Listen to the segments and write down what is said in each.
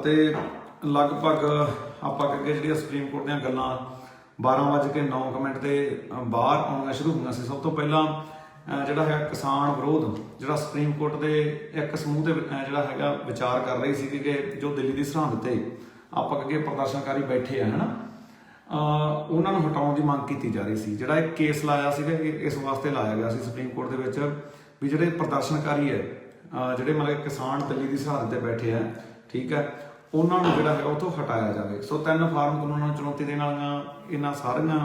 ਅਤੇ ਲਗਭਗ ਆਪਾਂ ਅੱਗੇ ਜਿਹੜੀਆਂ ਸੁਪਰੀਮ ਕੋਰਟ ਦੀਆਂ ਗੱਲਾਂ 12:09 ਤੇ ਬਾਹਰ ਆਉਣੀਆਂ ਸ਼ੁਰੂ ਹੋਈਆਂ ਸੀ। ਸਭ ਤੋਂ ਪਹਿਲਾਂ ਜਿਹੜਾ ਹੈ ਕਿਸਾਨ ਵਿਰੋਧ ਜਿਹੜਾ ਸੁਪਰੀਮ ਕੋਰਟ ਦੇ ਇੱਕ ਸਮੂਹ ਤੇ ਜਿਹੜਾ ਹੈਗਾ ਵਿਚਾਰ ਕਰ ਰਹੀ ਸੀ ਕਿ ਜੋ ਦਿੱਲੀ ਦੀ ਸਰਹੱਦ ਤੇ ਆਪਾਂ ਅੱਗੇ ਪ੍ਰਦਰਸ਼ਨਕਾਰੀ ਬੈਠੇ ਆ ਹੈ ਨਾ, ਉਹਨਾਂ ਨੂੰ ਹਟਾਉਣ ਦੀ ਮੰਗ ਕੀਤੀ ਜਾ ਰਹੀ ਸੀ। ਜਿਹੜਾ ਇੱਕ ਕੇਸ ਲਾਇਆ ਸੀਗਾ ਇਸ ਵਾਸਤੇ ਲਾਇਆ ਗਿਆ ਸੀ ਸੁਪਰੀਮ ਕੋਰਟ ਦੇ ਵਿੱਚ ਵੀ ਜਿਹੜੇ ਪ੍ਰਦਰਸ਼ਨਕਾਰੀ ਹੈ ਜਿਹੜੇ ਮਤਲਬ ਕਿਸਾਨ ਦਿੱਲੀ ਦੀ ਸਰਹੱਦ ਤੇ ਬੈਠੇ ਆ, ਠੀਕ ਹੈ, ਉਹਨਾਂ ਨੂੰ ਜਿਹੜਾ ਹੈਗਾ ਉੱਥੋਂ ਹਟਾਇਆ ਜਾਵੇ। ਸੋ 3 ਫਾਰਮ ਕਾਨੂੰਨਾਂ ਨੂੰ ਚੁਣੌਤੀ ਦੇਣ ਵਾਲੀਆਂ ਇਹਨਾਂ ਸਾਰੀਆਂ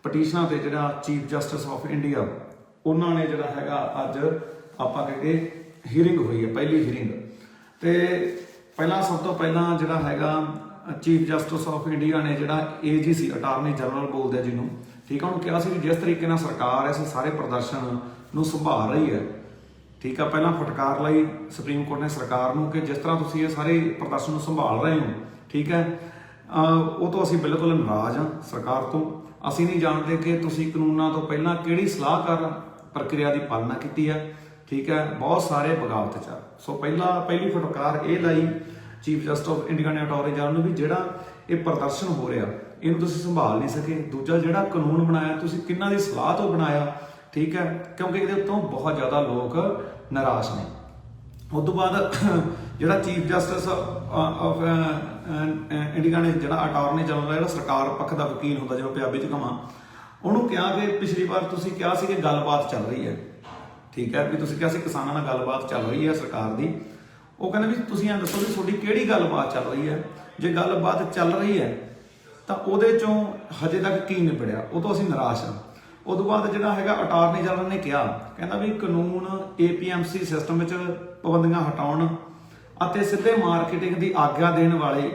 ਪਟੀਸ਼ਨਾਂ ਤੇ ਜਿਹੜਾ ਚੀਫ ਜਸਟਿਸ ਆਫ ਇੰਡੀਆ ਉਹਨਾਂ ਨੇ ਜਿਹੜਾ ਹੈਗਾ ਅੱਜ ਆਪਾਂ ਕਹਿੰਦੇ ਹੀਅਰਿੰਗ ਹੋਈ ਹੈ, ਪਹਿਲੀ ਹੀਅਰਿੰਗ। ਤੇ ਪਹਿਲਾਂ ਸਭ ਤੋਂ ਪਹਿਲਾਂ ਜਿਹੜਾ ਹੈਗਾ ਚੀਫ ਜਸਟਿਸ ਆਫ ਇੰਡੀਆ ਨੇ ਜਿਹੜਾ AGC ਅਟਾਰਨੀ ਜਨਰਲ ਬੋਲਦੇ ਜਿਹਨੂੰ, ਠੀਕ ਹੈ, ਉਹਨੂੰ ਕਿਹਾ ਸੀ ਜਿਸ ਤਰੀਕੇ ਨਾਲ ਸਰਕਾਰ ਇਸ ਸਾਰੇ ਪ੍ਰਦਰਸ਼ਨ ਨੂੰ ਸੰਭਾਲ ਰਹੀ ਹੈ, ਠੀਕ ਆ, ਪਹਿਲਾਂ ਫਟਕਾਰ ਲਈ ਸੁਪਰੀਮ ਕੋਰਟ ਨੇ ਸਰਕਾਰ ਨੂੰ ਕਿ ਜਿਸ ਤਰ੍ਹਾਂ ਤੁਸੀਂ ਇਹ ਸਾਰੇ ਪ੍ਰਦਰਸ਼ਨ ਨੂੰ ਸੰਭਾਲ ਰਹੇ ਹੋ, ਠੀਕ ਹੈ, ਉਹ ਤੋਂ ਅਸੀਂ ਬਿਲਕੁਲ ਨਾਰਾਜ਼ ਹਾਂ ਸਰਕਾਰ ਤੋਂ। ਅਸੀਂ ਨਹੀਂ ਜਾਣਦੇ ਕਿ ਤੁਸੀਂ ਕਾਨੂੰਨਾਂ ਤੋਂ ਪਹਿਲਾਂ ਕਿਹੜੀ ਸਲਾਹਕਾਰ ਪ੍ਰਕਿਰਿਆ ਦੀ ਪਾਲਣਾ ਕੀਤੀ ਹੈ, ਠੀਕ ਹੈ, ਬਹੁਤ ਸਾਰੇ ਬਗਾਵਤ ਚ। ਸੋ ਪਹਿਲੀ ਫਟਕਾਰ ਇਹ ਲਾਈ ਚੀਫ ਜਸਟਿਸ ਆਫ ਇੰਡੀਆ ਨੇ ਅਟਾਰਨੀ ਜਨਰਲ ਨੂੰ ਵੀ ਜਿਹੜਾ ਇਹ ਪ੍ਰਦਰਸ਼ਨ ਹੋ ਰਿਹਾ ਇਹਨੂੰ ਤੁਸੀਂ ਸੰਭਾਲ ਨਹੀਂ ਸਕੇ। ਦੂਜਾ ਜਿਹੜਾ ਕਾਨੂੰਨ ਬਣਾਇਆ ਤੁਸੀਂ ਕਿਹਨਾਂ ਦੀ ਸਲਾਹ ਤੋਂ ਬਣਾਇਆ, ਠੀਕ ਹੈ, ਕਿਉਂਕਿ ਇਹਦੇ ਉੱਤੋਂ ਬਹੁਤ ਜ਼ਿਆਦਾ ਲੋਕ ਨਿਰਾਸ਼ ਨੇ। ਉਸ ਤੋਂ ਬਾਅਦ ਜਿਹੜਾ ਚੀਫ ਜਸਟਿਸ ਆਫ ਇੰਡੀਆ ਨੇ ਜਿਹੜਾ ਅਟਾਰਨੀ ਜਨਰਲ ਜਿਹੜਾ ਸਰਕਾਰ ਪੱਖ ਦਾ ਵਕੀਲ ਹੁੰਦਾ, ਜਿਵੇਂ ਪੰਜਾਬੀ ਚ ਕਹਾਂ, ਉਹਨੂੰ ਕਿਹਾ ਕਿ ਪਿਛਲੀ ਵਾਰ ਤੁਸੀਂ ਕਿਹਾ ਸੀ ਕਿ ਗੱਲਬਾਤ ਚੱਲ ਰਹੀ ਹੈ, ਠੀਕ ਹੈ, ਵੀ ਤੁਸੀਂ ਕਿਹਾ ਸੀ ਕਿਸਾਨਾਂ ਨਾਲ ਗੱਲਬਾਤ ਚੱਲ ਰਹੀ ਹੈ ਸਰਕਾਰ ਦੀ। ਉਹ ਕਹਿੰਦੇ ਵੀ ਤੁਸੀਂ ਇਹ ਦੱਸੋ ਵੀ ਤੁਹਾਡੀ ਕਿਹੜੀ ਗੱਲਬਾਤ ਚੱਲ ਰਹੀ ਹੈ। ਜੇ ਗੱਲਬਾਤ ਚੱਲ ਰਹੀ ਹੈ ਤਾਂ ਉਹਦੇ ਚੋਂ ਹਜੇ ਤੱਕ ਕੀ ਨਿਬੜਿਆ, ਉਹ ਤੋਂ ਅਸੀਂ ਨਿਰਾਸ਼ ਹਾਂ। ਉਹ ਤੋਂ ਬਾਅਦ ਜਿਹੜਾ ਹੈਗਾ ਅਟਾਰਨੀ ਜਨਰਲ ਨੇ ਕਿਹਾ, ਕਹਿੰਦਾ ਵੀ ਕਾਨੂੰਨ APMC ਸਿਸਟਮ ਵਿੱਚ ਪਾਬੰਦੀਆਂ ਹਟਾਉਣ ਅਤੇ ਸਿੱਧੇ ਮਾਰਕੀਟਿੰਗ ਦੀ ਆਗਿਆ ਦੇਣ ਵਾਲੇ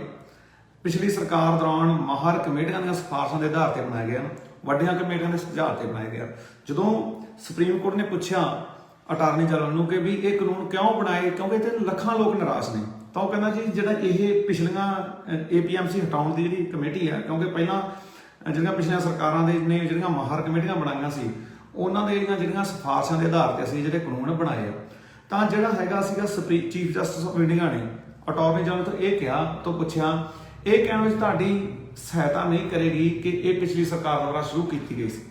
ਪਿਛਲੀ ਸਰਕਾਰ ਦੌਰਾਨ ਮਾਹਰ ਕਮੇਟੀਆਂ ਦੀਆਂ ਸਿਫਾਰਸ਼ਾਂ ਦੇ ਆਧਾਰ ਤੇ ਬਣਾਏ ਗਏ ਹਨ, ਵੱਡੀਆਂ ਕਮੇਟੀਆਂ ਦੇ ਸੁਝਾਅ ਤੇ ਬਣਾਏ ਗਏ। ਜਦੋਂ ਸੁਪਰੀਮ ਕੋਰਟ ਨੇ ਪੁੱਛਿਆ ਅਟਾਰਨੀ ਜਨਰਲ ਨੂੰ ਕਿ ਵੀ ਇਹ ਕਾਨੂੰਨ ਕਿਉਂ ਬਣਾਏ, ਕਿਉਂਕਿ ਤੇ ਲੱਖਾਂ ਲੋਕ ਨਿਰਾਸ਼ ਨੇ, ਤਾਂ ਉਹ ਕਹਿੰਦਾ ਜੀ ਜਿਹੜਾ ਇਹ ਪਿਛਲੀਆਂ APMC ਹਟਾਉਣ ਦੀ ਜਿਹੜੀ ਕਮੇਟੀ ਹੈ, ਕਿਉਂਕਿ ਪਹਿਲਾਂ ਜਿਹੜੀਆਂ ਪਿਛਲੀਆਂ ਸਰਕਾਰਾਂ ਦੇ ਨੇ ਜਿਹੜੀਆਂ ਮਾਹਰ ਕਮੇਟੀਆਂ ਬਣਾਈਆਂ ਸੀ ਉਹਨਾਂ ਦੇ ਜਿਹੜੀਆਂ ਸਿਫਾਰਸ਼ਾਂ ਦੇ ਆਧਾਰ ਤੇ ਅਸੀਂ ਜਿਹੜੇ ਕਾਨੂੰਨ ਬਣਾਏ ਆ, ਤਾਂ ਜਿਹੜਾ ਹੈਗਾ ਸੀਗਾ ਚੀਫ ਜਸਟਿਸ ਆਫ ਇੰਡੀਆ ਨੇ ਅਟਾਰਨੀ ਜਨਰਲ ਤੋਂ ਇਹ ਕਿਹਾ, ਤੋਂ ਪੁੱਛਿਆ, ਇਹ ਕਹਿਣ ਵਿੱਚ ਤੁਹਾਡੀ ਸਹਾਇਤਾ ਨਹੀਂ ਕਰੇਗੀ ਕਿ ਇਹ ਪਿਛਲੀ ਸਰਕਾਰ ਦੁਆਰਾ ਸ਼ੁਰੂ ਕੀਤੀ ਗਈ ਸੀ।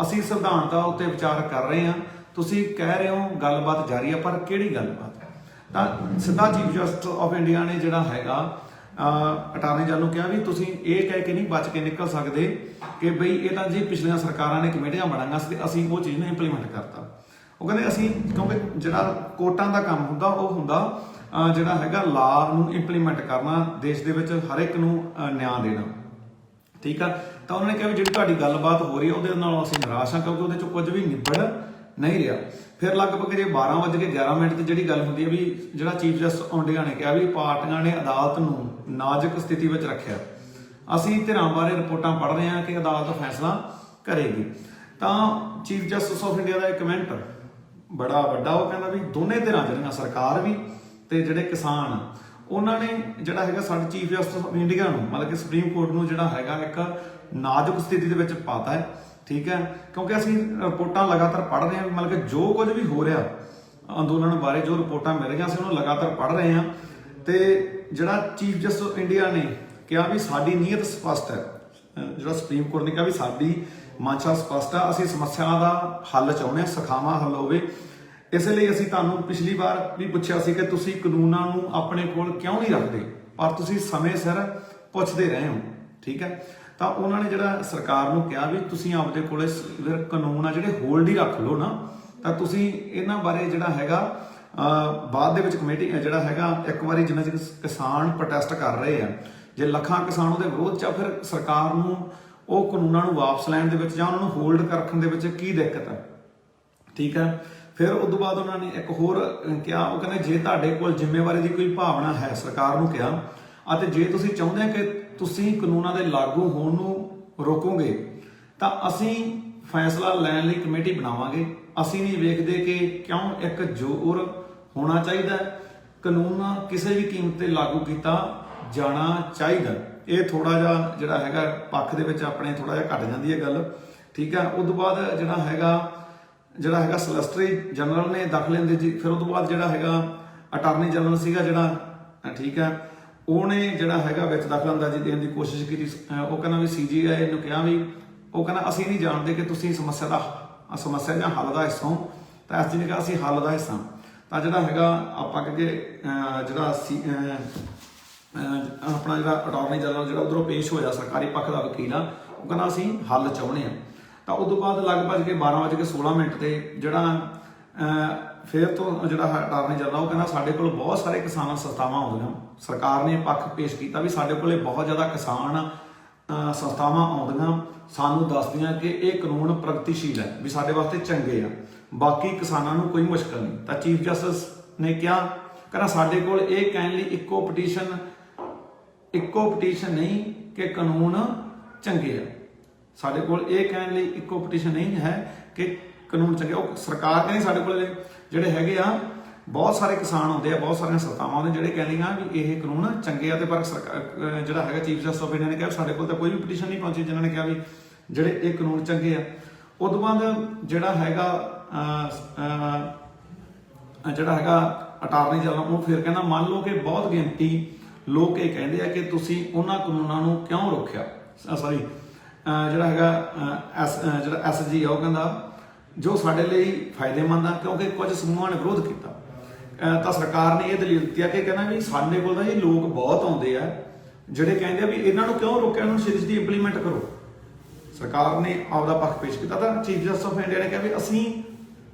ਅਸੀਂ ਸੰਵਿਧਾਨਤਾ ਉੱਤੇ ਵਿਚਾਰ ਕਰ ਰਹੇ ਹਾਂ, ਤੁਸੀਂ ਕਹਿ ਰਹੇ ਹੋ ਗੱਲਬਾਤ ਜਾਰੀ ਹੈ, ਪਰ ਕਿਹੜੀ ਗੱਲਬਾਤ ਹੈ। ਤਾਂ ਸਿੱਧਾ ਚੀਫ ਜਸਟਿਸ ਆਫ ਇੰਡੀਆ ਨੇ ਜਿਹੜਾ ਹੈਗਾ ਅਟਾਰਨੀ ਜਨਰਲ ਨੂੰ ਕਿਹਾ ਵੀ ਤੁਸੀਂ ਇਹ ਕਹਿ ਕੇ ਨਹੀਂ ਬਚ ਕੇ ਨਿਕਲ ਸਕਦੇ ਕਿ ਬਈ ਇਹ ਤਾਂ ਜੀ ਪਿਛਲੀਆਂ ਸਰਕਾਰਾਂ ਨੇ ਕਮੇਟੀਆਂ ਬਣਾਈਆਂ ਸੀ ਤੇ ਅਸੀਂ ਉਹ ਚੀਜ਼ ਨੂੰ ਇੰਪਲੀਮੈਂਟ ਕਰਤਾ। ਉਹ ਕਹਿੰਦੇ ਅਸੀਂ, ਕਿਉਂਕਿ ਜਿਹੜਾ ਕੋਰਟਾਂ ਦਾ ਕੰਮ ਹੁੰਦਾ ਉਹ ਹੁੰਦਾ ਜਿਹੜਾ ਹੈਗਾ ਲਾਅ ਨੂੰ ਇੰਪਲੀਮੈਂਟ ਕਰਨਾ, ਦੇਸ਼ ਦੇ ਵਿੱਚ ਹਰ ਇੱਕ ਨੂੰ ਨਿਆਂ ਦੇਣਾ, ਠੀਕ ਆ। ਤਾਂ ਉਹਨਾਂ ਨੇ ਕਿਹਾ ਵੀ ਜਿਹੜੀ ਤੁਹਾਡੀ ਗੱਲਬਾਤ ਹੋ ਰਹੀ ਹੈ ਉਹਦੇ ਨਾਲ ਅਸੀਂ ਨਿਰਾਸ਼ ਹਾਂ, ਕਿਉਂਕਿ ਉਹਦੇ 'ਚੋਂ ਕੁਝ ਵੀ ਨਿਬੜ ਨਹੀਂ ਰਿਹਾ। ਫਿਰ ਲਗਭਗ ਜੇ 12:11 ਤੇ ਜਿਹੜੀ ਗੱਲ ਹੁੰਦੀ ਹੈ ਵੀ ਜਿਹੜਾ ਚੀਫ ਜਸਟਿਸ ਇੰਡੀਆ ਨੇ ਕਿਹਾ ਵੀ ਪਾਰਟੀਆਂ ਨੇ ਅਦਾਲਤ ਨੂੰ ਨਾਜ਼ੁਕ ਸਥਿਤੀ ਵਿੱਚ ਰੱਖਿਆ, ਅਸੀਂ ਧਿਰਾਂ ਬਾਰੇ ਰਿਪੋਰਟਾਂ ਪੜ੍ਹ ਰਹੇ ਹਾਂ ਕਿ ਅਦਾਲਤ ਫੈਸਲਾ ਕਰੇਗੀ। ਤਾਂ ਚੀਫ ਜਸਟਿਸ ਆਫ ਇੰਡੀਆ ਦਾ ਇੱਕ ਕਮੈਂਟ ਬੜਾ ਵੱਡਾ, ਉਹ ਕਹਿੰਦਾ ਵੀ ਦੋਨੇ ਧਿਰਾਂ ਜਿਹੜੀਆਂ ਸਰਕਾਰ ਵੀ ਤੇ ਜਿਹੜੇ ਕਿਸਾਨ, ਉਹਨਾਂ ਨੇ ਜਿਹੜਾ ਹੈਗਾ ਸਾਡੇ ਚੀਫ ਜਸਟਿਸ ਆਫ ਇੰਡੀਆ ਨੂੰ ਮਤਲਬ ਕਿ ਸੁਪਰੀਮ ਕੋਰਟ ਨੂੰ ਜਿਹੜਾ ਹੈਗਾ ਇੱਕ ਨਾਜ਼ੁਕ ਸਥਿਤੀ ਦੇ ਵਿੱਚ ਪਾਤਾ ਹੈ, ਠੀਕ ਹੈ, ਕਿਉਂਕਿ ਅਸੀਂ ਰਿਪੋਰਟਾਂ ਲਗਾਤਾਰ ਪੜ੍ਹ ਰਹੇ ਹਾਂ, ਮਤਲਬ ਕਿ ਜੋ ਕੁਝ ਵੀ ਹੋ ਰਿਹਾ ਅੰਦੋਲਨ ਬਾਰੇ ਜੋ ਰਿਪੋਰਟਾਂ ਮਿਲ ਰਹੀਆਂ ਅਸੀਂ ਉਹਨੂੰ ਲਗਾਤਾਰ ਪੜ੍ਹ ਰਹੇ ਹਾਂ। ਤੇ ਜਿਹੜਾ ਚੀਫ ਜਸਟਿਸ ਇੰਡੀਆ ਨੇ ਕਿਹਾ ਵੀ ਸਾਡੀ ਨੀਅਤ ਸਪਸ਼ਟ ਹੈ, ਜਿਹੜਾ ਸੁਪਰੀਮ ਕੋਰਟ ਨੇ ਕਿਹਾ ਵੀ ਸਾਡੀ ਮਨਸ਼ਾ ਸਪਸ਼ਟ ਆ, ਅਸੀਂ ਸਮੱਸਿਆ ਦਾ ਹੱਲ ਚਾਹੁੰਦੇ ਹਾਂ, ਸਖਾਵਾਂ ਹੱਲ ਹੋਵੇ। ਇਸ ਲਈ ਅਸੀਂ ਤੁਹਾਨੂੰ ਪਿਛਲੀ ਵਾਰ ਵੀ ਪੁੱਛਿਆ ਸੀ ਕਿ ਤੁਸੀਂ ਕਾਨੂੰਨਾਂ ਨੂੰ ਆਪਣੇ ਕੋਲ ਕਿਉਂ ਨਹੀਂ ਰੱਖਦੇ, ਪਰ ਤੁਸੀਂ ਸਮੇਂ ਸਿਰ ਪੁੱਛਦੇ ਰਹੇ ਹੋ, ਠੀਕ ਹੈ। ਤਾਂ ਉਹਨਾਂ ਨੇ ਜਿਹੜਾ ਸਰਕਾਰ ਨੂੰ ਕਿਹਾ ਵੀ ਤੁਸੀਂ ਆਪਦੇ ਕੋਲੇ ਕਾਨੂੰਨ ਆ ਜਿਹੜੇ ਹੋਲਡ ਹੀ ਰੱਖ ਲਓ ਨਾ, ਤਾਂ ਤੁਸੀਂ ਇਹਨਾਂ ਬਾਰੇ ਜਿਹੜਾ ਹੈਗਾ ਬਾਅਦ ਦੇ ਵਿੱਚ ਕਮੇਟੀ ਜਿਹੜਾ ਹੈਗਾ ਇੱਕ ਵਾਰੀ ਜਿੰਨਾ ਚਿਰ ਕਿਸਾਨ ਪ੍ਰੋਟੈਸਟ ਕਰ ਰਹੇ ਆ, ਜੇ ਲੱਖਾਂ ਕਿਸਾਨ ਉਹਦੇ ਵਿਰੋਧ 'ਚ ਆ, ਫਿਰ ਸਰਕਾਰ ਨੂੰ ਉਹ ਕਾਨੂੰਨਾਂ ਨੂੰ ਵਾਪਸ ਲੈਣ ਦੇ ਵਿੱਚ ਜਾਂ ਉਹਨਾਂ ਨੂੰ ਹੋਲਡ ਰੱਖਣ ਦੇ ਵਿੱਚ ਕੀ ਦਿੱਕਤ ਹੈ, ਠੀਕ ਹੈ। ਫਿਰ ਉਸ ਤੋਂ ਬਾਅਦ ਉਹਨਾਂ ਨੇ ਇੱਕ ਹੋਰ ਕਿਹਾ, ਉਹ ਕਹਿੰਦੇ ਜੇ ਤੁਹਾਡੇ ਕੋਲ ਜ਼ਿੰਮੇਵਾਰੀ ਦੀ ਕੋਈ ਭਾਵਨਾ ਹੈ, ਸਰਕਾਰ ਨੂੰ ਕਿਹਾ, ਅਤੇ ਜੇ ਤੁਸੀਂ ਚਾਹੁੰਦੇ ਹੋ ਕਿ ਤੁਸੀਂ ਕਾਨੂੰਨਾਂ ਦੇ ਲਾਗੂ ਹੋਣ ਨੂੰ ਰੋਕੋਗੇ ਤਾਂ ਅਸੀਂ ਫੈਸਲਾ ਲੈਣ ਲਈ ਕਮੇਟੀ ਬਣਾਵਾਂਗੇ। ਅਸੀਂ ਨਹੀਂ ਵੇਖਦੇ ਕਿ ਕਿਉਂ ਇੱਕ ਜ਼ੋਰ ਹੋਣਾ ਚਾਹੀਦਾ, ਕਾਨੂੰਨ ਕਿਸੇ ਵੀ ਕੀਮਤ ਤੇ ਲਾਗੂ ਕੀਤਾ ਜਾਣਾ ਚਾਹੀਦਾ। ਇਹ ਥੋੜਾ ਜਿਹਾ ਜਿਹੜਾ ਹੈਗਾ ਪੱਖ ਦੇ ਵਿੱਚ ਆਪਣੇ ਥੋੜਾ ਜਿਹਾ ਘਟ ਜਾਂਦੀ ਹੈ ਗੱਲ, ਠੀਕ ਹੈ। ਉਸ ਤੋਂ ਬਾਅਦ ਜਿਹੜਾ ਹੈਗਾ ਸੋਲਿਸਿਟਰ ਜਨਰਲ ਨੇ ਦਖਲ ਲੈਂਦੇ ਜੀ। ਫਿਰ ਉਸ ਤੋਂ ਬਾਅਦ ਜਿਹੜਾ ਹੈਗਾ ਅਟਾਰਨੀ ਜਨਰਲ ਸੀਗਾ ਜਿਹੜਾ, ਠੀਕ ਹੈ, ਉਹਨੇ ਜਿਹੜਾ ਹੈਗਾ ਵਿੱਚ ਦਖਲਅੰਦਾਜ਼ੀ ਦੇਣ ਦੀ ਕੋਸ਼ਿਸ਼ ਕੀਤੀ। ਉਹ ਕਹਿੰਦਾ ਵੀ CGI ਨੂੰ ਕਿਹਾ ਵੀ, ਉਹ ਕਹਿੰਦਾ ਅਸੀਂ ਨਹੀਂ ਜਾਣਦੇ ਕਿ ਤੁਸੀਂ ਸਮੱਸਿਆ ਜਾਂ ਹੱਲ ਦਾ ਹਿੱਸਾ ਹੋ, ਤਾਂ ਐਸਜੀ ਨੇ ਕਿਹਾ ਅਸੀਂ ਹੱਲ ਦਾ ਹਿੱਸਾ। ਤਾਂ ਜਿਹੜਾ ਹੈਗਾ ਆਪਾਂ ਕਹੀਏ ਜਿਹੜਾ ਆਪਣਾ ਜਿਹੜਾ ਅਟਾਰਨੀ ਜਨਰਲ ਜਿਹੜਾ ਉਧਰੋਂ ਪੇਸ਼ ਹੋਇਆ ਸਰਕਾਰੀ ਪੱਖ ਦਾ ਵਕੀਲ ਆ, ਉਹ ਕਹਿੰਦਾ ਅਸੀਂ ਹੱਲ ਚਾਹੁੰਦੇ ਹਾਂ। ਤਾਂ ਉਦੋਂ ਬਾਅਦ ਲਗਭਗ 12:16 ਤੇ ਜਿਹੜਾ ਫਿਰ ਤੋਂ ਜਿਹੜਾ ਅਟਾਰਨੀ ਜਨਰਲ ਉਹ ਕਹਿੰਦਾ ਸਾਡੇ ਕੋਲ ਬਹੁਤ ਸਾਰੇ ਕਿਸਾਨ ਸੰਸਥਾਵਾਂ ਆਉਂਦੀਆਂ, ਸਰਕਾਰ ਨੇ ਪੱਖ ਪੇਸ਼ ਕੀਤਾ ਵੀ ਸਾਡੇ ਕੋਲੇ ਬਹੁਤ ਜ਼ਿਆਦਾ ਕਿਸਾਨ ਸੰਸਥਾਵਾਂ ਆਉਂਦੀਆਂ, ਸਾਨੂੰ ਦੱਸਦੀਆਂ ਕਿ ਇਹ ਕਾਨੂੰਨ ਪ੍ਰਗਤੀਸ਼ੀਲ ਹੈ, ਵੀ ਸਾਡੇ ਵਾਸਤੇ ਚੰਗੇ ਆ, ਬਾਕੀ ਕਿਸਾਨਾਂ ਨੂੰ ਕੋਈ ਮੁਸ਼ਕਲ ਨਹੀਂ। ਤਾਂ ਚੀਫ ਜਸਟਿਸ ਨੇ ਕਿਹਾ, ਕਹਿੰਦਾ ਸਾਡੇ ਕੋਲ ਇਹ ਕਹਿਣ ਲਈ ਇੱਕੋ ਪਟੀਸ਼ਨ ਨਹੀਂ ਕਿ ਕਾਨੂੰਨ ਚੰਗੇ ਆ, ਸਾਡੇ ਕੋਲ ਇਹ ਕਹਿਣ ਲਈ ਇੱਕੋ ਪਟੀਸ਼ਨ ਨਹੀਂ ਹੈ ਕਿ ਕਾਨੂੰਨ ਚੰਗੇ। ਉਹ ਸਰਕਾਰ ਕਹਿੰਦੀ ਸਾਡੇ ਕੋਲ ਜਿਹੜੇ ਹੈਗੇ ਆ ਬਹੁਤ ਸਾਰੇ ਕਿਸਾਨ ਆਉਂਦੇ ਆ, ਬਹੁਤ ਸਾਰੀਆਂ ਸੰਸਥਾਵਾਂ ਆਉਂਦੇ ਜਿਹੜੇ ਕਹਿੰਦੀਆਂ ਵੀ ਇਹ ਕਾਨੂੰਨ ਚੰਗੇ ਆ, ਤੇ ਪਰ ਸਰਕਾਰ ਜਿਹੜਾ ਹੈਗਾ ਚੀਫ ਜਸਟਿਸ ਆਫ ਇੰਡੀਆ ਨੇ ਕਿਹਾ ਸਾਡੇ ਕੋਲ ਤਾਂ ਕੋਈ ਵੀ ਪਟੀਸ਼ਨ ਨਹੀਂ ਪਹੁੰਚੀ ਜਿਨ੍ਹਾਂ ਨੇ ਕਿਹਾ ਵੀ ਜਿਹੜੇ ਇਹ ਕਾਨੂੰਨ ਚੰਗੇ ਆ। ਉਸ ਤੋਂ ਬਾਅਦ ਜਿਹੜਾ ਹੈਗਾ ਅਟਾਰਨੀ ਜਨਰਲ ਉਹ ਫਿਰ ਕਹਿੰਦਾ ਮੰਨ ਲਓ ਕਿ ਬਹੁਤ ਗਿਣਤੀ ਲੋਕ ਇਹ ਕਹਿੰਦੇ ਆ ਕਿ ਤੁਸੀਂ ਉਹਨਾਂ ਕਾਨੂੰਨਾਂ ਨੂੰ ਕਿਉਂ ਰੋਕਿਆ, ਜਿਹੜਾ SG ਆ ਉਹ ਕਹਿੰਦਾ ਜੋ ਸਾਡੇ ਲਈ ਫਾਇਦੇਮੰਦ ਆ ਕਿਉਂਕਿ ਕੁਝ ਸਮੂਹਾਂ ਨੇ ਵਿਰੋਧ ਕੀਤਾ। ਤਾਂ ਸਰਕਾਰ ਨੇ ਇਹ ਦਲੀਲ ਦਿੱਤੀ ਆ ਕਿ ਕਹਿੰਦਾ ਵੀ ਸਾਡੇ ਕੋਲ ਤਾਂ ਇਹ ਲੋਕ ਬਹੁਤ ਆਉਂਦੇ ਆ ਜਿਹੜੇ ਕਹਿੰਦੇ ਆ ਵੀ ਇਹਨਾਂ ਨੂੰ ਕਿਉਂ ਰੋਕਿਆ, ਇਹਨਾਂ ਨੂੰ ਸੀਰੀਅਸਲੀ ਇੰਪਲੀਮੈਂਟ ਕਰੋ। ਸਰਕਾਰ ਨੇ ਆਪਦਾ ਪੱਖ ਪੇਸ਼ ਕੀਤਾ। ਤਾਂ ਚੀਫ ਜਸਟਿਸ ਆਫ ਇੰਡੀਆ ਨੇ ਕਿਹਾ ਵੀ ਅਸੀਂ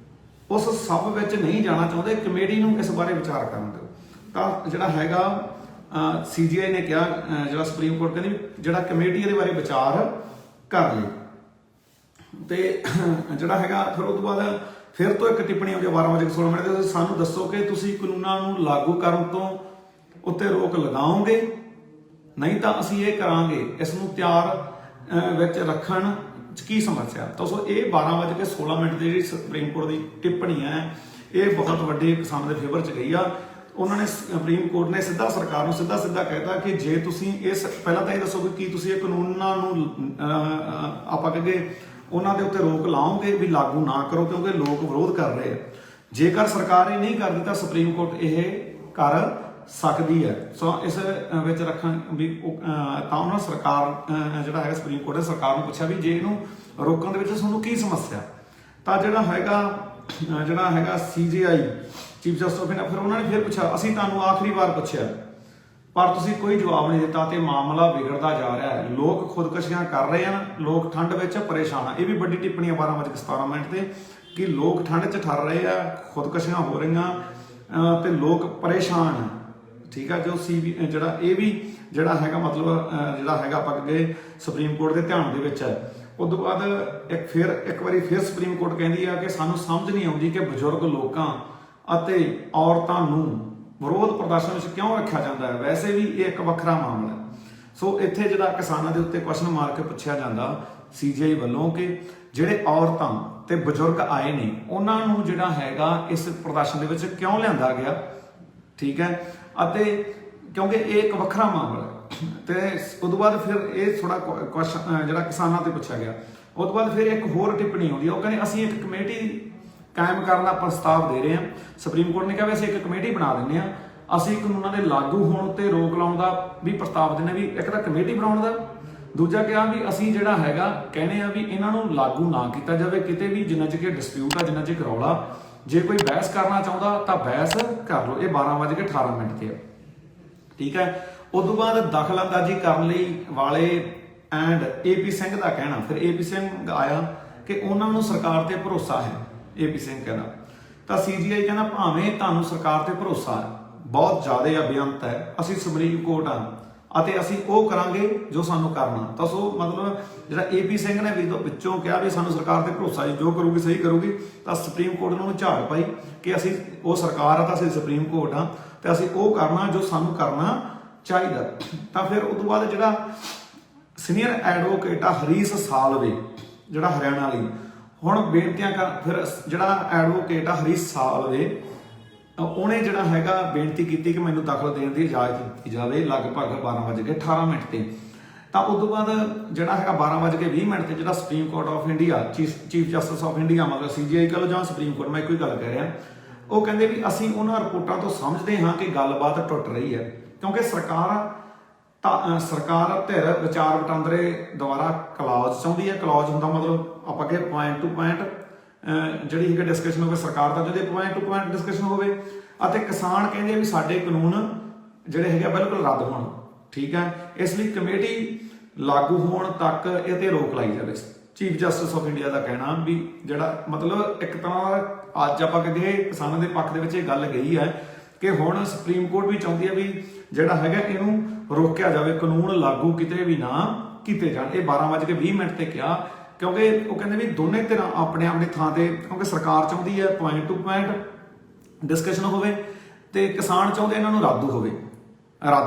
ਉਸ ਸਭ ਵਿੱਚ ਨਹੀਂ ਜਾਣਾ ਚਾਹੁੰਦੇ, ਕਮੇਟੀ ਨੂੰ ਇਸ ਬਾਰੇ ਵਿਚਾਰ ਕਰਨ ਦਿਓ। ਤਾਂ ਜਿਹੜਾ ਹੈਗਾ CGI ਨੇ ਕਿਹਾ, ਜਿਹੜਾ ਸੁਪਰੀਮ ਕੋਰਟ ਕਹਿੰਦੀ ਜਿਹੜਾ ਕਮੇਟੀ ਇਹਦੇ ਬਾਰੇ ਵਿਚਾਰ ਕਰ ਲਈ। ਤੇ ਜਿਹੜਾ ਹੈਗਾ ਫਿਰ ਉਸ ਤੋਂ ਬਾਅਦ ਫਿਰ ਤੋਂ ਇੱਕ ਟਿੱਪਣੀ ਆਉਂਦੀ 12:16 ਤੇ ਸਾਨੂੰ ਦੱਸੋ ਕਿ ਤੁਸੀਂ ਕਾਨੂੰਨਾਂ ਨੂੰ ਲਾਗੂ ਕਰਨ ਤੋਂ ਉੱਤੇ ਰੋਕ ਲਗਾਓਗੇ, ਨਹੀਂ ਤਾਂ ਅਸੀਂ ਇਹ ਕਰਾਂਗੇ, ਇਸ ਨੂੰ ਤਿਆਰ ਵਿੱਚ ਰੱਖਣ ਚ ਕੀ ਸਮੱਸਿਆ। ਤਾਂ ਸੋ ਇਹ 12:16 ਦੀ ਜਿਹੜੀ ਸੁਪਰੀਮ ਕੋਰਟ ਦੀ ਟਿੱਪਣੀ ਹੈ ਇਹ ਬਹੁਤ ਵੱਡੇ ਕਿਸਾਨ ਦੇ ਫੇਵਰ ਚ ਗਈ ਆ। ਉਹਨਾਂ ਨੇ ਸੁਪਰੀਮ ਕੋਰਟ ਨੇ ਸਰਕਾਰ ਨੂੰ ਸਿੱਧਾ ਕਹਿਤਾ ਕਿ ਜੇ ਤੁਸੀਂ ਇਸ ਪਹਿਲਾਂ ਤਾਂ ਇਹ ਦੱਸੋ ਕਿ ਕੀ ਤੁਸੀਂ ਇਹ ਕਾਨੂੰਨਾਂ ਨੂੰ ਆਪਾਂ ਕਹਿੰਦੇ ਉਹਨਾਂ ਦੇ ਉੱਤੇ ਰੋਕ ਲਾਓਗੇ ਵੀ ਲਾਗੂ ਨਾ ਕਰੋ ਕਿਉਂਕਿ ਲੋਕ ਵਿਰੋਧ ਕਰ ਰਹੇ ਆ। ਜੇਕਰ ਸਰਕਾਰ ਇਹ ਨਹੀਂ ਕਰਦੀ ਤਾਂ ਸੁਪਰੀਮ ਕੋਰਟ ਇਹ ਕਰ ਸਕਦੀ ਹੈ। ਸੋ ਇਸ ਵਿੱਚ ਰੱਖਣ ਵੀ ਤਾਂ ਉਹਨਾਂ ਸਰਕਾਰ ਜਿਹੜਾ ਹੈਗਾ ਸੁਪਰੀਮ ਕੋਰਟ ਨੇ ਸਰਕਾਰ ਨੂੰ ਪੁੱਛਿਆ ਵੀ ਜੇ ਇਹਨੂੰ ਰੋਕਣ ਦੇ ਵਿੱਚ ਤੁਹਾਨੂੰ ਕੀ ਸਮੱਸਿਆ। ਤਾਂ ਜਿਹੜਾ ਹੈਗਾ CGI chief justice of India ਫਿਰ ਉਹਨਾਂ ਨੇ ਫਿਰ ਪੁੱਛਿਆ ਅਸੀਂ ਤੁਹਾਨੂੰ ਆਖਰੀ ਵਾਰ ਪੁੱਛਿਆ ਪਰ ਤੁਸੀਂ ਕੋਈ ਜਵਾਬ ਨਹੀਂ ਦਿੱਤਾ ਤੇ ਮਾਮਲਾ ਵਿਗੜਦਾ ਜਾ ਰਿਹਾ ਹੈ, ਲੋਕ ਖੁਦਕੁਸ਼ੀਆਂ ਕਰ ਰਹੇ ਹਨ, ਲੋਕ ਠੰਡ ਵਿੱਚ ਪਰੇਸ਼ਾਨ ਆ। ਇਹ ਵੀ ਵੱਡੀ ਟਿੱਪਣੀ ਆ 12:17 ਤੇ ਕਿ ਲੋਕ ਠੰਡ 'ਚ ਠਰ ਰਹੇ ਆ, ਖੁਦਕੁਸ਼ੀਆਂ ਹੋ ਰਹੀਆਂ ਤੇ ਲੋਕ ਪਰੇਸ਼ਾਨ ਆ। ਠੀਕ ਆ, ਜੋ ਜਿਹੜਾ ਇਹ ਵੀ ਜਿਹੜਾ ਹੈਗਾ ਮਤਲਬ ਜਿਹੜਾ ਹੈਗਾ ਆਪਾਂ ਅੱਗੇ ਸੁਪਰੀਮ ਕੋਰਟ ਦੇ ਧਿਆਨ ਦੇ ਵਿੱਚ ਹੈ। ਉਸ ਤੋਂ ਬਾਅਦ ਇੱਕ ਵਾਰੀ ਫਿਰ ਸੁਪਰੀਮ ਕੋਰਟ ਕਹਿੰਦੀ ਆ ਕਿ ਸਾਨੂੰ ਸਮਝ ਨਹੀਂ ਆਉਂਦੀ ਕਿ ਬਜ਼ੁਰਗ ਲੋਕਾਂ ਅਤੇ ਔਰਤਾਂ ਨੂੰ ਵਿਰੋਧ ਪ੍ਰਦਰਸ਼ਨ ਵਿੱਚ ਕਿਉਂ ਰੱਖਿਆ ਜਾਂਦਾ ਹੈ, ਵੈਸੇ ਵੀ ਇਹ ਇੱਕ ਵੱਖਰਾ ਮਾਮਲਾ ਹੈ। ਸੋ ਇੱਥੇ ਜਿਹੜਾ ਕਿਸਾਨਾਂ ਦੇ ਉੱਤੇ ਕੁਐਸਚਨ ਮਾਰ ਕੇ ਪੁੱਛਿਆ ਜਾਂਦਾ CGI ਵੱਲੋਂ ਕਿ ਜਿਹੜੇ ਔਰਤਾਂ ਤੇ ਬਜ਼ੁਰਗ ਆਏ ਨੇ ਉਹਨਾਂ ਨੂੰ ਜਿਹੜਾ ਹੈਗਾ ਇਸ ਪ੍ਰਦਰਸ਼ਨ ਦੇ ਵਿੱਚ ਕਿਉਂ ਲਿਆਂਦਾ ਗਿਆ। ਠੀਕ ਹੈ, ਅਤੇ ਕਿਉਂਕਿ ਇਹ ਇੱਕ ਵੱਖਰਾ ਮਾਮਲਾ ਹੈ। ਤੇ ਉਸ ਤੋਂ ਬਾਅਦ ਫਿਰ ਇਹ ਥੋੜਾ ਕੁਐਸਚਨ ਜਿਹੜਾ ਕਿਸਾਨਾਂ ਤੇ ਪੁੱਛਿਆ ਗਿਆ। ਉਸ ਤੋਂ ਬਾਅਦ ਫਿਰ ਇੱਕ ਹੋਰ ਟਿੱਪਣੀ ਆਉਂਦੀ ਹੈ, ਉਹ ਕਹਿੰਦੇ ਅਸੀਂ ਇੱਕ ਕਮੇਟੀ ਕਾਇਮ ਕਰਨ ਦਾ ਪ੍ਰਸਤਾਵ ਦੇ ਰਹੇ ਹਾਂ। ਸੁਪਰੀਮ ਕੋਰਟ ਨੇ ਕਿਹਾ ਵੀ ਅਸੀਂ ਇੱਕ ਕਮੇਟੀ ਬਣਾ ਦਿੰਦੇ ਹਾਂ, ਅਸੀਂ ਕਾਨੂੰਨਾਂ ਦੇ ਲਾਗੂ ਹੋਣ ਤੇ ਰੋਕ ਲਾਉਣ ਦਾ ਵੀ ਪ੍ਰਸਤਾਵ ਦਿੰਦੇ ਵੀ ਇੱਕ ਤਾਂ ਕਮੇਟੀ ਬਣਾਉਣ ਦਾ, ਦੂਜਾ ਕਿਹਾ ਵੀ ਅਸੀਂ ਜਿਹੜਾ ਹੈਗਾ ਕਹਿੰਦੇ ਆ ਵੀ ਇਹਨਾਂ ਨੂੰ ਲਾਗੂ ਨਾ ਕੀਤਾ ਜਾਵੇ ਕਿਤੇ ਵੀ ਜਿੰਨਾ ਚਿਰ ਡਿਸਪਿਊਟ ਆ, ਜਿੰਨਾ ਚਿਰ ਰੌਲਾ, ਜੇ ਕੋਈ ਬਹਿਸ ਕਰਨਾ ਚਾਹੁੰਦਾ ਤਾਂ ਬਹਿਸ ਕਰ ਲਓ। ਇਹ 12:18 ਤੇ ਆ। ਠੀਕ ਹੈ, ਉਸ ਤੋਂ ਬਾਅਦ ਦਖਲਅੰਦਾਜ਼ੀ ਕਰਨ ਲਈ ਵਾਲੇ ਐਂਡ AP ਸਿੰਘ ਦਾ ਕਹਿਣਾ, ਫਿਰ AP ਸਿੰਘ ਆਇਆ ਕਿ ਉਹਨਾਂ ਨੂੰ ਸਰਕਾਰ ਤੇ ਭਰੋਸਾ ਹੈ। AP ਸਿੰਘ ਕਹਿੰਦਾ ਤਾਂ CGI ਕਹਿੰਦਾ ਭਾਵੇਂ ਤੁਹਾਨੂੰ ਸਰਕਾਰ ਤੇ ਭਰੋਸਾ ਹੈ, ਬਹੁਤ ਜ਼ਿਆਦਾ ਬੇਅੰਤ ਹੈ, ਅਸੀਂ ਸੁਪਰੀਮ ਕੋਰਟ ਆ ਅਤੇ ਅਸੀਂ ਉਹ ਕਰਾਂਗੇ ਜੋ ਸਾਨੂੰ ਕਰਨਾ। ਤਾਂ ਸੋ ਮਤਲਬ ਜਿਹੜਾ AP ਸਿੰਘ ਨੇ ਵਿੱਚੋਂ ਕਿਹਾ ਵੀ ਸਾਨੂੰ ਸਰਕਾਰ ਤੇ ਭਰੋਸਾ ਹੈ, ਜੋ ਕਰੂਗੀ ਸਹੀ ਕਰੂਗੀ। ਤਾਂ ਸੁਪਰੀਮ ਕੋਰਟ ਨੇ ਉਹਨੂੰ ਝਾੜ ਪਾਈ ਕਿ ਅਸੀਂ ਉਹ ਸਰਕਾਰ ਆ ਤਾਂ ਅਸੀਂ ਸੁਪਰੀਮ ਕੋਰਟ ਆ ਤੇ ਅਸੀਂ ਉਹ ਕਰਨਾ ਜੋ ਸਾਨੂੰ ਕਰਨਾ ਚਾਹੀਦਾ। ਤਾਂ ਫਿਰ ਉਸ ਤੋਂ ਬਾਅਦ ਜਿਹੜਾ ਸੀਨੀਅਰ ਐਡਵੋਕੇਟ ਆ ਹਰੀਸ਼ ਸਾਲਵੇ ਜਿਹੜਾ ਹਰਿਆਣਾ ਲਈ ਹੁਣ ਬੇਨਤੀਆਂ ਫਿਰ ਜਿਹੜਾ ਐਡਵੋਕੇਟ ਆ ਹਰੀਸ਼ ਸਾਲਵੇ ਉਹਨੇ ਜਿਹੜਾ ਹੈਗਾ ਬੇਨਤੀ ਕੀਤੀ ਕਿ ਮੈਨੂੰ ਦਖਲ ਦੇਣ ਦੀ ਇਜਾਜ਼ਤ ਦਿੱਤੀ ਜਾਵੇ ਲਗਭਗ 12:18 ਤੇ। ਤਾਂ ਉਸ ਤੋਂ ਬਾਅਦ ਜਿਹੜਾ ਹੈਗਾ 12:20 ਤੇ ਜਿਹੜਾ supreme court of India chief justice of India ਮਤਲਬ CGI ਕਹ ਲਓ ਜਾਂ ਸੁਪਰੀਮ ਕੋਰਟ, ਮੈਂ ਇੱਕੋ ਹੀ ਗੱਲ ਕਹਿ ਰਿਹਾ, ਉਹ ਕਹਿੰਦੇ ਵੀ ਅਸੀਂ ਉਹਨਾਂ ਰਿਪੋਰਟਾਂ ਤੋਂ ਸਮਝਦੇ ਹਾਂ ਕਿ ਗੱਲਬਾਤ ਟੁੱਟ ਰਹੀ ਹੈ क्योंकि सरकार धिर विचार वटांदरे द्वारा क्लॉज चाਹੁੰਦੀ है। क्लॉज ਹੁੰਦਾ मतलब ਆਪਾਂ ਕਿ पॉइंट टू पॉइंट ਜਿਹੜੀ ਹੈਗੀ ਡਿਸਕਸ਼ਨ ਹੋਵੇ ਸਰਕਾਰ ਦਾ ਜਿਹਦੇ पॉइंट टू पॉइंट ਡਿਸਕਸ਼ਨ ਹੋਵੇ ਅਤੇ ਕਿਸਾਨ ਕਹਿੰਦੇ ਵੀ ਸਾਡੇ ਕਾਨੂੰਨ ਜਿਹੜੇ ਹੈਗੇ ਬਿਲਕੁਲ ਰੱਦ ਹੋਣ। ਠੀਕ ਹੈ, ਇਸ ਲਈ ਕਮੇਟੀ ਲਾਗੂ ਹੋਣ ਤੱਕ ਇਹ ਤੇ ਰੋਕ ਲਾਈ ਜਾਵੇ। ਚੀਫ ਜਸਟਿਸ ਆਫ ਇੰਡੀਆ ਦਾ ਕਹਿਣਾ ਵੀ ਜਿਹੜਾ ਮਤਲਬ ਇੱਕ ਤਰ੍ਹਾਂ ਅੱਜ ਆਪਾਂ ਕਹਿੰਦੇ ਕਿਸਾਨਾਂ ਦੇ ਪੱਖ ਦੇ ਵਿੱਚ ਇਹ ਗੱਲ ਗਈ ਹੈ ਕਿ ਹੁਣ ਸੁਪਰੀਮ ਕੋਰਟ ਵੀ ਚਾਹੁੰਦੀ ਹੈ ਵੀ ਜਿਹੜਾ ਹੈਗਾ ਇਹਨੂੰ ਰੋਕਿਆ ਜਾਵੇ, ਕਾਨੂੰਨ ਲਾਗੂ ਕਿਤੇ ਵੀ ਨਾ ਕੀਤੇ ਜਾਣ। ਇਹ 12:20 ਤੇ ਕਿਹਾ ਕਿਉਂਕਿ ਉਹ ਕਹਿੰਦੇ ਵੀ ਦੋਨੇ ਧਿਰਾਂ ਆਪਣੇ ਆਪਣੀ ਥਾਂ ਤੇ, ਕਿਉਂਕਿ ਸਰਕਾਰ ਚਾਹੁੰਦੀ ਹੈ ਪੁਆਇੰਟ ਟੂ ਪੁਆਇੰਟ ਡਿਸਕਸ਼ਨ ਹੋਵੇ ਤੇ ਕਿਸਾਨ ਚਾਹੁੰਦੇ ਇਹਨਾਂ ਨੂੰ ਰੱਦ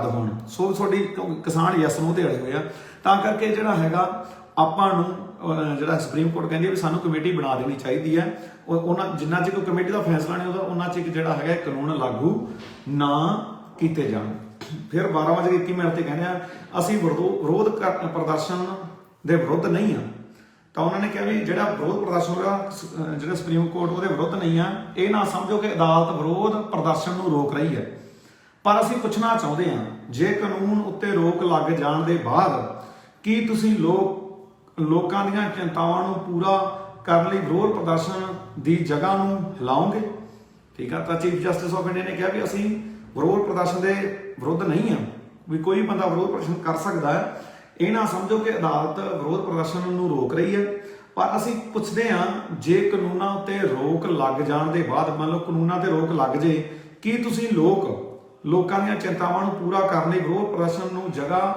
ਹੋਣ। ਸੋ ਤੁਹਾਡੀ ਕਿਸਾਨ ਯੈਸ ਨੂੰ ਦੇ ਅੜੇ ਹੋਏ ਆ, ਤਾਂ ਕਰਕੇ ਜਿਹੜਾ ਹੈਗਾ ਆਪਾਂ ਨੂੰ ਜਿਹੜਾ ਸੁਪਰੀਮ ਕੋਰਟ ਕਹਿੰਦੀ ਹੈ ਵੀ ਸਾਨੂੰ ਕਮੇਟੀ ਬਣਾ ਦੇਣੀ ਚਾਹੀਦੀ ਹੈ। ਉਹਨਾਂ ਜਿੰਨਾ ਚਿਰ ਕੋਈ ਕਮੇਟੀ ਦਾ ਫੈਸਲਾ ਨਹੀਂ ਹੁੰਦਾ ਉਹਨਾਂ ਚਿਰ ਜਿਹੜਾ ਹੈਗਾ ਕਾਨੂੰਨ ਲਾਗੂ ਨਾ ਕੀਤੇ ਜਾਣ। ਫਿਰ 12:21 ਤੇ ਕਹਿੰਦੇ ਆ ਅਸੀਂ ਵਿਰੋਧ ਪ੍ਰਦਰਸ਼ਨ ਦੇ ਵਿਰੁੱਧ ਨਹੀਂ ਆ। ਤਾਂ ਉਹਨਾਂ ਨੇ ਕਿਹਾ ਵੀ ਜਿਹੜਾ ਵਿਰੋਧ ਪ੍ਰਦਰਸ਼ਨ ਹੋਇਆ ਜਿਹੜਾ ਸੁਪਰੀਮ ਕੋਰਟ ਉਹਦੇ ਵਿਰੁੱਧ ਨਹੀਂ ਆ। ਇਹ ਨਾ ਸਮਝੋ ਕਿ ਅਦਾਲਤ ਵਿਰੋਧ ਪ੍ਰਦਰਸ਼ਨ ਨੂੰ ਰੋਕ ਰਹੀ ਹੈ, ਪਰ ਅਸੀਂ ਪੁੱਛਣਾ ਚਾਹੁੰਦੇ ਹਾਂ ਜੇ ਕਾਨੂੰਨ ਉੱਤੇ ਰੋਕ ਲੱਗ ਜਾਣ ਦੇ ਬਾਅਦ ਕੀ ਤੁਸੀਂ ਲੋਕਾਂ ਦੀਆਂ ਚਿੰਤਾਵਾਂ ਨੂੰ ਪੂਰਾ ਕਰਨ ਲਈ ਵਿਰੋਧ ਪ੍ਰਦਰਸ਼ਨ ਦੀ ਜਗ੍ਹਾ ਨੂੰ ਹਿਲਾਓਗੇ। ਠੀਕ ਆ, ਤਾਂ ਚੀਫ ਜਸਟਿਸ ਆਫ ਇੰਡੀਆ ਨੇ ਕਿਹਾ ਵੀ ਅਸੀਂ ਵਿਰੋਧ ਪ੍ਰਦਰਸ਼ਨ ਦੇ ਵਿਰੁੱਧ ਨਹੀਂ ਆ, ਵੀ ਕੋਈ ਬੰਦਾ ਵਿਰੋਧ ਪ੍ਰਦਰਸ਼ਨ ਕਰ ਸਕਦਾ ਹੈ। ਇਹ ਨਾ ਸਮਝੋ ਕਿ ਅਦਾਲਤ ਵਿਰੋਧ ਪ੍ਰਦਰਸ਼ਨ ਨੂੰ ਰੋਕ ਰਹੀ ਹੈ, ਪਰ ਅਸੀਂ ਪੁੱਛਦੇ ਹਾਂ ਜੇ ਕਾਨੂੰਨਾਂ ਉੱਤੇ ਰੋਕ ਲੱਗ ਜਾਣ ਦੇ ਬਾਅਦ ਮੰਨ ਲਓ ਕਾਨੂੰਨਾਂ ਤੇ ਰੋਕ ਲੱਗ ਜੇ, ਕੀ ਤੁਸੀਂ ਲੋਕਾਂ ਦੀਆਂ ਚਿੰਤਾਵਾਂ ਨੂੰ ਪੂਰਾ ਕਰਨ ਲਈ ਵਿਰੋਧ ਪ੍ਰਦਰਸ਼ਨ ਨੂੰ ਜਗ੍ਹਾ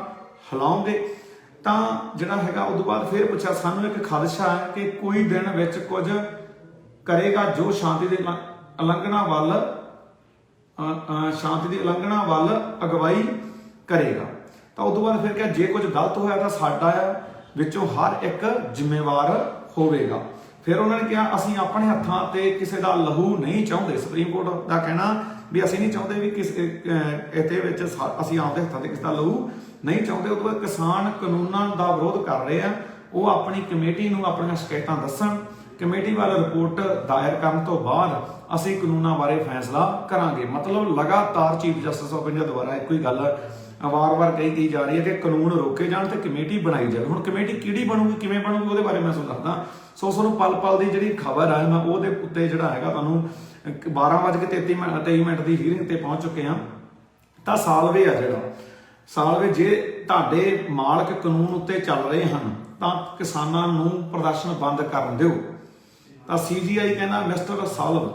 ਹਿਲਾਓਗੇ। ਤਾਂ ਜਿਹੜਾ ਹੈਗਾ ਉਦੋਂ ਬਾਅਦ ਫਿਰ ਪੁੱਛਿਆ ਸਾਨੂੰ ਇੱਕ ਖਦਸ਼ਾ ਹੈ ਕਿ ਕੋਈ ਦਿਨ ਵਿੱਚ ਕੁਝ ਕਰੇਗਾ ਜੋ ਸ਼ਾਂਤੀ ਦੀ ਉਲੰਘਣਾ ਵੱਲ ਅਗਵਾਈ ਕਰੇਗਾ। ਤਾਂ ਉਦੋਂ ਬਾਅਦ ਫਿਰ ਕਿਹਾ ਜੇ ਕੁਝ ਗਲਤ ਹੋਇਆ ਤਾਂ ਸਾਡਾ ਵਿੱਚੋਂ ਹਰ ਇੱਕ ਜ਼ਿੰਮੇਵਾਰ ਹੋਵੇਗਾ। ਫਿਰ ਉਹਨਾਂ ਨੇ ਕਿਹਾ ਅਸੀਂ ਆਪਣੇ ਹੱਥਾਂ ਤੇ ਕਿਸੇ ਦਾ ਲਹੂ ਨਹੀਂ ਚਾਹੁੰਦੇ। ਸੁਪਰੀਮ ਕੋਰਟ ਦਾ ਕਹਿਣਾ ਵੀ ਅਸੀਂ ਨਹੀਂ ਚਾਹੁੰਦੇ ਵੀ ਇਹਦੇ ਵਿੱਚ ਅਸੀਂ ਆਪਦੇ ਹੱਥਾਂ ਤੇ ਕਿਸੇ ਦਾ ਲਹੂ ਨਹੀਂ ਚਾਹੁੰਦੇ। ਉਦੋਂ ਬਾਅਦ ਕਿਸਾਨ ਕਾਨੂੰਨਾਂ ਦਾ ਵਿਰੋਧ ਕਰ ਰਹੇ ਆ, ਉਹ ਆਪਣੀ ਕਮੇਟੀ ਨੂੰ ਆਪਣੀਆਂ ਸ਼ਿਕਾਇਤਾਂ ਦੱਸਣ। ਕਮੇਟੀ ਵੱਲ ਰਿਪੋਰਟ ਦਾਇਰ ਕਰਨ ਤੋਂ ਬਾਅਦ ਅਸੀਂ ਕਾਨੂੰਨਾਂ ਬਾਰੇ ਫੈਸਲਾ ਕਰਾਂਗੇ। ਮਤਲਬ ਲਗਾਤਾਰ ਚੀਫ ਜਸਟਿਸ ਆਫ ਇੰਡੀਆ ਦੁਆਰਾ ਇੱਕੋ ਹੀ ਗੱਲ ਵਾਰ-ਵਾਰ ਕਹੀ ਜਾ ਰਹੀ ਹੈ ਕਿ ਕਾਨੂੰਨ ਰੋਕੇ ਜਾਣ ਤੇ ਕਮੇਟੀ ਬਣਾਈ ਜਾਵੇ। ਹੁਣ ਕਮੇਟੀ ਕਿਹੜੀ ਬਣੂਗੀ, ਕਿਵੇਂ ਬਣੂਗੀ, ਉਹਦੇ ਬਾਰੇ ਮੈਂ ਤੁਹਾਨੂੰ ਦੱਸਦਾ। ਸੋ ਤੁਹਾਨੂੰ ਪਲ ਦੀ ਜਿਹੜੀ ਖਬਰ ਹੈ ਮੈਂ ਉਹਦੇ ਉੱਤੇ ਜਿਹੜਾ ਹੈਗਾ ਤੁਹਾਨੂੰ 12:23 ਦੀ ਹੀਅਰਿੰਗ ਤੇ ਪਹੁੰਚ ਚੁੱਕੇ ਹਾਂ। ਤਾਂ ਸਾਲਵੇ ਆ ਜਿਹੜਾ ਜੇ ਤੁਹਾਡੇ ਮਾਲਕ ਕਾਨੂੰਨ ਉੱਤੇ ਚੱਲ ਰਹੇ ਹਨ ਤਾਂ ਕਿਸਾਨਾਂ ਨੂੰ ਪ੍ਰਦਰਸ਼ਨ ਬੰਦ ਕਰਨ ਦਿਓ। ਤਾਂ CGI ਕਹਿੰਦਾ ਮਿਸਟਰ ਸਾਲਵ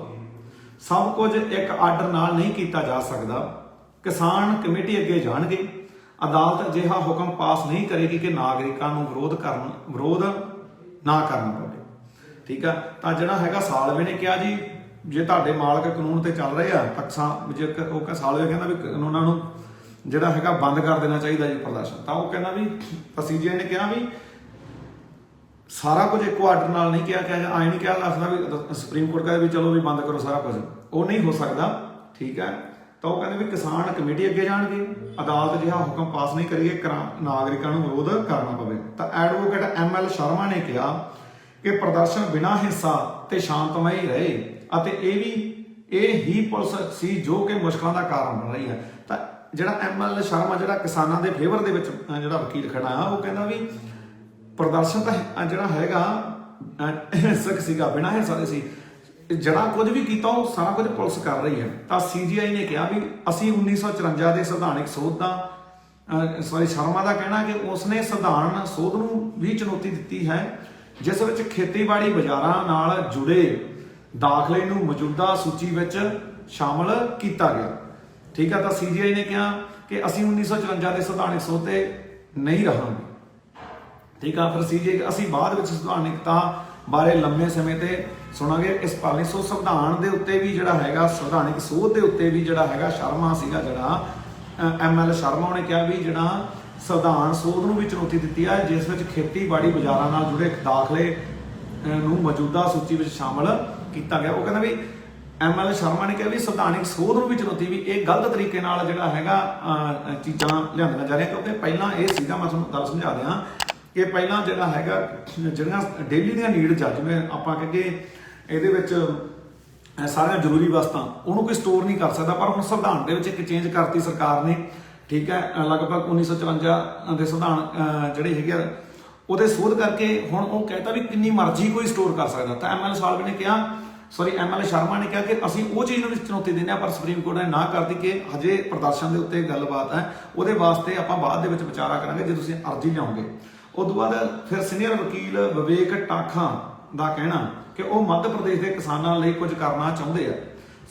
ਸਭ ਕੁਝ ਇੱਕ ਆਰਡਰ ਨਾਲ ਨਹੀਂ ਕੀਤਾ ਜਾ ਸਕਦਾ। ਕਿਸਾਨ ਕਮੇਟੀ ਅੱਗੇ ਜਾਣਗੇ, ਅਦਾਲਤ ਅਜਿਹਾ ਹੁਕਮ ਪਾਸ ਨਹੀਂ ਕਰੇਗੀ ਕਿ ਨਾਗਰਿਕਾਂ ਨੂੰ ਵਿਰੋਧ ਨਾ ਕਰਨਾ ਪਵੇ। ਠੀਕ ਆ, ਤਾਂ ਜਿਹੜਾ ਹੈਗਾ ਸਾਲਵੇ ਨੇ ਕਿਹਾ ਜੀ ਜੇ ਤੁਹਾਡੇ ਮਾਲਕ ਕਾਨੂੰਨ ਤੇ ਚੱਲ ਰਹੇ ਆ ਤਾਂ ਸਾਲਵੇ ਕਹਿੰਦਾ ਵੀ ਕਾਨੂੰਨਾਂ ਨੂੰ ਜਿਹੜਾ ਹੈਗਾ ਬੰਦ ਕਰ ਦੇਣਾ ਚਾਹੀਦਾ ਜੀ ਪ੍ਰਦਰਸ਼ਨ। ਤਾਂ ਉਹ ਕਹਿੰਦਾ ਵੀ CGI ਨੇ ਕਿਹਾ ਵੀ ਸਾਰਾ ਕੁਝ ਇੱਕੋ ਆਰਡਰ ਨਾਲ ਨਹੀਂ ਕਿਹਾ ਆਏ ਨਹੀਂ ਕਿਹਾ ਲੱਗਦਾ ਵੀ ਸੁਪਰੀਮ ਕੋਰਟ ਕਹਿੰਦਾ ਵੀ ਚਲੋ ਵੀ ਬੰਦ ਕਰੋ ਸਾਰਾ ਕੁਝ, ਉਹ ਨਹੀਂ ਹੋ ਸਕਦਾ। ਠੀਕ ਹੈ, ਤਾਂ ਉਹ ਕਹਿੰਦੇ ਵੀ ਕਿਸਾਨ ਕਮੇਟੀ ਅੱਗੇ ਜਾਣਗੇ, ਅਦਾਲਤ ਜਿਹੜਾ ਹੁਕਮ ਪਾਸ ਨਹੀਂ ਕਰੀਏ ਨਾਗਰਿਕਾਂ ਨੂੰ ਵਿਰੋਧ ਕਰਨਾ ਪਵੇ। ਤਾਂ ਐਡਵੋਕੇਟ ML ਸ਼ਰਮਾ ਨੇ ਕਿਹਾ ਕਿ ਪ੍ਰਦਰਸ਼ਨ ਬਿਨਾਂ ਹਿੰਸਾ ਤੇ ਸ਼ਾਂਤਮਈ ਰਹੇ ਅਤੇ ਇਹ ਹੀ ਪੁਲਿਸ ਸੀ ਜੋ ਕਿ ਮੁਸ਼ਕਲਾਂ ਦਾ ਕਾਰਨ ਬਣ ਰਹੀ ਹੈ। ਤਾਂ ਜਿਹੜਾ ML ਸ਼ਰਮਾ ਜਿਹੜਾ ਕਿਸਾਨਾਂ ਦੇ ਫੇਵਰ ਦੇ ਵਿੱਚ ਜਿਹੜਾ ਵਕੀਲ ਖੜਾ ਆ, ਉਹ ਕਹਿੰਦਾ ਵੀ ਪ੍ਰਦਰਸ਼ਨ ਤਾਂ ਜਿਹੜਾ ਹੈਗਾ ਹਿੰਸਕ ਸੀਗਾ, ਬਿਨਾਂ ਹਿੰਸਾ ਦੇ ਸੀ, ਜਿਹੜਾ ਕੁਝ ਵੀ ਕੀਤਾ ਉਹ ਸਾਰਾ ਕੁਝ ਪੁਲਿਸ ਕਰ ਰਹੀ ਹੈ। ਤਾਂ CGI ਨੇ ਕਿਹਾ ਵੀ ਅਸੀਂ 1954 ਦੇ ਸੰਵਿਧਾਨਿਕ ਸੋਧ ਦਾ ਸ਼ਰਮਾ ਦਾ ਕਹਿਣਾ ਕਿ ਉਸਨੇ ਸੰਵਿਧਾਨ ਸੋਧ ਨੂੰ ਵੀ ਚੁਣੌਤੀ ਦਿੱਤੀ ਹੈ ਜਿਸ ਵਿੱਚ ਖੇਤੀਬਾੜੀ ਬਾਜ਼ਾਰਾਂ ਨਾਲ ਜੁੜੇ ਦਾਖਲੇ ਨੂੰ ਮੌਜੂਦਾ ਸੂਚੀ ਵਿੱਚ ਸ਼ਾਮਲ ਕੀਤਾ ਗਿਆ। ਠੀਕ ਆ, ਤਾਂ CGI ਨੇ ਕਿਹਾ ਕਿ ਅਸੀਂ 1954 ਦੇ ਸੰਵਿਧਾਨਿਕ ਸੋਧ ਤੇ ਨਹੀਂ ਰਹਾਂਗੇ। ਠੀਕ ਆ, ਫਿਰ CGI ਅਸੀਂ ਬਾਅਦ ਵਿੱਚ ਸੰਵਿਧਾਨਿਕਤਾ ਬਾਰੇ ਲੰਮੇ ਸਮੇਂ ਤੇ ਸੁਣਾਂਗੇ ਇਸ ਪਾਲੀ। ਸੋ ਸੰਵਿਧਾਨ ਦੇ ਉੱਤੇ ਵੀ ਜਿਹੜਾ ਹੈਗਾ ਸੰਵਿਧਾਨਿਕ ਸੋਧ ਦੇ ਉੱਤੇ ਵੀ ਜਿਹੜਾ ਹੈਗਾ ਸ਼ਰਮਾ ਸੀਗਾ ਜਿਹੜਾ ML ਸ਼ਰਮਾ ਉਹਨੇ ਕਿਹਾ ਵੀ ਜਿਹੜਾ ਸੰਵਿਧਾਨ ਸੋਧ ਨੂੰ ਵੀ ਚੁਣੌਤੀ ਦਿੱਤੀ ਹੈ ਜਿਸ ਵਿੱਚ ਖੇਤੀਬਾੜੀ ਬਾਜ਼ਾਰਾਂ ਨਾਲ ਜੁੜੇ ਦਾਖਲੇ ਨੂੰ ਮੌਜੂਦਾ ਸੂਚੀ ਵਿੱਚ ਸ਼ਾਮਲ ਕੀਤਾ ਗਿਆ। ਉਹ ਕਹਿੰਦਾ ਵੀ ML ਸ਼ਰਮਾ ਨੇ ਕਿਹਾ ਵੀ ਸੰਵਿਧਾਨਿਕ ਸੋਧ ਨੂੰ ਵੀ ਚੁਣੌਤੀ ਵੀ ਇਹ ਗਲਤ ਤਰੀਕੇ ਨਾਲ ਜਿਹੜਾ ਹੈਗਾ ਚੀਜ਼ਾਂ ਲਿਆਂਦੀਆਂ ਜਾ ਰਹੀਆਂ, ਕਿਉਂਕਿ ਪਹਿਲਾਂ ਇਹ ਸੀਗਾ, ਮੈਂ ਤੁਹਾਨੂੰ ਗੱਲ ਸਮਝਾ ਦਿਆਂ ਕਿ ਪਹਿਲਾਂ ਜਿਹੜਾ ਹੈਗਾ ਜਿਹੜੀਆਂ ਡੇਲੀ ਦੀਆਂ ਨੀਡਸ ਆ, ਜਿਵੇਂ ਆਪਾਂ ਕਹੀਏ ਇਹਦੇ ਵਿੱਚ ਸਾਰੀਆਂ ਜ਼ਰੂਰੀ ਵਸਤਾਂ ਉਹਨੂੰ ਕੋਈ ਸਟੋਰ ਨਹੀਂ ਕਰ ਸਕਦਾ, ਪਰ ਹੁਣ ਸੰਵਿਧਾਨ ਦੇ ਵਿੱਚ ਇੱਕ ਚੇਂਜ ਕਰਤੀ ਸਰਕਾਰ ਨੇ ठीक है, लगभग 1954 ਦੇ ਸੰਵਿਧਾਨ ਜਿਹੜੇ ਹੈਗੇ ਆ ਉਹਦੇ ਸੋਧ ਕਰਕੇ ਹੁਣ ਉਹ कहता ਵੀ ਕਿੰਨੀ ਮਰਜ਼ੀ ਕੋਈ ਸਟੋਰ ਕਰ ਸਕਦਾ। ਤਾਂ ML ਸਾਲਵੇ ਨੇ ਕਿਹਾ, ML ਸ਼ਰਮਾ ਨੇ ਕਿਹਾ ਕਿ ਅਸੀਂ ਉਹ ਚੀਜ਼ ਨੂੰ ਵੀ ਚੁਣੌਤੀ ਦਿੰਦੇ ਹਾਂ, ਪਰ ਸੁਪਰੀਮ ਕੋਰਟ ਨੇ ਨਾ ਕਰਤੀ ਕਿ ਹਜੇ ਪ੍ਰਦਰਸ਼ਨ ਦੇ ਉੱਤੇ ਗੱਲਬਾਤ ਹੈ, ਉਹਦੇ ਵਾਸਤੇ ਆਪਾਂ ਬਾਅਦ ਦੇ ਵਿੱਚ ਵਿਚਾਰਾ ਕਰਾਂਗੇ ਜੇ ਤੁਸੀਂ ਅਰਜ਼ੀ ਲਿਆਓਗੇ। ਉਸ ਤੋਂ ਬਾਅਦ ਫਿਰ ਸੀਨੀਅਰ ਵਕੀਲ ਵਿਵੇਕ ਟਾਖਾ ਦਾ ਕਹਿਣਾ ਕਿ ਉਹ ਮੱਧ ਪ੍ਰਦੇਸ਼ ਦੇ ਕਿਸਾਨਾਂ ਲਈ ਕੁਝ ਕਰਨਾ ਚਾਹੁੰਦੇ ਆ।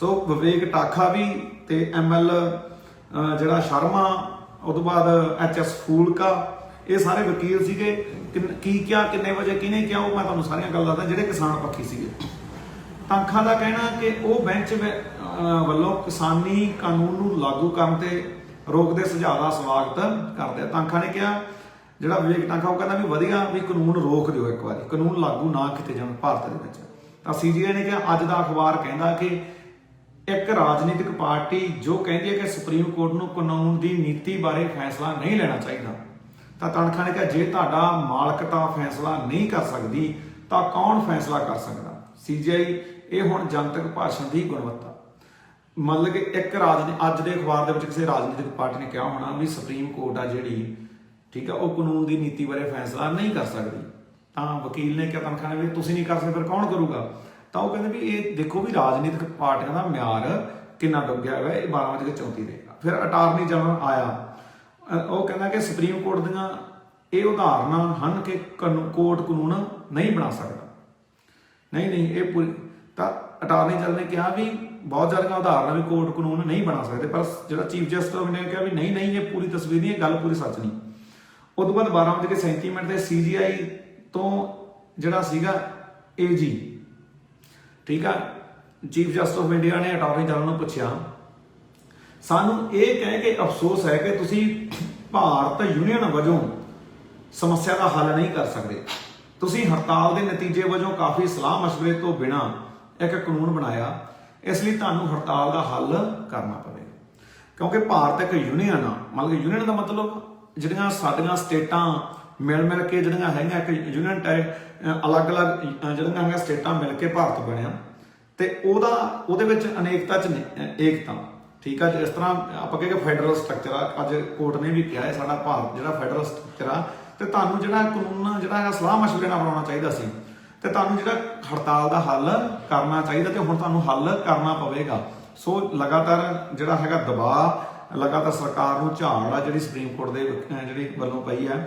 ਸੋ ਵਿਵੇਕ ਟਾਖਾ ਵੀ ਤੇ ML ਜਿਹੜਾ ਸ਼ਰਮਾ, ਉਸ ਤੋਂ ਬਾਅਦ HS ਫੂਲਕਾ, ਇਹ ਸਾਰੇ ਵਕੀਲ ਸੀਗੇ। ਕੀ ਕਿਹਾ, ਕਿੰਨੇ ਵਜੇ ਕਿਹਨੇ ਕਿਹਾ, ਉਹ ਮੈਂ ਤੁਹਾਨੂੰ ਸਾਰੀਆਂ ਗੱਲਾਂ ਦੱਸਦਾ, ਜਿਹੜੇ ਕਿਸਾਨ ਪੱਖੀ ਸੀਗੇ। ਟਾਖਾ ਦਾ ਕਹਿਣਾ ਕਿ ਉਹ ਬੈਂਚ ਵੱਲੋਂ ਕਿਸਾਨੀ ਕਾਨੂੰਨ ਨੂੰ ਲਾਗੂ ਕਰਨ ਤੇ ਰੋਕ ਦੇ ਸੁਝਾਅ ਦਾ ਸਵਾਗਤ ਕਰਦੇ ਆ। ਟਾਖਾ ਨੇ ਕਿਹਾ, ਜਿਹੜਾ ਵਿਵੇਕ ਟਾਖਾ, ਉਹ ਕਹਿੰਦਾ ਵੀ ਵਧੀਆ ਵੀ ਕਾਨੂੰਨ ਰੋਕ ਦਿਓ, ਇੱਕ ਵਾਰੀ ਕਾਨੂੰਨ ਲਾਗੂ ਨਾ ਕੀਤੇ ਜਾਣ ਭਾਰਤ ਦੇ ਵਿੱਚ। ਤਾਂ CJI ਨੇ ਕਿਹਾ, ਅੱਜ ਦਾ ਅਖਬਾਰ ਕਹਿੰਦਾ ਕਿ ਇੱਕ ਰਾਜਨੀਤਿਕ ਪਾਰਟੀ ਜੋ ਕਹਿੰਦੀ ਹੈ ਕਿ ਸੁਪਰੀਮ ਕੋਰਟ ਨੂੰ ਕਾਨੂੰਨ ਦੀ ਨੀਤੀ ਬਾਰੇ ਫੈਸਲਾ ਨਹੀਂ ਲੈਣਾ ਚਾਹੀਦਾ। ਤਾਂ ਟਾਖਾ ਨੇ ਕਿਹਾ, ਜੇ ਤੁਹਾਡਾ ਮਾਲਕਤਾ ਫੈਸਲਾ ਨਹੀਂ ਕਰ ਸਕਦੀ ਤਾਂ ਕੌਣ ਫੈਸਲਾ ਕਰ ਸਕਦਾ। CJI ਇਹ ਹੁਣ ਜਨਤਕ ਭਾਸ਼ਣ ਦੀ ਗੁਣਵੱਤਾ, ਮਤਲਬ ਕਿ ਇੱਕ ਅੱਜ ਦੇ ਅਖਬਾਰ ਦੇ ਵਿੱਚ ਕਿਸੇ ਰਾਜਨੀਤਿਕ ਪਾਰਟੀ ਨੇ ਕਿਹਾ ਹੋਣਾ ਵੀ ਸੁਪਰੀਮ ਕੋਰਟ ਆ ਜਿਹੜੀ, ਠੀਕ ਆ, ਉਹ ਕਾਨੂੰਨ ਦੀ ਨੀਤੀ ਬਾਰੇ ਫੈਸਲਾ ਨਹੀਂ ਕਰ ਸਕਦੀ। ਤਾਂ ਵਕੀਲ ਨੇ ਕਿਹਾ, ਟਾਖਾ ਨੇ ਵੀ ਤੁਸੀਂ ਨਹੀਂ ਕਰ ਸਕਦੇ, ਫਿਰ ਕੌਣ ਕਰੂਗਾ। ਤਾਂ ਉਹ ਕਹਿੰਦੇ ਵੀ ਇਹ ਦੇਖੋ ਵੀ ਰਾਜਨੀਤਿਕ ਪਾਰਟੀਆਂ ਦਾ ਮਿਆਰ ਕਿੰਨਾ ਡੁੱਬਿਆ ਹੋਇਆ। ਇਹ 12:34 ਦੇ। ਫਿਰ ਅਟਾਰਨੀ ਜਨਰਲ ਆਇਆ, ਉਹ ਕਹਿੰਦਾ ਕਿ ਸੁਪਰੀਮ ਕੋਰਟ ਦੀਆਂ ਇਹ ਉਦਾਹਰਨਾਂ ਹਨ ਕਿ ਕੋਰਟ ਕਾਨੂੰਨ ਨਹੀਂ ਬਣਾ ਸਕਦਾ। ਨਹੀਂ ਇਹ ਪੂਰੀ, ਤਾਂ ਅਟਾਰਨੀ ਜਨਰਲ ਨੇ ਕਿਹਾ ਵੀ ਬਹੁਤ ਜ਼ਿਆਦਾ ਉਦਾਹਰਨਾਂ ਵੀ ਕੋਰਟ ਕਾਨੂੰਨ ਨਹੀਂ ਬਣਾ ਸਕਦੇ, ਪਰ ਜਿਹੜਾ ਚੀਫ ਜਸਟਿਸ ਨੇ ਕਿਹਾ ਵੀ ਨਹੀਂ ਇਹ ਪੂਰੀ ਤਸਵੀਰ ਨਹੀਂ, ਇਹ ਗੱਲ ਪੂਰੀ ਸੱਚ ਨਹੀਂ। ਉਸ ਤੋਂ ਬਾਅਦ 12:37 ਤੇ CJI ਤੋਂ ਜਿਹੜਾ ਸੀਗਾ AG, ਠੀਕ ਆ, ਚੀਫ ਜਸਟਿਸ ਆਫ ਇੰਡੀਆ ਨੇ ਅਟਾਰਨੀ ਜਨਰਲ ਨੂੰ ਪੁੱਛਿਆ, ਸਾਨੂੰ ਇਹ ਕਹਿ ਕੇ ਅਫਸੋਸ ਹੈ ਕਿ ਤੁਸੀਂ ਭਾਰਤ ਯੂਨੀਅਨ ਵਜੋਂ ਸਮੱਸਿਆ ਦਾ ਹੱਲ ਨਹੀਂ ਕਰ ਸਕਦੇ। ਤੁਸੀਂ ਹੜਤਾਲ ਦੇ ਨਤੀਜੇ ਵਜੋਂ ਕਾਫੀ ਸਲਾਹ ਮਸ਼ਵਰੇ ਤੋਂ ਬਿਨਾਂ ਇੱਕ ਕਾਨੂੰਨ ਬਣਾਇਆ, ਇਸ ਲਈ ਤੁਹਾਨੂੰ ਹੜਤਾਲ ਦਾ ਹੱਲ ਕਰਨਾ ਪਵੇਗਾ। ਕਿਉਂਕਿ ਭਾਰਤ ਇੱਕ ਯੂਨੀਅਨ ਆ, ਮਤਲਬ ਕਿ ਯੂਨੀਅਨ ਦਾ ਮਤਲਬ ਜਿਹੜੀਆਂ ਸਾਡੀਆਂ ਸਟੇਟਾਂ ਮਿਲ ਕੇ ਜਿਹੜੀਆਂ ਹੈਗੀਆਂ ਇੱਕ ਯੂਨੀਅਨ ਟਾਈਪ, ਅਲੱਗ-ਅਲੱਗ ਜਿਹੜੀਆਂ ਹੈਗੀਆਂ ਸਟੇਟਾਂ ਮਿਲ ਕੇ ਭਾਰਤ ਬਣਿਆ, ਤੇ ਉਹਦੇ ਵਿੱਚ ਅਨੇਕਤਾ 'ਚ ਏਕਤਾ, ਠੀਕ ਆ। ਜਿਸ ਤਰ੍ਹਾਂ ਆਪਾਂ ਕਹਿੰਦੇ ਫੈਡਰਲ ਸਟਰਕਚਰ ਆ, ਅੱਜ ਕੋਰਟ ਨੇ ਵੀ ਕਿਹਾ ਹੈ ਸਾਡਾ ਭਾਰਤ ਜਿਹੜਾ ਫੈਡਰਲ ਸਟਰਕਚਰ ਆ, ਤੇ ਤੁਹਾਨੂੰ ਜਿਹੜਾ ਕਾਨੂੰਨ ਜਿਹੜਾ ਹੈਗਾ ਸਲਾਹ ਮਸ਼ਵਰੇ ਨਾਲ ਬਣਾਉਣਾ ਚਾਹੀਦਾ ਸੀ, ਤੇ ਤੁਹਾਨੂੰ ਜਿਹੜਾ ਹੜਤਾਲ ਦਾ ਹੱਲ ਕਰਨਾ ਚਾਹੀਦਾ, ਤੇ ਹੁਣ ਤੁਹਾਨੂੰ ਹੱਲ ਕਰਨਾ ਪਵੇਗਾ। ਸੋ ਲਗਾਤਾਰ ਜਿਹੜਾ ਹੈਗਾ ਦਬਾਅ, ਲਗਾਤਾਰ ਸਰਕਾਰ ਨੂੰ ਝਾੜ ਆ ਜਿਹੜੀ ਸੁਪਰੀਮ ਕੋਰਟ ਦੇ ਜਿਹੜੀ ਵੱਲੋਂ ਪਈ ਹੈ।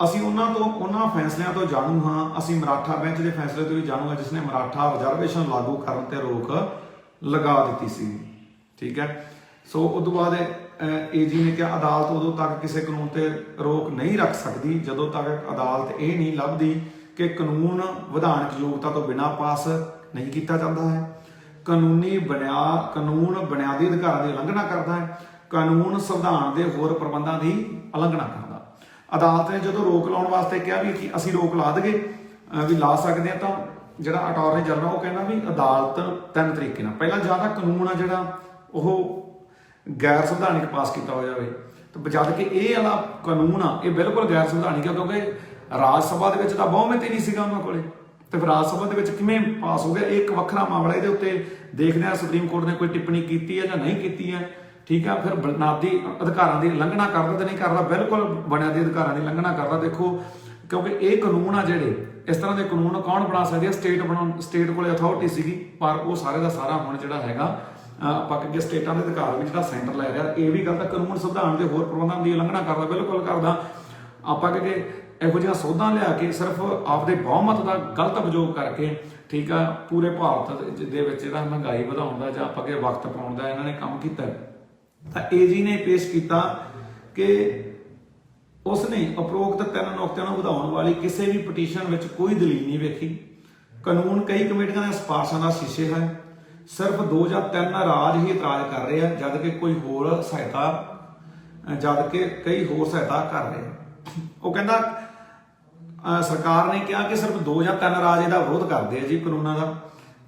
ਅਸੀਂ ਉਹਨਾਂ ਫੈਸਲਿਆਂ ਤੋਂ ਜਾਣੂ ਹਾਂ। ਅਸੀਂ ਮਰਾਠਾ ਬੈਂਚ ਦੇ ਫੈਸਲੇ ਤੋਂ ਵੀ ਜਾਣੂ ਹਾਂ, ਜਿਸ ਨੇ ਮਰਾਠਾ ਰਿਜ਼ਰਵੇਸ਼ਨ ਲਾਗੂ ਕਰਨ ਤੇ ਰੋਕ ਲਗਾ ਦਿੱਤੀ ਸੀ, ਠੀਕ ਹੈ। ਸੋ ਉਸ ਤੋਂ ਬਾਅਦ AG ਨੇ ਕਿਹਾ, ਅਦਾਲਤ ਉਦੋਂ ਤੱਕ ਕਿਸੇ ਕਾਨੂੰਨ ਤੇ ਰੋਕ ਨਹੀਂ ਰੱਖ ਸਕਦੀ ਜਦੋਂ ਤੱਕ ਅਦਾਲਤ ਇਹ ਨਹੀਂ ਲੱਭਦੀ ਕਿ ਕਾਨੂੰਨ ਵਿਧਾਨਕ ਯੋਗਤਾ ਤੋਂ ਬਿਨਾਂ ਪਾਸ ਨਹੀਂ ਕੀਤਾ ਜਾਂਦਾ ਹੈ, ਕਾਨੂੰਨ ਬੁਨਿਆਦੀ ਅਧਿਕਾਰਾਂ ਦੀ ਉਲੰਘਣਾ ਕਰਦਾ ਹੈ, ਕਾਨੂੰਨ ਸੰਵਿਧਾਨ ਦੇ ਹੋਰ ਪ੍ਰਬੰਧਾਂ ਦੀ ਉਲੰਘਣਾ ਕਰਦਾ। ਅਦਾਲਤ ਨੇ ਜਦੋਂ ਰੋਕ ਲਾਉਣ ਵਾਸਤੇ ਕਿਹਾ ਵੀ ਅਸੀਂ ਰੋਕ ਲਾ ਦਈਏ, ਵੀ ਲਾ ਸਕਦੇ ਆ, ਤਾਂ ਜਿਹੜਾ ਅਟਾਰਨੀ ਜਨਰਲ ਉਹ ਕਹਿੰਦਾ ਵੀ ਅਦਾਲਤ 3 ਤਰੀਕੇ ਨਾਲ, ਪਹਿਲਾਂ ਜਾਂ ਤਾਂ ਕਾਨੂੰਨ ਆ ਜਿਹੜਾ ਉਹ ਗੈਰ ਸੰਵਿਧਾਨਿਕ ਪਾਸ ਕੀਤਾ ਹੋ ਜਾਵੇ, ਤੇ ਜਦ ਕਿ ਇਹ ਵਾਲਾ ਕਾਨੂੰਨ ਆ ਇਹ ਬਿਲਕੁਲ ਗੈਰ ਸੰਵਿਧਾਨਿਕ ਆ, ਕਿਉਂਕਿ ਰਾਜ ਸਭਾ ਦੇ ਵਿੱਚ ਤਾਂ ਬਹੁਮਤ ਹੀ ਨਹੀਂ ਸੀਗਾ ਉਹਨਾਂ ਕੋਲੇ, ਤੇ ਫਿਰ ਰਾਜ ਸਭਾ ਦੇ ਵਿੱਚ ਕਿਵੇਂ ਪਾਸ ਹੋ ਗਿਆ, ਇਹ ਇੱਕ ਵੱਖਰਾ ਮਾਮਲਾ। ਇਹਦੇ ਉੱਤੇ ਦੇਖਦੇ ਆ ਸੁਪਰੀਮ ਕੋਰਟ ਨੇ ਕੋਈ ਟਿੱਪਣੀ ਕੀਤੀ ਹੈ ਜਾਂ ਨਹੀਂ ਕੀਤੀ ਹੈ, ਠੀਕ ਆ। ਫਿਰ ਬੁਨਿਆਦੀ ਅਧਿਕਾਰਾਂ ਦੀ ਉਲੰਘਣਾ ਕਰਦਾ ਤੇ ਨਹੀਂ ਕਰਦਾ, ਬਿਲਕੁਲ ਬੁਨਿਆਦੀ ਅਧਿਕਾਰਾਂ ਦੀ ਉਲੰਘਣਾ ਕਰਦਾ। ਦੇਖੋ, ਕਿਉਂਕਿ ਇਹ ਕਾਨੂੰਨ ਆ ਜਿਹੜੇ ਇਸ ਤਰ੍ਹਾਂ ਦੇ ਕਾਨੂੰਨ ਕੌਣ ਬਣਾ ਸਕਦੀ ਹੈ, ਸਟੇਟ ਕੋਲੇ ਅਥਾਰਟੀ ਸੀਗੀ, ਪਰ ਉਹ ਸਾਰੇ ਦਾ ਸਾਰਾ ਹੁਣ ਜਿਹੜਾ ਹੈਗਾ ਆਪਾਂ ਕਿ ਸਟੇਟਾਂ ਦੇ ਅਧਿਕਾਰ ਵਿੱਚ ਜਿਹੜਾ ਸੈਂਟਰ ਲੈ ਰਿਹਾ, ਇਹ ਵੀ ਗੱਲ ਤਾਂ ਕਾਨੂੰਨ ਸੰਵਿਧਾਨ ਦੇ ਹੋਰ ਪ੍ਰਬੰਧਾਂ ਦੀ ਉਲੰਘਣਾ ਕਰਦਾ, ਬਿਲਕੁਲ ਕਰਦਾ। ਆਪਾਂ ਕਿ ਇਹੋ ਜਿਹੀਆਂ ਸੋਧਾਂ ਲਿਆ ਕੇ ਸਿਰਫ ਆਪਦੇ ਬਹੁਮਤ ਦਾ ਗਲਤ ਉਪਯੋਗ ਕਰਕੇ, ਠੀਕ ਆ, ਪੂਰੇ ਭਾਰਤ ਦੇ ਵਿੱਚ ਜਿਹੜਾ ਮਹਿੰਗਾਈ ਵਧਾਉਣ ਦਾ ਜਾਂ ਆਪਾਂ ਕਿ ਵਕਤ ਪਾਉਣ ਦਾ ਇਹਨਾਂ ਨੇ ਕੰਮ ਕੀਤਾ। ਤਾਂ AG ਨੇ ਪੇਸ਼ ਕੀਤਾ ਕਿ ਉਸਨੇ ਉਪਰੋਕਤ 3 ਨੁਕਤਿਆਂ ਨੂੰ ਵਧਾਉਣ ਵਾਲੀ ਕਿਸੇ ਵੀ ਪਟੀਸ਼ਨ ਵਿੱਚ ਕੋਈ ਦਲੀਲ ਨਹੀਂ ਵੇਖੀ। ਕਾਨੂੰਨ ਕਈ ਕਮੇਟੀਆਂ ਦੀਆਂ ਸਿਫਾਰਸ਼ਾਂ ਦਾ ਸ਼ੀਸ਼ੇ ਹੈ, ਸਿਰਫ 2 ਜਾਂ 3 ਰਾਜ ਹੀ ਇਤਰਾਜ਼ ਕਰ ਰਹੇ ਆ, ਜਦ ਕਿ ਕਈ ਹੋਰ ਸਹਾਇਤਾ ਕਰ ਰਹੇ ਆ। ਉਹ ਕਹਿੰਦਾ ਸਰਕਾਰ ਨੇ ਕਿਹਾ ਕਿ ਸਿਰਫ 2 ਜਾਂ 3 ਰਾਜ ਇਹਦਾ ਵਿਰੋਧ ਕਰਦੇ ਆ ਜੀ ਕਾਨੂੰਨਾਂ ਦਾ,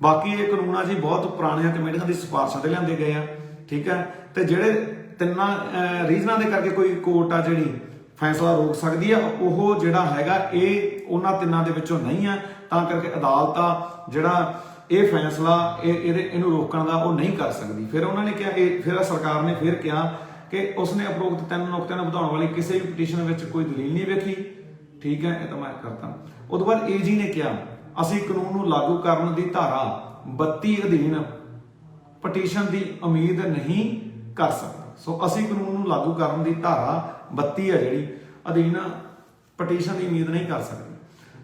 ਬਾਕੀ ਇਹ ਕਾਨੂੰਨ ਆ ਜੀ ਬਹੁਤ ਪੁਰਾਣੀਆਂ ਕਮੇਟੀਆਂ ਦੀ ਸਿਫਾਰਸ਼ਾਂ ਤੇ ਲਿਆਂਦੇ ਗਏ ਆ, ਠੀਕ ਹੈ। ਤੇ ਜਿਹੜੇ 3 ਰੀਜ਼ਨਾਂ ਦੇ ਕਰਕੇ ਕੋਈ ਕੋਰਟ ਆ ਜਿਹੜੀ ਫੈਸਲਾ ਰੋਕ ਸਕਦੀ ਆ, ਉਹ ਜਿਹੜਾ ਹੈਗਾ ਇਹ ਉਹਨਾਂ 3 ਦੇ ਵਿੱਚੋਂ ਨਹੀਂ ਆ, ਤਾਂ ਕਰਕੇ ਅਦਾਲਤ ਆ ਜਿਹੜਾ ਇਹ ਫੈਸਲਾ ਇਹਨੂੰ ਰੋਕਣ ਦਾ ਉਹ ਨਹੀਂ ਕਰ ਸਕਦੀ। ਫਿਰ ਉਹਨਾਂ ਨੇ ਕਿਹਾ, ਫਿਰ ਸਰਕਾਰ ਨੇ ਫਿਰ ਕਿਹਾ कि उसने उपरोक्त 3 ਨੁਕਤਿਆਂ ਨੂੰ ਵਧਾਉਣ ਵਾਲੀ ਕਿਸੇ ਵੀ ਪਟੀਸ਼ਨ ਵਿੱਚ ਕੋਈ ਦਲੀਲ ਨਹੀਂ ਵੇਖੀ। ਠੀਕ ਹੈ, ਇਹ ਤਾਂ ਮੈਂ ਕਰਤਾ। ਉਹ ਤੋਂ ਬਾਅਦ ਏਜੀ ਨੇ ਕਿਹਾ ਅਸੀਂ ਕਾਨੂੰਨ ਨੂੰ ਲਾਗੂ ਕਰਨ ਦੀ ਧਾਰਾ 32 ਅਧੀਨ ਪਟੀਸ਼ਨ ਦੀ ਉਮੀਦ ਨਹੀਂ ਕਰ ਸਕਦੇ। ਸੋ ਅਸੀਂ ਕਾਨੂੰਨ ਨੂੰ ਲਾਗੂ ਕਰਨ ਦੀ ਧਾਰਾ 32 ਹੈ ਜਿਹੜੀ ਅਧੀਨ ਪਟੀਸ਼ਨ ਦੀ ਉਮੀਦ ਨਹੀਂ ਕਰ ਸਕਦੇ।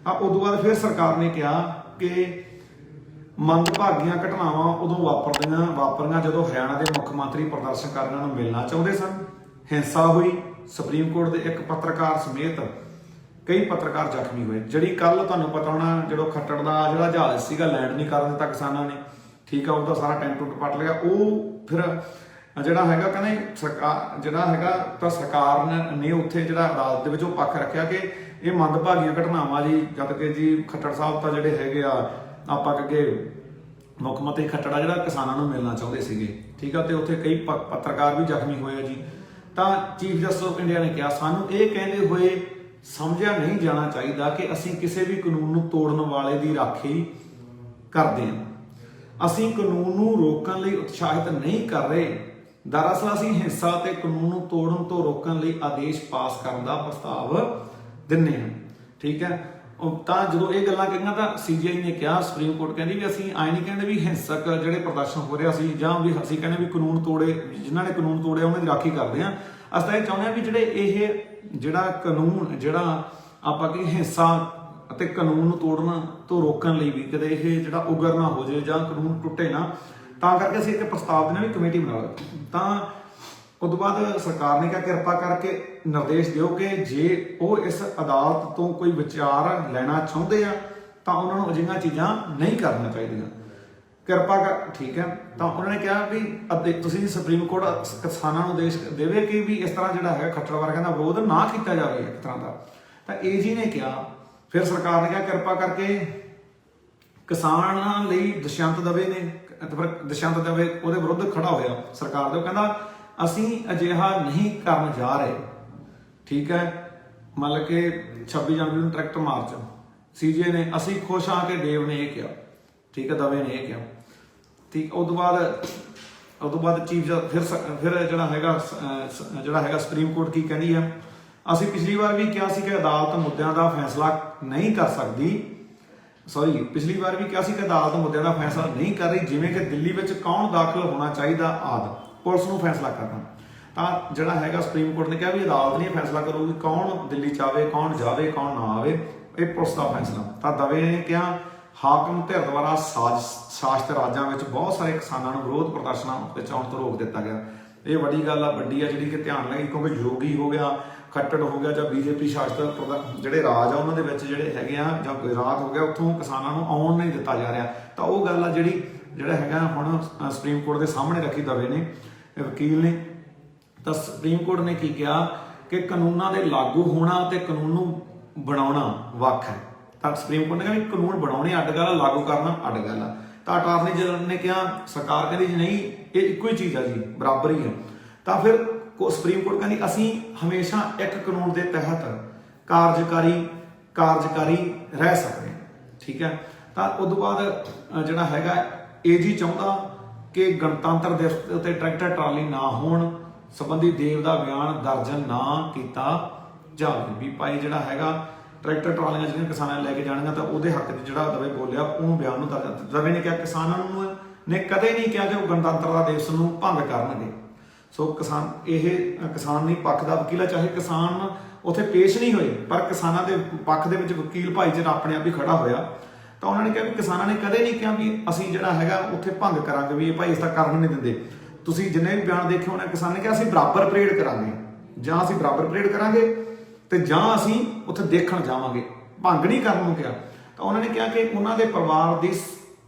ਉਸ ਤੋਂ ਬਾਅਦ ਫਿਰ ਸਰਕਾਰ ਨੇ ਕਿਹਾ ਕਿ ਮੰਦਭਾਗੀਆਂ ਘਟਨਾਵਾਂ ਉਦੋਂ ਵਾਪਰੀਆਂ ਜਦੋਂ ਹਰਿਆਣਾ ਦੇ ਮੁੱਖ ਮੰਤਰੀ ਪ੍ਰਦਰਸ਼ਨਕਾਰੀਆਂ ਨੂੰ ਮਿਲਣਾ ਚਾਹੁੰਦੇ ਸਨ। ਹਿੰਸਾ ਹੋਈ। ਸੁਪਰੀਮ ਕੋਰਟ ਦੇ ਇੱਕ ਪੱਤਰਕਾਰ ਸਮੇਤ ਕਈ ਪੱਤਰਕਾਰ ਜ਼ਖਮੀ ਹੋਏ। ਜਿਹੜੀ ਕੱਲ ਤੁਹਾਨੂੰ ਪਤਾ ਹੋਣਾ ਜਦੋਂ ਖੱਟੜ ਦਾ ਜਿਹੜਾ ਜਹਾਜ਼ ਸੀਗਾ ਲੈਂਡ ਨਹੀਂ ਕਰਨ ਦਿੱਤਾ ਕਿਸਾਨਾਂ ਨੇ, ਠੀਕ ਆ, ਉਹਦਾ ਸਾਰਾ ਟੈਂਟ ਟੁੱਟ ਪੱਟ ਲਿਆ। ਉਹ ਫਿਰ ਜਿਹੜਾ ਹੈਗਾ ਕਹਿੰਦੇ ਸਰਕਾਰ ਜਿਹੜਾ ਹੈਗਾ ਤਾਂ ਸਰਕਾਰ ਨੇ ਉੱਥੇ ਜਿਹੜਾ ਅਦਾਲਤ ਦੇ ਵਿੱਚ ਉਹ ਪੱਖ ਰੱਖਿਆ ਕਿ ਇਹ ਮੰਦਭਾਗੀਆਂ ਘਟਨਾਵਾਂ ਜੀ, ਜਦ ਕਿ ਜੀ ਖੱਟੜ ਸਾਹਿਬ ਤਾਂ ਜਿਹੜੇ ਹੈਗੇ ਆ ਆਪਾਂ ਅੱਗੇ ਮੁੱਖ ਮੰਤਰੀ ਖੱਟੜਾ ਜਿਹੜਾ ਕਿਸਾਨਾਂ ਨੂੰ ਮਿਲਣਾ ਚਾਹੁੰਦੇ ਸੀਗੇ, ਠੀਕ ਆ, ਤੇ ਉੱਥੇ ਕਈ ਪੱਤਰਕਾਰ ਵੀ ਜ਼ਖਮੀ ਹੋਏ ਆ ਜੀ। ਤਾਂ ਚੀਫ ਜਸਟਿਸ ਆਫ ਇੰਡੀਆ ਨੇ ਕਿਹਾ ਸਾਨੂੰ ਇਹ ਕਹਿੰਦੇ ਹੋਏ ਸਮਝਿਆ ਨਹੀਂ ਜਾਣਾ ਚਾਹੀਦਾ ਕਿ ਅਸੀਂ ਕਿਸੇ ਵੀ ਕਾਨੂੰਨ ਨੂੰ ਤੋੜਨ ਵਾਲੇ ਦੀ ਰਾਖੀ ਕਰਦੇ ਹਾਂ। ਅਸੀਂ ਕਾਨੂੰਨ ਨੂੰ ਰੋਕਣ ਲਈ ਉਤਸ਼ਾਹਿਤ ਨਹੀਂ ਕਰ ਰਹੇ। ਦਰਅਸਲ ਅਸੀਂ ਹਿੰਸਾ ਤੇ ਕਾਨੂੰਨ ਨੂੰ ਤੋੜਨ ਤੋਂ ਰੋਕਣ ਲਈ ਆਦੇਸ਼ ਪਾਸ ਕਰਨ ਦਾ ਪ੍ਰਸਤਾਵ ਦਿੰਦੇ ਹਾਂ। ਠੀਕ ਹੈ, ਤਾਂ ਜਦੋਂ ਇਹ ਗੱਲਾਂ ਕਹੀਆਂ ਤਾਂ ਸੀਜੀਆਈ ਨੇ ਕਿਹਾ, ਸੁਪਰੀਮ ਕੋਰਟ ਕਹਿੰਦੀ ਵੀ ਅਸੀਂ ਐਂ ਨਹੀਂ ਕਹਿੰਦੇ ਵੀ ਹਿੰਸਕ ਜਿਹੜੇ ਪ੍ਰਦਰਸ਼ਨ ਹੋ ਰਿਹਾ ਸੀ ਜਾਂ ਵੀ ਅਸੀਂ ਕਹਿੰਦੇ ਵੀ ਕਾਨੂੰਨ ਤੋੜੇ, ਜਿਨ੍ਹਾਂ ਨੇ ਕਾਨੂੰਨ ਤੋੜਿਆ ਉਹਨਾਂ ਦੀ ਰਾਖੀ ਕਰਦੇ ਹਾਂ। ਅਸੀਂ ਤਾਂ ਇਹ ਚਾਹੁੰਦੇ ਹਾਂ ਵੀ ਜਿਹੜੇ ਇਹ ਜਿਹੜਾ ਕਾਨੂੰਨ ਜਿਹੜਾ ਆਪਾਂ ਕਿ ਹਿੰਸਾ ਅਤੇ ਕਾਨੂੰਨ ਨੂੰ ਤੋੜਨ ਤੋਂ ਰੋਕਣ ਲਈ ਵੀ ਕਦੇ ਇਹ ਜਿਹੜਾ ਉਗਰ ਨਾ ਹੋ ਜਾਏ ਜਾਂ ਕਾਨੂੰਨ ਟੁੱਟੇ ਨਾ, ਤਾਂ ਕਰਕੇ ਅਸੀਂ ਇੱਕ ਪ੍ਰਸਤਾਵ ਦੇਣਾ ਵੀ ਕਮੇਟੀ ਬਣਾ ਲਓ। ਤਾਂ ਉਸ ਤੋਂ ਬਾਅਦ ਸਰਕਾਰ ਨੇ ਕਿਹਾ ਕਿਰਪਾ ਕਰਕੇ ਨਿਰਦੇਸ਼ ਦਿਓ ਕਿ ਜੇ ਉਹ ਇਸ ਅਦਾਲਤ ਤੋਂ ਕੋਈ ਵਿਚਾਰ ਲੈਣਾ ਚਾਹੁੰਦੇ ਆ ਤਾਂ ਉਹਨਾਂ ਨੂੰ ਅਜਿਹੀਆਂ ਚੀਜ਼ਾਂ ਨਹੀਂ ਕਰਨੀਆਂ ਚਾਹੀਦੀਆਂ। ਕਿਰਪਾ ਕਰ, ਠੀਕ ਹੈ। ਤਾਂ ਉਹਨਾਂ ਨੇ ਕਿਹਾ ਵੀ ਤੁਸੀਂ ਸੁਪਰੀਮ ਕੋਰਟ ਕਿਸਾਨਾਂ ਨੂੰ ਆਦੇਸ਼ ਦੇਵੇ ਕਿ ਵੀ ਇਸ ਤਰ੍ਹਾਂ ਜਿਹੜਾ ਹੈਗਾ ਖੱਟੜ ਵਰਗਿਆਂ ਦਾ ਵਿਰੋਧ ਨਾ ਕੀਤਾ ਜਾਵੇ ਇੱਕ ਤਰ੍ਹਾਂ ਦਾ। ਤਾਂ ਏਜੀ ਨੇ ਕਿਹਾ, ਫਿਰ ਸਰਕਾਰ ਨੇ ਕਿਹਾ ਕਿਰਪਾ ਕਰਕੇ ਕਿਸਾਨਾਂ ਲਈ ਦੁਸ਼ਯੰਤ ਦਵੇ ਨੇ, ਫਿਰ ਦੁਸ਼ਯੰਤ ਦਵੇ ਉਹਦੇ ਵਿਰੁੱਧ ਖੜਾ ਹੋਇਆ ਸਰਕਾਰ ਦੇ। ਉਹ ਕਹਿੰਦਾ ਅਸੀਂ ਅਜਿਹਾ ਨਹੀਂ ਕਰਨ ਜਾ ਰਹੇ। ਠੀਕ ਹੈ, ਮਤਲਬ ਕਿ 26 ਜਨਵਰੀ ਨੂੰ ਟਰੈਕਟਰ ਮਾਰਚ ਸੀਜੀਆਈ ਨੇ ਅਸੀਂ ਖੁਸ਼ ਹਾਂ ਕਿ ਦੇਵ ਨੇ ਇਹ ਕਿਹਾ, ਠੀਕ ਹੈ, ਦਵੇ ਨੇ ਇਹ ਕਿਹਾ। ਠੀਕ, ਉਸ ਤੋਂ ਬਾਅਦ ਚੀਫ ਫਿਰ ਜਿਹੜਾ ਹੈਗਾ ਸੁਪਰੀਮ ਕੋਰਟ ਕੀ ਕਹਿੰਦੀ ਹੈ, ਅਸੀਂ ਪਿਛਲੀ ਵਾਰ ਵੀ ਕਿਹਾ ਸੀ ਕਿ ਅਦਾਲਤ ਮੁੱਦਿਆਂ ਦਾ ਫੈਸਲਾ ਨਹੀਂ ਕਰ ਸਕਦੀ। ਪਿਛਲੀ ਵਾਰ ਵੀ ਕਿਹਾ ਸੀ ਕਿ ਅਦਾਲਤ ਮੁੱਦਿਆਂ ਦਾ ਫੈਸਲਾ ਨਹੀਂ ਕਰ ਰਹੀ, ਜਿਵੇਂ ਕਿ ਦਿੱਲੀ ਵਿੱਚ ਕੌਣ ਦਾਖਲ ਹੋਣਾ ਚਾਹੀਦਾ ਆਦਿ ਪੁਲਿਸ ਨੂੰ ਫੈਸਲਾ ਕਰਨਾ। ਤਾਂ ਜਿਹੜਾ ਹੈਗਾ ਸੁਪਰੀਮ ਕੋਰਟ ਨੇ ਕਿਹਾ ਵੀ ਅਦਾਲਤ ਨਹੀਂ ਫੈਸਲਾ ਕਰੂਗੀ ਕੌਣ ਦਿੱਲੀ ਚ ਆਵੇ, ਕੌਣ ਜਾਵੇ, ਕੌਣ ਨਾ ਆਵੇ, ਇਹ ਪੁਲਿਸ ਦਾ ਫੈਸਲਾ। ਤਾਂ ਦਵੇ ਨੇ ਕਿਹਾ ਹਾਕਮ ਧਿਰ ਦੁਆਰਾ ਸ਼ਾਸਤ ਰਾਜਾਂ ਵਿੱਚ ਬਹੁਤ ਸਾਰੇ ਕਿਸਾਨਾਂ ਨੂੰ ਵਿਰੋਧ ਪ੍ਰਦਰਸ਼ਨਾਂ ਵਿੱਚ ਆਉਣ ਤੋਂ ਰੋਕ ਦਿੱਤਾ ਗਿਆ। ਇਹ ਵੱਡੀ ਗੱਲ ਆ, ਵੱਡੀ ਆ ਜਿਹੜੀ ਕਿ ਧਿਆਨ ਲਈ, ਕਿਉਂਕਿ ਯੋਗੀ ਹੋ ਗਿਆ, ਖੱਟੜ ਹੋ ਗਿਆ ਜਾਂ ਬੀਜੇਪੀ ਸ਼ਾਸਤ ਜਿਹੜੇ ਰਾਜ ਆ ਉਹਨਾਂ ਦੇ ਵਿੱਚ ਜਿਹੜੇ ਹੈਗੇ ਆ ਜਾਂ ਗੁਜਰਾਤ ਹੋ ਗਿਆ, ਉੱਥੋਂ ਕਿਸਾਨਾਂ ਨੂੰ ਆਉਣ ਨਹੀਂ ਦਿੱਤਾ ਜਾ ਰਿਹਾ। ਤਾਂ ਉਹ ਗੱਲ ਆ ਜਿਹੜਾ ਹੈਗਾ ਹੁਣ ਸੁਪਰੀਮ ਕੋਰਟ ਦੇ ਸਾਹਮਣੇ ਰੱਖੀ ਦਵੇ ਨੇ, ਵਕੀਲ ਨੇ। ਤਾਂ ਸੁਪਰੀਮ ਕੋਰਟ ਨੇ ਕੀ ਕਿਹਾ ਕਿ ਕਾਨੂੰਨਾਂ ਦੇ ਲਾਗੂ ਹੋਣਾ ਤੇ ਕਾਨੂੰਨ ਨੂੰ ਬਣਾਉਣਾ ਵੱਖ ਹੈ। ਤਾਂ ਸੁਪਰੀਮ ਕੋਰਟ ਨੇ ਕਿਹਾ ਵੀ ਕਾਨੂੰਨ ਬਣਾਉਣੇ ਅੱਡ ਗੱਲ ਆ, ਲਾਗੂ ਕਰਨਾ ਅੱਡ ਗੱਲ ਆ। ਤਾਂ ਅਟਾਰਨੀ ਜਨਰਲ ਨੇ ਕਿਹਾ, ਸਰਕਾਰ ਕਹਿੰਦੀ ਜੀ ਨਹੀਂ, ਇਹ ਇੱਕੋ ਹੀ ਚੀਜ਼ ਆ ਜੀ, ਬਰਾਬਰ ਹੀ ਹੈ। ਤਾਂ ਫਿਰ ਸੁਪਰੀਮ ਕੋਰਟ ਕਹਿੰਦੀ ਅਸੀਂ ਹਮੇਸ਼ਾ ਇੱਕ ਕਾਨੂੰਨ ਦੇ ਤਹਿਤ ਕਾਰਜਕਾਰੀ ਰਹਿ ਸਕਦੇ ਹਾਂ। ਠੀਕ ਹੈ। ਤਾਂ ਉਸ ਤੋਂ ਬਾਅਦ ਜਿਹੜਾ ਹੈਗਾ ਏਜੀ ਚਾਹੁੰਦਾ ਕਿ ਗਣਤੰਤਰ ਦਿਵਸ ਉੱਤੇ ਟਰੈਕਟਰ ਟਰਾਲੀ ਨਾ ਹੋਣ ਸੰਬੰਧੀ ਦੇਵ ਦਾ ਬਿਆਨ ਦਰਜ ਨਾ ਕੀਤਾ ਜਾਵੇ। ਵੀ ਭਾਈ ਜਿਹੜਾ ਹੈਗਾ ਟਰੈਕਟਰ ਟਰਾਲੀਆਂ ਜਿਹੜੀਆਂ ਕਿਸਾਨਾਂ ਨੇ ਲੈ ਕੇ ਜਾਣੀਆਂ ਤਾਂ ਉਹਦੇ ਹੱਕ 'ਚ ਜਿਹੜਾ ਦਵੇ ਬੋਲਿਆ ਉਹਨੂੰ ਬਿਆਨ ਨੂੰ ਦਰਜ। ਦਵੇ ਨੇ ਕਿਹਾ ਕਿਸਾਨਾਂ ਨੂੰ ਨੇ ਕਦੇ ਨਹੀਂ ਕਿਹਾ ਕਿ ਉਹ ਗਣਤੰਤਰ ਦਾ ਦਿਵਸ ਨੂੰ ਭੰਗ ਕਰਨਗੇ। ਸੋ ਕਿਸਾਨ ਨਹੀਂ ਪੱਖ ਦਾ ਵਕੀਲ ਆ, ਚਾਹੇ ਕਿਸਾਨ ਉੱਥੇ ਪੇਸ਼ ਨਹੀਂ ਹੋਏ ਪਰ ਕਿਸਾਨਾਂ ਦੇ ਪੱਖ ਦੇ ਵਿੱਚ ਵਕੀਲ ਭਾਈਚਾਰਾ ਆਪਣੇ ਆਪ ਹੀ ਖੜਾ ਹੋਇਆ। ਤਾਂ ਉਹਨਾਂ ਨੇ ਕਿਹਾ ਵੀ ਕਿਸਾਨਾਂ ਨੇ ਕਦੇ ਨਹੀਂ ਕਿਹਾ ਵੀ ਅਸੀਂ ਜਿਹੜਾ ਹੈਗਾ ਉੱਥੇ ਭੰਗ ਕਰਾਂਗੇ, ਵੀ ਇਹ ਭਾਈ ਇਸ ਦਾ ਕਰਨ ਨਹੀਂ ਦਿੰਦੇ। ਤੁਸੀਂ ਜਿੰਨੇ ਵੀ ਬਿਆਨ ਦੇਖੇ ਹੋਣੇ, ਕਿਸਾਨ ਨੇ ਕਿਹਾ ਅਸੀਂ ਬਰਾਬਰ ਪਰੇਡ ਕਰਾਂਗੇ, ਜਾਂ ਅਸੀਂ ਬਰਾਬਰ ਪਰੇਡ ਕਰਾਂਗੇ ਤੇ ਜਾਂ ਅਸੀਂ ਉੱਥੇ ਦੇਖਣ ਜਾਵਾਂਗੇ, ਭੰਗ ਨਹੀਂ ਕਰਨ ਨੂੰ ਕਿਹਾ। ਤਾਂ ਉਹਨਾਂ ਨੇ ਕਿਹਾ ਕਿ ਉਹਨਾਂ ਦੇ ਪਰਿਵਾਰ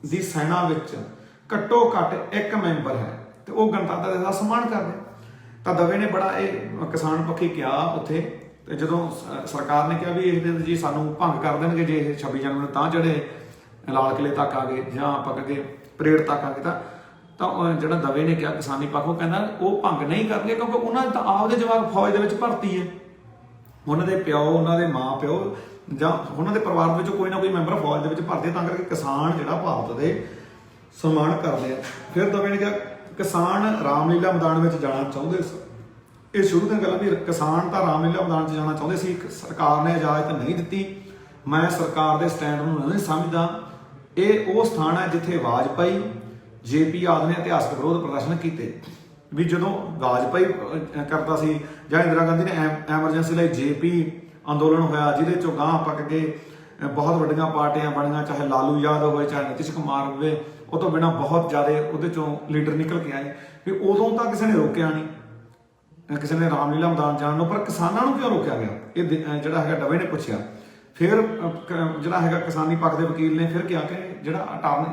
ਦੀ ਸੈਨਾ ਵਿੱਚ ਘੱਟੋ ਘੱਟ ਇੱਕ ਮੈਂਬਰ ਹੈ ਤੇ ਉਹ ਗਣਤੰਤਰ ਦਿਵਸ ਦਾ ਸਨਮਾਨ ਕਰਦੇ। ਤਾਂ ਦਵੇ ਨੇ ਬੜਾ ਇਹ ਕਿਸਾਨ ਪੱਖੀ ਕਿਹਾ ਉੱਥੇ। ਤੇ ਜਦੋਂ ਸਰਕਾਰ ਨੇ ਕਿਹਾ ਵੀ ਇਹ ਦਿਨ ਜੀ ਸਾਨੂੰ ਭੰਗ ਕਰ ਦੇਣਗੇ ਜੇ ਇਹ 26 ਜਨਵਰੀ ਨੂੰ ਤਾਂ ਜਿਹੜੇ ਲਾਲ ਕਿਲੇ ਤੱਕ ਆ ਗਏ ਜਾਂ ਆਪਾਂ ਕਹੇ ਪਰੇਡ ਤੱਕ ਆ ਗਏ, ਤਾਂ ਜਿਹੜਾ ਦਵੇ ਨੇ ਕਿਹਾ ਕਿਸਾਨੀ ਪੱਖ, ਉਹ ਕਹਿੰਦਾ ਉਹ ਭੰਗ ਨਹੀਂ ਕਰਨਗੇ ਕਿਉਂਕਿ ਉਹਨਾਂ ਦੇ ਤਾਂ ਆਪਦੇ ਜਵਾਕ ਫੌਜ ਦੇ ਵਿੱਚ ਭਰਤੀ ਹੈ, ਉਹਨਾਂ ਦੇ ਪਿਓ, ਉਹਨਾਂ ਦੇ ਮਾਂ ਪਿਓ ਜਾਂ ਉਹਨਾਂ ਦੇ ਪਰਿਵਾਰ ਵਿੱਚੋਂ ਕੋਈ ਨਾ ਕੋਈ ਮੈਂਬਰ ਫੌਜ ਦੇ ਵਿੱਚ ਭਰਤੀ, ਤਾਂ ਕਰਕੇ ਕਿਸਾਨ ਜਿਹੜਾ ਭਾਰਤ ਦੇ ਸਨਮਾਨ ਕਰਦੇ ਆ। ਫਿਰ ਦਵੇ ਨੇ ਕਿਹਾ ਕਿਸਾਨ ਰਾਮਲੀਲਾ ਮੈਦਾਨ ਵਿੱਚ ਜਾਣਾ ਚਾਹੁੰਦੇ ਸਨ। ਇਹ ਸ਼ੁਰੂ ਦੀਆਂ ਗੱਲਾਂ ਵੀ ਕਿਸਾਨ ਤਾਂ ਰਾਮਲੀਲਾ ਮੈਦਾਨ 'ਚ ਜਾਣਾ ਚਾਹੁੰਦੇ ਸੀ, ਸਰਕਾਰ ਨੇ ਇਜਾਜ਼ਤ ਨਹੀਂ ਦਿੱਤੀ। ਮੈਂ ਸਰਕਾਰ ਦੇ ਸਟੈਂਡ ਨੂੰ ਨਹੀਂ ਸਮਝਦਾ। ਇਹ ਉਹ ਸਥਾਨ ਹੈ ਜਿੱਥੇ ਵਾਜਪਾਈ ਜੇਪੀ ਆਦਿ ਨੇ ਇਤਿਹਾਸਕ ਵਿਰੋਧ ਪ੍ਰਦਰਸ਼ਨ ਕੀਤੇ। ਵੀ ਜਦੋਂ ਵਾਜਪਾਈ ਕਰਦਾ ਸੀ ਜਾਂ ਇੰਦਰਾ ਗਾਂਧੀ ਨੇ ਐਮਰਜੈਂਸੀ ਲਈ ਜੇਪੀ ਅੰਦੋਲਨ ਹੋਇਆ, ਜਿਹਦੇ ਚੋਂ ਗਾਂਹ ਆਪਾਂ ਅੱਗੇ ਬਹੁਤ ਵੱਡੀਆਂ ਪਾਰਟੀਆਂ ਬਣੀਆਂ, ਚਾਹੇ ਲਾਲੂ ਯਾਦਵ ਹੋਵੇ ਚਾਹੇ ਨਿਤਿਸ਼ ਕੁਮਾਰ ਹੋਵੇ, ਉਹ ਤੋਂ ਬਿਨਾਂ ਬਹੁਤ ਜ਼ਿਆਦਾ ਉਹਦੇ ਚੋਂ ਲੀਡਰ ਨਿਕਲ ਕੇ ਆਏ। ਵੀ ਉਦੋਂ ਤਾਂ ਕਿਸੇ ਨੇ ਰੋਕਿਆ ਨਹੀਂ, ਕਿਸੇ ਨੇ ਰਾਮਲੀਲਾ ਮੈਦਾਨ ਜਾਣ ਨੂੰ, ਪਰ ਕਿਸਾਨਾਂ ਨੂੰ ਕਿਉਂ ਰੋਕਿਆ ਗਿਆ? ਇਹ ਜਿਹੜਾ ਹੈਗਾ ਡਵੇ ਨੇ ਪੁੱਛਿਆ। ਫਿਰ ਜਿਹੜਾ ਹੈਗਾ ਕਿਸਾਨੀ ਪੱਖ ਦੇ ਵਕੀਲ ਨੇ ਫਿਰ ਕਿਹਾ ਕਿ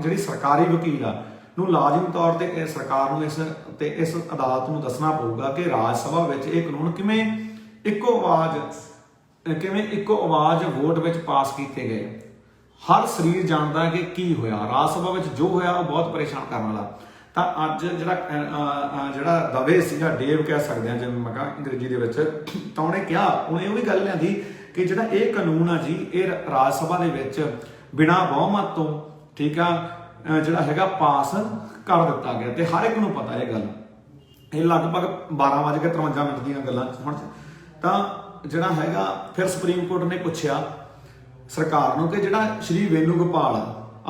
ਜਿਹੜੀ ਸਰਕਾਰੀ ਵਕੀਲ ਆ ਨੂੰ ਲਾਜ਼ਮੀ ਤੌਰ ਤੇ ਸਰਕਾਰ ਨੂੰ ਇਸ ਅਦਾਲਤ ਨੂੰ ਦੱਸਣਾ ਪਊਗਾ ਕਿ ਰਾਜ ਸਭਾ ਵਿੱਚ ਇਹ ਕਾਨੂੰਨ ਕਿਵੇਂ ਇੱਕੋ ਆਵਾਜ਼ ਵੋਟ ਵਿੱਚ ਪਾਸ ਕੀਤੇ ਗਏ। ਹਰ ਸਰੀਰ ਜਾਣਦਾ ਕਿ ਕੀ ਹੋਇਆ ਰਾਜ ਸਭਾ ਵਿੱਚ, ਜੋ ਹੋਇਆ ਉਹ ਬਹੁਤ ਪਰੇਸ਼ਾਨ ਕਰਨ ਵਾਲਾ। ਤਾਂ ਅੱਜ ਜਿਹੜਾ ਦਵੇ ਸੀਗਾ, ਡੇਵ ਕਹਿ ਸਕਦੇ ਹਾਂ ਜਿਵੇਂ ਮੈਂ ਕਹਾਂ ਅੰਗਰੇਜ਼ੀ ਦੇ ਵਿੱਚ, ਤਾਂ ਉਹਨੇ ਕਿਹਾ, ਉਹਨੇ ਉਹ ਵੀ ਗੱਲ ਲਿਆਂਦੀ ਕਿ ਜਿਹੜਾ ਇਹ ਕਾਨੂੰਨ ਆ ਜੀ, ਇਹ ਰਾਜ ਸਭਾ ਦੇ ਵਿੱਚ ਬਿਨਾਂ ਬਹੁਮਤ ਤੋਂ, ਠੀਕ ਆ, ਜਿਹੜਾ ਹੈਗਾ ਪਾਸ ਕਰ ਦਿੱਤਾ ਗਿਆ ਤੇ ਹਰ ਇੱਕ ਨੂੰ ਪਤਾ ਇਹ ਗੱਲ। ਇਹ ਲਗਭਗ 12:53 ਦੀਆਂ ਗੱਲਾਂ ਹੁਣ। ਤਾਂ ਜਿਹੜਾ ਹੈਗਾ ਫਿਰ ਸੁਪਰੀਮ ਕੋਰਟ ਨੇ ਪੁੱਛਿਆ ਸਰਕਾਰ ਨੂੰ ਕਿ ਜਿਹੜਾ ਸ਼੍ਰੀ ਵੇਨੂਗੋਪਾਲ,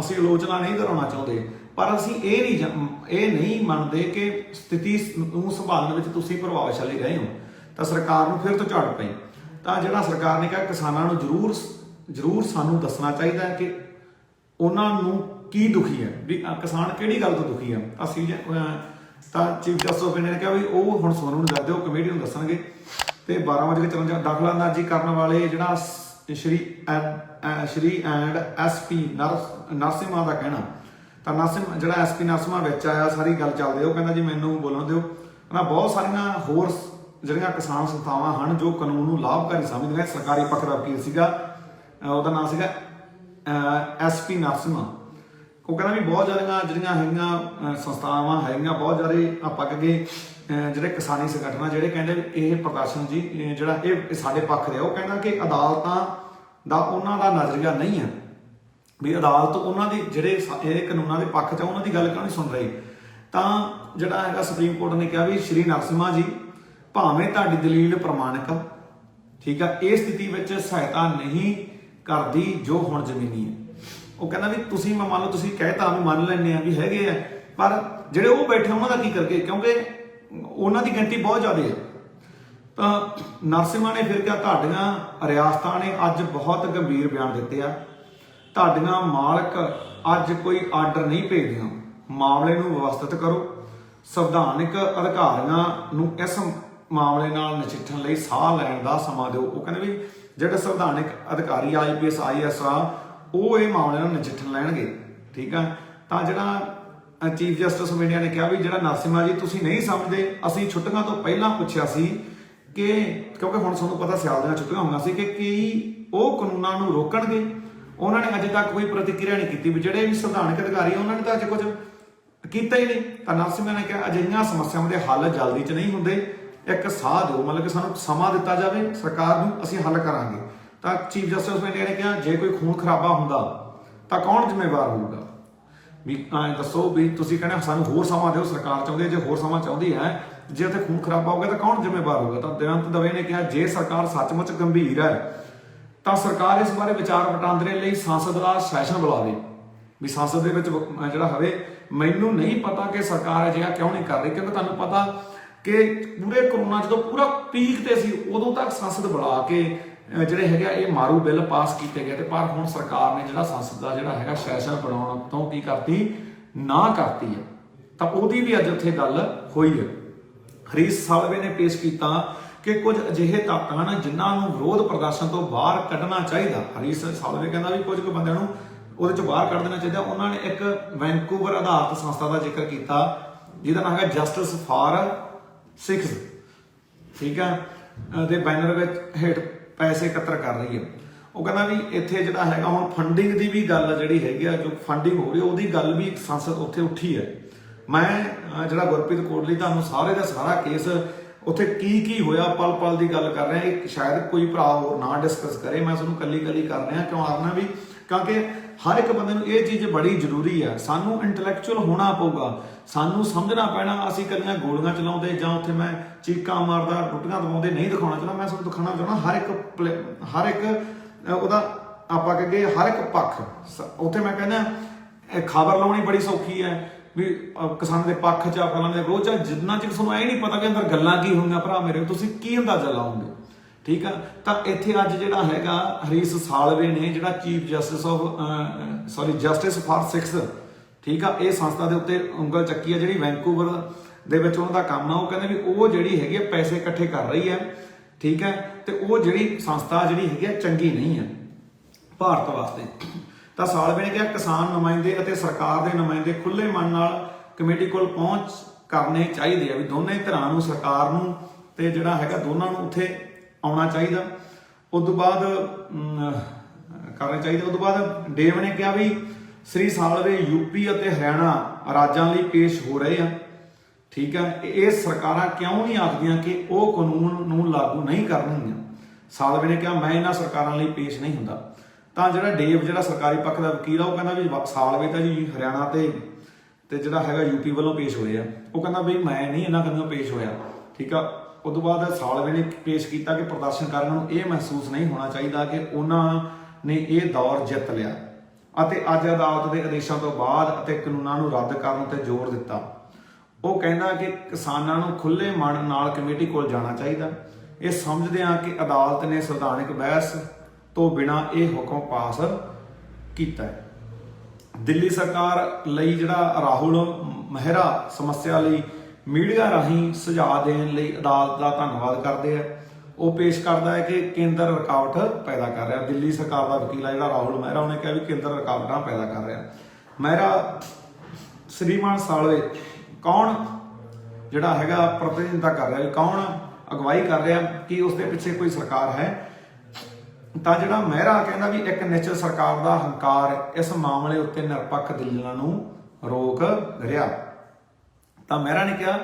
ਅਸੀਂ ਆਲੋਚਨਾ ਨਹੀਂ ਕਰਾਉਣਾ ਚਾਹੁੰਦੇ, ਪਰ ਅਸੀਂ ਇਹ ਨਹੀਂ ਮੰਨਦੇ ਕਿ ਸਥਿਤੀ ਨੂੰ ਸੰਭਾਲਣ ਵਿੱਚ ਤੁਸੀਂ ਪ੍ਰਭਾਵਸ਼ਾਲੀ ਰਹੇ ਹੋ। ਤਾਂ ਸਰਕਾਰ ਨੂੰ ਫਿਰ ਤੋਂ ਝਾੜ ਪਈ। ਤਾਂ ਜਿਹੜਾ ਸਰਕਾਰ ਨੇ ਕਿਹਾ ਕਿਸਾਨਾਂ ਨੂੰ ਜ਼ਰੂਰ ਸਾਨੂੰ ਦੱਸਣਾ ਚਾਹੀਦਾ ਹੈ ਕਿ ਉਹਨਾਂ ਨੂੰ ਕੀ ਦੁਖੀ ਹੈ, ਵੀ ਕਿਸਾਨ ਕਿਹੜੀ ਗੱਲ ਤੋਂ ਦੁਖੀ ਆ। ਅਸੀਂ ਤਾਂ ਚੀਫ ਜਸਟਿਸ ਆਫ ਇੰਡੀਆ ਨੇ ਕਿਹਾ ਵੀ ਉਹ ਹੁਣ ਸੋਨੂੰ ਨੂੰ ਦੱਸ ਦਿਓ, ਕਮੇਟੀ ਨੂੰ ਦੱਸਣਗੇ। ਤੇ 12:54 ਦਾਖਲਾਅੰਦਾਜ਼ੀ ਕਰਨ ਵਾਲੇ ਜਿਹੜਾ ਸ਼੍ਰੀ ਐਂਡ ਐਸਪੀ ਨਰਸਿਮਾ ਦਾ ਕਹਿਣਾ, ਤਾਂ ਜਿਹੜਾ ਐਸਪੀ ਨਰਸਿਮਾ ਵਿੱਚ ਆਇਆ, ਸਾਰੀ ਗੱਲ ਚੱਲਦੀ, ਉਹ ਕਹਿੰਦਾ ਜੀ ਮੈਨੂੰ ਬੋਲਣ ਦਿਓ। ਬਹੁਤ ਸਾਰੀਆਂ ਹੋਰ ਜਿਹੜੀਆਂ ਕਿਸਾਨ ਸੰਸਥਾਵਾਂ ਹਨ ਜੋ ਕਾਨੂੰਨ ਨੂੰ ਲਾਭਕਾਰੀ ਸਮਝਦੀਆਂ। ਸਰਕਾਰੀ ਪੱਖ ਦਾ ਵਕੀਲ ਸੀਗਾ, ਉਹਦਾ ਨਾਮ ਸੀਗਾ ਐਸਪੀ ਨਰਸਿਮਾ। ਉਹ ਕਹਿੰਦਾ ਵੀ ਬਹੁਤ ਜ਼ਿਆਦੀਆਂ ਜਿਹੜੀਆਂ ਹੈਗੀਆਂ ਸੰਸਥਾਵਾਂ ਹੈਗੀਆਂ, ਬਹੁਤ ਜ਼ਿਆਦਾ ਆਪਾਂ ਅੱਗੇ ਜਿਹੜੇ ਕਿਸਾਨੀ ਸੰਗਠਨ ਜਿਹੜੇ ਕਹਿੰਦੇ ਵੀ ਇਹ ਪ੍ਰਦਰਸ਼ਨ ਜੀ ਜਿਹੜਾ ਇਹ ਸਾਡੇ ਪੱਖ ਦੇ। ਉਹ ਕਹਿੰਦਾ ਕਿ ਅਦਾਲਤਾਂ ਦਾ ਉਹਨਾਂ ਦਾ ਨਜ਼ਰੀਆ ਨਹੀਂ ਹੈ, ਵੀ ਅਦਾਲਤ ਉਹਨਾਂ ਦੀ ਜਿਹੜੇ ਇਹ ਕਾਨੂੰਨਾਂ ਦੇ ਪੱਖ 'ਚ ਉਹਨਾਂ ਦੀ ਗੱਲ ਕਿਉਂ ਨਹੀਂ ਸੁਣ ਰਹੀ। ਤਾਂ ਜਿਹੜਾ ਹੈਗਾ ਸੁਪਰੀਮ ਕੋਰਟ ਨੇ ਕਿਹਾ ਵੀ ਸ਼੍ਰੀ ਨਰਸਿਮਾ ਜੀ, ਭਾਵੇਂ ਤੁਹਾਡੀ ਦਲੀਲ ਪ੍ਰਮਾਣਿਕ, ਠੀਕ ਆ, ਇਹ ਸਥਿਤੀ ਵਿੱਚ ਸਹਾਇਤਾ ਨਹੀਂ ਕਰਦੀ ਜੋ ਹੁਣ ਜ਼ਮੀਨੀ ਹੈ। ਉਹ ਕਹਿੰਦਾ ਵੀ ਤੁਸੀਂ ਮੰਨ ਲਓ, ਤੁਸੀਂ ਕਹਿਤਾ ਵੀ ਮੰਨ ਲੈਂਦੇ ਆ ਵੀ ਹੈਗੇ ਆ, ਪਰ ਜਿਹੜੇ ਉਹ ਬੈਠੇ ਉਹਨਾਂ ਦਾ ਕੀ ਕਰਕੇ, ਕਿਉਂਕਿ ਉਹਨਾਂ ਦੀ ਗਿਣਤੀ ਬਹੁਤ ਜ਼ਿਆਦਾ ਹੈ। ਤਾਂ ਨਰਸਿਮਾ ਨੇ ਫਿਰ ਕਿਹਾ ਤੁਹਾਡੀਆਂ ਰਿਆਸਤਾਂ ਨੇ ਅੱਜ ਬਹੁਤ ਗੰਭੀਰ ਬਿਆਨ ਦਿੱਤੇ ਆ, ਤੁਹਾਡੀਆਂ ਮਾਲਕ ਅੱਜ ਕੋਈ ਆਰਡਰ ਨਹੀਂ ਭੇਜਦੀਆਂ, ਮਾਮਲੇ ਨੂੰ ਵਿਵਸਥਿਤ ਕਰੋ, ਸੰਵਿਧਾਨਿਕ ਅਧਿਕਾਰੀਆਂ ਨੂੰ ਇਸ ਮਾਮਲੇ ਨਾਲ ਨਜਿੱਠਣ ਲਈ ਸਾਹ ਲੈਣ ਦਾ ਸਮਾਂ ਦਿਓ। ਉਹ ਕਹਿੰਦੇ ਵੀ ਜਿਹੜੇ ਸੰਵਿਧਾਨਿਕ ਅਧਿਕਾਰੀ IPS IAS ਆ, ਉਹ ਇਹ ਮਾਮਲੇ ਨਾਲ ਨਜਿੱਠਣ ਲੈਣਗੇ, ਠੀਕ ਆ। ਤਾਂ ਜਿਹੜਾ ਚੀਫ ਜਸਟਿਸ ਆਫ ਇੰਡੀਆ ਨੇ ਕਿਹਾ ਵੀ ਜਿਹੜਾ ਨਰਸਿਮਾ ਜੀ ਤੁਸੀਂ ਨਹੀਂ ਸਮਝਦੇ, ਅਸੀਂ ਛੁੱਟੀਆਂ ਤੋਂ ਪਹਿਲਾਂ ਪੁੱਛਿਆ ਸੀ ਕਿ ਕਿਉਂਕਿ ਹੁਣ ਤੁਹਾਨੂੰ ਪਤਾ ਸਿਆਲ ਦੀਆਂ ਛੁੱਟੀਆਂ ਹੋਈਆਂ ਸੀ, ਕਿ ਕੀ ਉਹ ਕਾਨੂੰਨਾਂ ਨੂੰ ਰੋਕਣਗੇ। ਉਹਨਾਂ ਨੇ ਅਜੇ ਤੱਕ ਕੋਈ ਪ੍ਰਤੀਕਿਰਿਆ ਨਹੀਂ ਕੀਤੀ। ਵੀ ਜਿਹੜੇ ਵੀ ਸੰਵਿਧਾਨਕ ਅਧਿਕਾਰੀ ਉਹਨਾਂ ਨੇ ਤਾਂ ਅਜੇ ਕੁਝ ਕੀਤਾ ਹੀ ਨਹੀਂ। ਤਾਂ ਨਰਸਿਮਾ ਨੇ ਕਿਹਾ ਅਜਿਹੀਆਂ ਸਮੱਸਿਆਵਾਂ ਦੇ ਹੱਲ ਜਲਦੀ 'ਚ ਨਹੀਂ ਹੁੰਦੇ, ਇੱਕ ਸਾਹ ਦਿਓ, ਮਤਲਬ ਕਿ ਸਾਨੂੰ ਸਮਾਂ ਦਿੱਤਾ ਜਾਵੇ ਸਰਕਾਰ ਨੂੰ, ਅਸੀਂ ਹੱਲ ਕਰਾਂਗੇ। ਤਾਂ ਚੀਫ ਜਸਟਿਸ ਆਫ ਇੰਡੀਆ ਨੇ ਕਿਹਾ ਜੇ ਕੋਈ ਖੂਨ ਖਰਾਬਾ ਹੁੰਦਾ ਤਾਂ ਕੌਣ ਜ਼ਿੰਮੇਵਾਰ ਹੋਊਗਾ? ਵੀ ਦੱਸੋ ਵੀ ਤੁਸੀਂ ਕਹਿੰਦੇ ਸਾਨੂੰ ਹੋਰ ਸਮਾਂ ਦਿਓ, ਸਰਕਾਰ ਚਾਹੁੰਦੀ, ਜੇ ਹੋਰ ਸਮਾਂ ਚਾਹੁੰਦੀ ਹੈ, ਜੇ ਉੱਥੇ ਖੂਨ ਖਰਾਬਾ ਹੋ ਗਿਆ ਤਾਂ ਕੌਣ ਜ਼ਿੰਮੇਵਾਰ ਹੋਊਗਾ? ਤਾਂ ਬੇਅੰਤ ਦਵੇ ਨੇ ਕਿਹਾ ਜੇ ਸਰਕਾਰ ਸੱਚਮੁੱਚ ਗੰਭੀਰ ਹੈ ਤਾਂ ਸਰਕਾਰ ਇਸ ਬਾਰੇ ਵਿਚਾਰ ਵਟਾਂਦਰੇ ਲਈ ਸੰਸਦ ਦਾ ਸੈਸ਼ਨ ਬੁਲਾਵੇ। ਵੀ ਸੰਸਦ ਦੇ ਵਿੱਚ ਜਿਹੜਾ ਹੋਵੇ। ਮੈਨੂੰ ਨਹੀਂ ਪਤਾ ਕਿ ਸਰਕਾਰ ਅਜਿਹਾ ਕਿਉਂ ਨਹੀਂ ਕਰ ਰਹੀ, ਕਿਉਂਕਿ ਤੁਹਾਨੂੰ ਪਤਾ ਕਿ ਪੂਰੇ ਕਰੋਨਾ ਜਦੋਂ ਪੂਰਾ ਪੀਕ ਤੇ ਸੀ, ਉਦੋਂ ਤੱਕ ਸੰਸਦ ਬੁਲਾ ਕੇ ਜਿਹੜੇ ਹੈਗੇ ਇਹ ਮਾਰੂ ਬਿੱਲ ਪਾਸ ਕੀਤੇ ਗਏ। ਤੇ ਪਰ ਹੁਣ ਸਰਕਾਰ ਨੇ ਜਿਹੜਾ ਸੰਸਦ ਦਾ ਜਿਹੜਾ ਹੈਗਾ ਸੈਸ਼ਨ ਬਣਾਉਣ ਤੋਂ ਕੀ ਕਰਤੀ, ਨਾ ਕਰਤੀ ਹੈ। ਤਾਂ ਉਹਦੀ ਵੀ ਅੱਜ ਉੱਥੇ ਗੱਲ ਹੋਈ ਹੈ। ਹਰੀਸ਼ ਸਾਲਵੇ ਨੇ ਪੇਸ਼ ਕੀਤਾ ਕਿ ਕੁਝ ਅਜਿਹੇ ਤੱਤ ਹਨ ਜਿਨ੍ਹਾਂ ਨੂੰ ਵਿਰੋਧ ਪ੍ਰਦਰਸ਼ਨ ਤੋਂ ਬਾਹਰ ਕੱਢਣਾ ਚਾਹੀਦਾ। ਹਰੀਸ਼ ਸਾਲਵੇ ਕਹਿੰਦਾ ਵੀ ਕੁਝ ਕੁ ਬੰਦਿਆਂ ਨੂੰ ਉਹਦੇ ਚੋਂ ਬਾਹਰ ਕੱਢ ਦੇਣਾ ਚਾਹੀਦਾ। ਉਹਨਾਂ ਨੇ ਇੱਕ ਵੈਨਕੂਵਰ ਆਧਾਰਿਤ ਸੰਸਥਾ ਦਾ ਜ਼ਿਕਰ ਕੀਤਾ ਜਿਹਦਾ ਨਾਮ ਹੈਗਾ ਜਸਟਿਸ ਫਾਰ ਸਿੱਖਸ, ਠੀਕ ਹੈ, ਦੇ ਬੈਨਰ ਵਿੱਚ ਹੇਠ ਪੈਸੇ ਇਕੱਤਰ ਕਰ ਰਹੀ ਹੈ। ਉਹ ਕਹਿੰਦਾ ਵੀ ਇੱਥੇ ਜਿਹੜਾ ਹੈਗਾ ਹੁਣ ਫੰਡਿੰਗ ਦੀ ਵੀ ਗੱਲ ਜਿਹੜੀ ਹੈਗੀ ਆ, ਜੋ ਫੰਡਿੰਗ ਹੋ ਰਹੀ ਉਹਦੀ ਗੱਲ ਵੀ ਸੰਸਦ ਉੱਥੇ ਉੱਠੀ ਹੈ। ਮੈਂ ਜਿਹੜਾ ਗੁਰਪ੍ਰੀਤ ਕੋਟਲੀ ਤੁਹਾਨੂੰ ਸਾਰੇ ਦਾ ਸਾਰਾ ਕੇਸ ਉੱਥੇ ਕੀ ਹੋਇਆ ਪਲ ਪਲ ਦੀ ਗੱਲ ਕਰ ਰਿਹਾ। ਸ਼ਾਇਦ ਕੋਈ ਭਰਾ ਹੋਰ ਨਾ ਡਿਸਕਸ ਕਰੇ, ਮੈਂ ਤੁਹਾਨੂੰ ਕੱਲੀ ਕਰ ਰਿਹਾ। ਕਿਉਂ ਆਖਣਾ ਵੀ ਕਿਉਂਕਿ हर एक बंदे नूं ये चीज़ बड़ी जरूरी है। सानू इंटलैक्चुअल होना पऊगा, सानू समझना पैना। असीं कलियां गोलियां चलाउंदे जां उत्थे मैं चीकां मारदा टुੱਟੀਆਂ दबाउंदे नहीं दिखाउणा चाहुंदा। मैं तुहानूं दिखाउणा चाहुंदा हर एक ਉਹਦਾ ਆਪਾਂ ਕਹੀਏ हर एक पक्ष। ਉੱਥੇ मैं कहना खबर लाउणी बड़ी सौखी है भी किसान के पक्ष च फलाने के विरोध च, जिन्ना चिर तुहानूं ਇਹ नहीं पता कि अंदर गल्लां की होईयां भरा मेरे, तुसीं की अंदाजा लाओगे। ठीक है, तो इत्थे अज जिहड़ा हैगा हरीश सालवे ने जिहड़ा chief justice of justice for six, ठीक है, ये संस्था के उत्ते उंगल चक्की है जिहड़ी वैंकूवर दे विच उन्हां दा काम है। वो कहंदे भी वो जिहड़ी हैगी पैसे इकट्ठे कर रही है, ठीक है, तो वो जिहड़ी संस्था जिहड़ी हैगी चंगी नहीं है भारत वास्ते। तो सालवे ने कहा किसान नुमाइंदे अते सरकार के नुमाइंदे खुले मन नाल कमेटी कोल पहुंच करने चाहिए भी दोनों धिरां नूं सरकार नूं ते जिहड़ा हैगा दोनों नूं उत्थे आउणा चाहिए। उस तो बाद करना चाहिए। उस तो बाद डेव ने कहा भी श्री सालवे यूपी और हरियाणा राज्यों लिए पेश हो रहे हैं, ठीक है, ये सरकारां क्यों नहीं आखदियां कि वो कानून नूं लागू नहीं करनगियां। सालवे ने कहा मैं इन्हां सरकारां लिए पेश नहीं हुंदा। तो जिहड़ा डेव जिहड़ा सरकारी पक्ष का वकील है वो कहना भी सालवे तो जी हरियाणा ते जिहड़ा हैगा यूपी वालों पेश होए आ, वो कहना भी मैं नहीं इन्हां कन्नों पेश होया। ठीक है, उस तो बाद सालवे ने पेश किया कि प्रदर्शनकारियों को यह महसूस नहीं होना चाहिए कि उन्होंने ये दौर जित लिया अते अज अदालत के आदेशों तो बाद अते कानूनों को रद्द करने पर जोर दिता। वो कहना कि किसानों को खुले मन नाल कमेटी को जाना चाहिए। ये समझते हैं कि अदालत ने संवैधानिक बहस तो बिना ये हुक्म पास किया है। दिल्ली सरकार लई जिहड़ा राहुल मेहरा समस्या लई मीडिया राही सुझाव देने लई अदालत का धन्यवाद करते हैं। वो पेश करता है कि केंद्र रुकावट पैदा कर रहा। दिल्ली सरकार का वकील है जिहड़ा राहुल मेहरा, उन्हें कहा भी केंद्र रुकावट पैदा कर रहा। मेहरा श्रीमान सालवे कौन जिहड़ा हैगा प्रतिनिधित्व कर रहा है, कौन अगवाई कर रहा कि उसके पीछे कोई सरकार है। तो जिहड़ा मेहरा कहना भी एक निश्चित सरकार का हंकार इस मामले उत्ते निरपक्ष दलीलां नूं रोक रहा। तो मेहरा ने कहा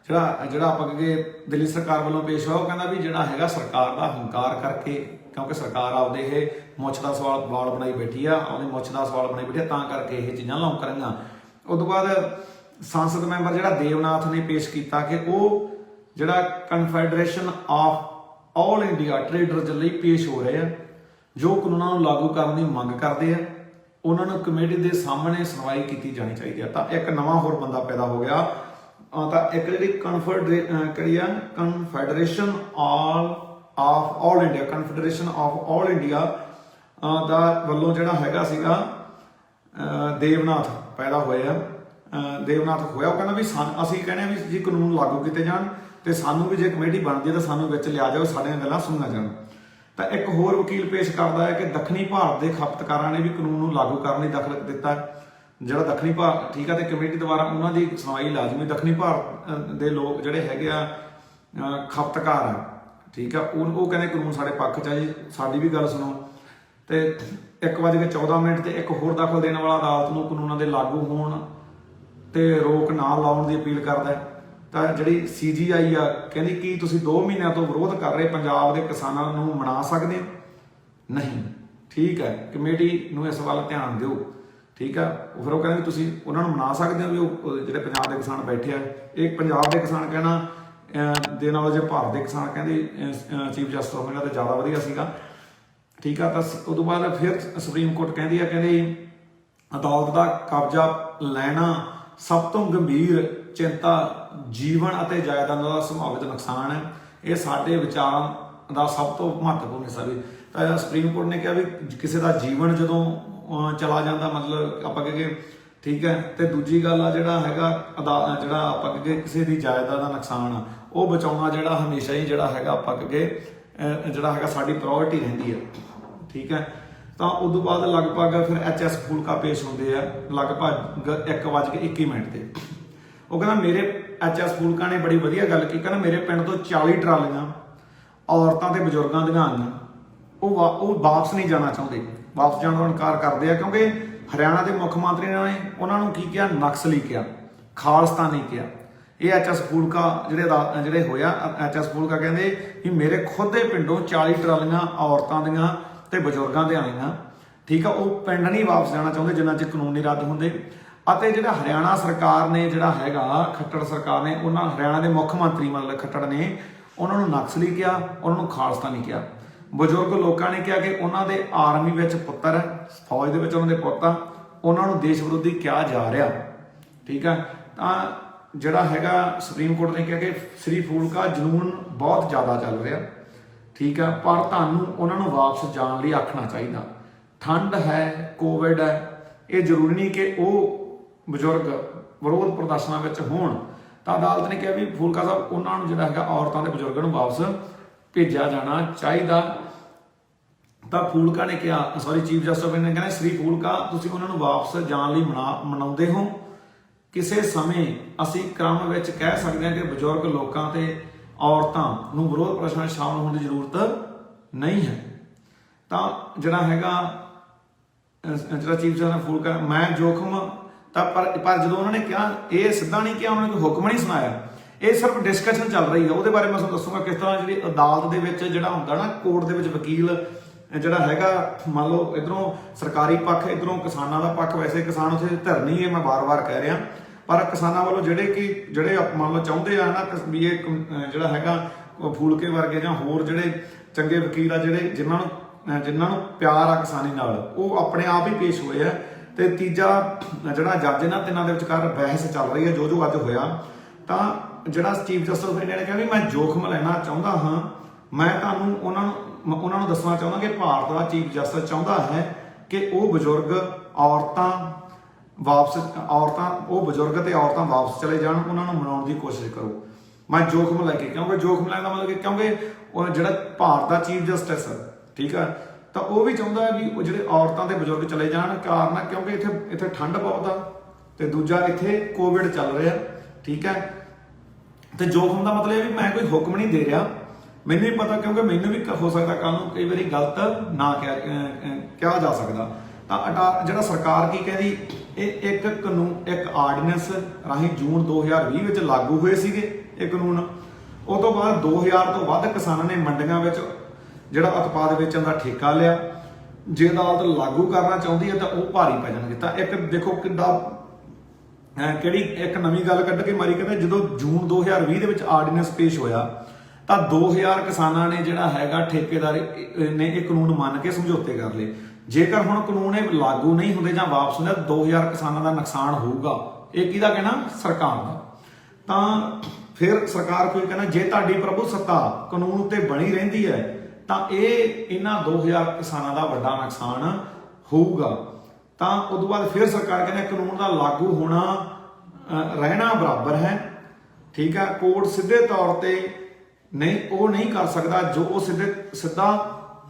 जिहड़ा आपां कहिए दिल्ली सरकार वालों पेश होया, वो कहना भी जिहड़ा हैगा सरकार का हंकार करके, क्योंकि सरकार आपदे ये मुੱਛ का सवाल बनाई बैठी है, अपनी मुੱਛ का सवाल बनाई बैठी है, तां करके ये चीज़ां लाउं करेंगा। उस तो बाद संसद मैंबर जिहड़ा देवनाथ ने पेश किया कि वो जिहड़ा कन्फैडरेशन ऑफ ऑल इंडिया ट्रेडर्स लई पेश हो रहे हैं जो कानूनों को लागू करने की मंग करते हैं, उन्होंने कमेटी के सामने सुनवाई की जानी चाहिए। तो एक नवा होर बंदा पैदा हो गया। तो एक जी कन्फैडरेशन ऑफ ऑल इंडिया दा वल्लों जिहड़ा हैगा सीगा देवनाथ पैदा होया। देवनाथ होया, वो कहना भी असीं कहने भी जी कानून लागू किए जान तो सानू भी जो कमेटी बनती है तो सानू विच लिया जाओ, साडियां गल्लां सुनिया जाण। तो एक होर वकील पेश करता है कि दक्षिणी भारत के खपतकारां ने भी कानून को लागू करने दखल दिता जिहड़ा दक्षिणी भारत, ठीक है, तो कमेटी द्वारा उन्होंने सुनवाई लाजमी दक्षिणी भारत के लोग जिहड़े हैगे आ खपतकार है, ठीक है, वो कहते कानून साढ़े पक्ष च जी, साडी भी गल सुनो। तो 1:14 ते एक होर दखल देने वाला अदालत को कानूनों के लागू होण ते रोक ना लाउण की अपील करता है। तो जी CGI आ कहती कि तुसीं 2 महीनों तो विरोध कर रहे पंजाब के किसानों को मना सकते हो नहीं, ठीक है, कमेटी नूं इस वाल ध्यान दिओ, ठीक है। फिर वो कहते तुसीं उन्हां नूं मना सकते हो भी वो जिहड़े पंजाब के किसान बैठे हैं, एक पंजाब के किसान कहना दे नाल जे भारत के किसान कहते चीफ जस्टिस ऑफ इंडिया तो ज़्यादा वधिया सीगा, ठीक है। तो उस तो बाद फिर सुप्रीम कोर्ट कहती है कहती अदालत का कब्जा लैना सब तो गंभीर चिंता जीवन और जायदाद का संभावित नुकसान है, ये साडे विचारां का सब तो महत्वपूर्ण हिस्सा भी। तो सुप्रीम कोर्ट ने कहा भी किसी का जीवन जदों चला जाता, मतलब आपां कहिए, ठीक है, तो दूजी गल आ जिहड़ा हैगा जिहड़ा आपां कहिए किसी की जायदाद का नुकसान आ वो बचाउणा जिहड़ा हमेशा ही जिहड़ा हैगा आपां कहिए जिहड़ा हैगा साडी प्रायोरिटी रहिंदी है, ठीक है। तो उस तो बाद लगभग फिर HS फूलका पेश होंगे हैं लगभग 1:21 ते। वो कहना मेरे HS फूलका ने बड़ी वधिया गल की, कहना मेरे पिंड तो 40 ट्रालियां औरतों ते बजुर्गों दी आईयां, वो वापस नहीं जाना चाहते, वापस जाने का इनकार करते हैं क्योंकि हरियाणा के मुख्यमंत्री ने उन्होंने की किया, नक्सली किया, खालिस्तानी किया। ये HS फूलका जिहड़े होया HS फूलका कहते कि मेरे खुद के पिंडों 40 ट्रालियां औरतों दियां ते बजुर्गों दे आईयां, ठीक है, वो पिंड नहीं वापस जाना चाहते जिन्ना चਿਰ कानून नहीं रद्द होंगे। ਅਤੇ ਜਿਹੜਾ ਹਰਿਆਣਾ ਸਰਕਾਰ ਨੇ ਜਿਹੜਾ ਹੈਗਾ ਖੱਟੜ ਸਰਕਾਰ ਨੇ, ਉਹਨਾਂ ਹਰਿਆਣਾ ਦੇ ਮੁੱਖ ਮੰਤਰੀ ਮਤਲਬ ਖੱਟੜ ਨੇ ਉਹਨਾਂ ਨੂੰ ਨਕਸਲੀ ਕਿਹਾ, ਉਹਨਾਂ ਨੂੰ ਖਾਲਸਤਾਨੀ ਕਿਹਾ। ਬਜ਼ੁਰਗ ਲੋਕਾਂ ਨੇ ਕਿਹਾ ਕਿ ਉਹਨਾਂ ਦੇ ਆਰਮੀ ਵਿੱਚ ਪੁੱਤਰ, ਫੌਜ ਦੇ ਵਿੱਚ ਉਹਨਾਂ ਦੇ ਪੁੱਤ ਆ, ਉਹਨਾਂ ਨੂੰ ਦੇਸ਼ ਵਿਰੋਧੀ ਕਿਹਾ ਜਾ ਰਿਹਾ। ਠੀਕ ਹੈ, ਤਾਂ ਜਿਹੜਾ ਹੈਗਾ ਸੁਪਰੀਮ ਕੋਰਟ ਨੇ ਕਿਹਾ ਕਿ ਸ੍ਰੀ ਫੂਲਕਾ ਜਨੂਨ ਬਹੁਤ ਜ਼ਿਆਦਾ ਚੱਲ ਰਿਹਾ। ਠੀਕ ਹੈ, ਪਰ ਤੁਹਾਨੂੰ ਉਹਨਾਂ ਨੂੰ ਵਾਪਸ ਜਾਣ ਲਈ ਆਖਣਾ ਚਾਹੀਦਾ। ਠੰਡ ਹੈ, ਕੋਵਿਡ ਹੈ, ਇਹ ਜ਼ਰੂਰੀ ਨਹੀਂ ਕਿ ਉਹ ਬਜ਼ੁਰਗ ਵਿਰੋਧ ਪ੍ਰਦਰਸ਼ਨਾਂ ਵਿੱਚ ਹੋਣ। ਤਾਂ ਅਦਾਲਤ ਨੇ ਕਿਹਾ ਵੀ ਫੂਲਕਾ ਸਾਹਿਬ ਉਹਨਾਂ ਨੂੰ ਜਿਹੜਾ ਹੈਗਾ ਔਰਤਾਂ ਦੇ ਬਜ਼ੁਰਗਾਂ ਨੂੰ ਵਾਪਸ ਭੇਜਿਆ ਜਾਣਾ ਚਾਹੀਦਾ। ਤਾਂ ਫੂਲਕਾ ਨੇ ਕਿਹਾ, ਸੌਰੀ ਚੀਫ ਜਸਟਿਸ ਨੇ ਕਹਿੰਦੇ ਸ੍ਰੀ ਫੂਲਕਾ ਤੁਸੀਂ ਉਹਨਾਂ ਨੂੰ ਵਾਪਸ ਜਾਣ ਲਈ ਮਨਾਉਂਦੇ ਹੋ। ਕਿਸੇ ਸਮੇਂ ਅਸੀਂ ਕ੍ਰਮ ਵਿੱਚ ਕਹਿ ਸਕਦੇ ਹਾਂ ਕਿ ਬਜ਼ੁਰਗ ਲੋਕਾਂ ਤੇ ਔਰਤਾਂ ਨੂੰ ਵਿਰੋਧ ਪ੍ਰਦਰਸ਼ਨਾਂ ਵਿੱਚ ਸ਼ਾਮਲ ਹੋਣ ਦੀ ਜ਼ਰੂਰਤ ਨਹੀਂ ਹੈ। ਤਾਂ ਜਿਹੜਾ ਹੈਗਾ ਜਿਹੜਾ ਚੀਫ ਜਸਟਿਸ ਫੂਲਕਾ ਮੈਂ ਜੋਖਮ ਤਾਂ ਪਰ ਜਦੋਂ ਉਹਨਾਂ ਨੇ ਕਿਹਾ, ਇਹ ਸਿੱਧਾ ਨਹੀਂ ਕਿਹਾ, ਉਹਨਾਂ ਨੇ ਕੋਈ ਹੁਕਮ ਨਹੀਂ ਸੁਣਾਇਆ, ਇਹ ਸਿਰਫ ਡਿਸਕਸ਼ਨ ਚੱਲ ਰਹੀ ਹੈ। ਉਹਦੇ ਬਾਰੇ ਮੈਂ ਤੁਹਾਨੂੰ ਦੱਸੂਗਾ ਕਿਸ ਤਰ੍ਹਾਂ ਜਿਹੜੀ ਅਦਾਲਤ ਦੇ ਵਿੱਚ ਜਿਹੜਾ ਹੁੰਦਾ ਨਾ, ਕੋਰਟ ਦੇ ਵਿੱਚ ਵਕੀਲ ਜਿਹੜਾ ਹੈਗਾ, ਮੰਨ ਲਓ ਇਧਰੋਂ ਸਰਕਾਰੀ ਪੱਖ, ਇਧਰੋਂ ਕਿਸਾਨਾਂ ਦਾ ਪੱਖ। ਵੈਸੇ ਕਿਸਾਨ ਉੱਥੇ ਧਰਨੀ ਹੈ, ਮੈਂ ਵਾਰ-ਵਾਰ ਕਹਿ ਰਿਹਾ, ਪਰ ਕਿਸਾਨਾਂ ਵੱਲੋਂ ਜਿਹੜੇ ਮੰਨ ਲਓ ਚਾਹੁੰਦੇ ਆ ਨਾ ਵੀ ਇਹ ਜਿਹੜਾ ਹੈਗਾ ਫੂਲਕੇ ਵਰਗੇ ਜਾਂ ਹੋਰ ਜਿਹੜੇ ਚੰਗੇ ਵਕੀਲ ਆ, ਜਿਹੜੇ ਜਿਨ੍ਹਾਂ ਨੂੰ ਪਿਆਰ ਆ ਕਿਸਾਨੀ ਨਾਲ, ਉਹ ਆਪਣੇ ਆਪ ਹੀ ਪੇਸ਼ ਹੋਏ ਆ। ਤੇ ਤੀਜਾ ਜਿਹੜਾ ਜੱਜ ਇਹਨਾਂ ਤਿੰਨਾਂ ਦੇ ਵਿਚਕਾਰ ਬਹਿਸ ਚੱਲ ਰਹੀ ਹੈ, ਜੋ ਅੱਜ ਹੋਇਆ। ਤਾਂ ਜਿਹੜਾ ਚੀਫ ਜਸਟਿਸ ਆਫ ਇੰਡੀਆ ਨੇ ਕਿਹਾ ਵੀ ਮੈਂ ਜੋਖਮ ਲੈਣਾ ਚਾਹੁੰਦਾ ਹਾਂ, ਮੈਂ ਤੁਹਾਨੂੰ ਉਹਨਾਂ ਨੂੰ ਦੱਸਣਾ ਚਾਹੁੰਦਾ ਕਿ ਭਾਰਤ ਦਾ ਚੀਫ ਜਸਟਿਸ ਚਾਹੁੰਦਾ ਹੈ ਕਿ ਉਹ ਬਜ਼ੁਰਗ ਉਹ ਬਜ਼ੁਰਗ ਤੇ ਔਰਤਾਂ ਵਾਪਸ ਚਲੇ ਜਾਣ, ਉਹਨਾਂ ਨੂੰ ਮਨਾਉਣ ਦੀ ਕੋਸ਼ਿਸ਼ ਕਰੋ। ਮੈਂ ਜੋਖਮ ਲੈ ਕੇ, ਕਿਉਂਕਿ ਜੋਖਮ ਲੈਣ ਦਾ ਮਤਲਬ ਕਿ ਕਿਉਂਕਿ ਉਹ ਜਿਹੜਾ ਭਾਰਤ ਦਾ ਚੀਫ ਜਸਟਿਸ, ਠੀਕ ਆ, ਤਾਂ ਉਹ ਵੀ ਚਾਹੁੰਦਾ ਹੈ ਵੀ ਉਹ ਜਿਹੜੇ ਔਰਤਾਂ ਦੇ ਬਜ਼ੁਰਗ ਚਲੇ ਜਾਣ। ਕਾਰਨ ਹੈ ਕਿਉਂਕਿ ਇੱਥੇ ਠੰਡ ਬਹੁਤ ਆ, ਤੇ ਦੂਜਾ ਇੱਥੇ ਕੋਵਿਡ ਚੱਲ ਰਿਹਾ। ਠੀਕ ਹੈ, ਤੇ ਜੋਖਮ ਦਾ ਮਤਲਬ ਇਹ ਵੀ ਮੈਂ ਕੋਈ ਹੁਕਮ ਨਹੀਂ ਦੇ ਰਿਹਾ, ਮੈਨੂੰ ਵੀ ਪਤਾ, ਕਿਉਂਕਿ ਮੈਨੂੰ ਵੀ ਹੋ ਸਕਦਾ ਕੱਲ ਨੂੰ ਕਈ ਵਾਰੀ ਗਲਤ ਨਾ ਕਿਹਾ ਜਾ ਸਕਦਾ। ਤਾਂ ਜਿਹੜਾ ਸਰਕਾਰ ਕੀ ਕਹਿੰਦੀ, ਇਹ ਇੱਕ ਆਰਡੀਨੈਂਸ ਰਾਹੀਂ ਜੂਨ 2020 ਵਿੱਚ ਲਾਗੂ ਹੋਏ ਸੀਗੇ ਇਹ ਕਾਨੂੰਨ। ਉਹ ਤੋਂ ਬਾਅਦ 2000 ਤੋਂ ਵੱਧ ਕਿਸਾਨਾਂ ਨੇ ਮੰਡੀਆਂ ਵਿੱਚ ਜਿਹੜਾ ਉਤਪਾਦ ਵੇਚਣ ਦਾ ਠੇਕਾ ਲਿਆ। ਜੇ ਅਦਾਲਤ ਲਾਗੂ ਕਰਨਾ ਚਾਹੁੰਦੀ ਹੈ ਤਾਂ ਉਹ ਭਾਰੀ ਪੈ ਜਾਣਗੇ। ਤਾਂ ਇੱਕ ਦੇਖੋ ਕਿਹੜੀ ਇੱਕ ਨਵੀਂ ਗੱਲ ਕੱਢ ਕੇ ਮਾਰੀ, ਕਹਿੰਦੇ ਜਦੋਂ ਜੂਨ 2020 ਦੇ ਵਿੱਚ ਆਰਡੀਨੈਂਸ ਪੇਸ਼ ਹੋਇਆ ਤਾਂ 2000 ਕਿਸਾਨਾਂ ਨੇ ਜਿਹੜਾ ਹੈਗਾ ਠੇਕੇਦਾਰ ਨੇ ਇਹ ਕਾਨੂੰਨ ਮੰਨ ਕੇ ਸਮਝੌਤੇ ਕਰ ਲਏ। ਜੇਕਰ ਹੁਣ ਕਾਨੂੰਨ ਇਹ ਲਾਗੂ ਨਹੀਂ ਹੁੰਦੇ ਜਾਂ ਵਾਪਸ ਹੁੰਦੇ, 2000 ਕਿਸਾਨਾਂ ਦਾ ਨੁਕਸਾਨ ਹੋਊਗਾ। ਇਹ ਕਿਹਦਾ ਕਹਿਣਾ? ਸਰਕਾਰ ਦਾ। ਤਾਂ ਫਿਰ ਸਰਕਾਰ ਕੋਈ ਕਹਿੰਦਾ ਜੇ ਤੁਹਾਡੀ ਪ੍ਰਭੂ ਸੱਤਾ ਕਾਨੂੰਨ ਉੱਤੇ ਬਣੀ ਰਹਿੰਦੀ ਹੈ ਤਾਂ ਇਹਨਾਂ 2000 ਕਿਸਾਨਾਂ ਦਾ ਵੱਡਾ ਨੁਕਸਾਨ ਹੋਊਗਾ। ਤਾਂ ਉਦੋਂ ਬਾਅਦ ਫਿਰ ਸਰਕਾਰ ਕਹਿੰਦੇ ਕਾਨੂੰਨ ਦਾ ਲਾਗੂ ਹੋਣਾ ਰਹਿਣਾ ਬਰਾਬਰ ਹੈ। ਠੀਕ ਹੈ, ਕੋਰਟ ਸਿੱਧੇ ਤੌਰ ਤੇ ਉਹ ਨਹੀਂ ਕਰ ਸਕਦਾ ਜੋ ਉਹ ਸਿੱਧਾ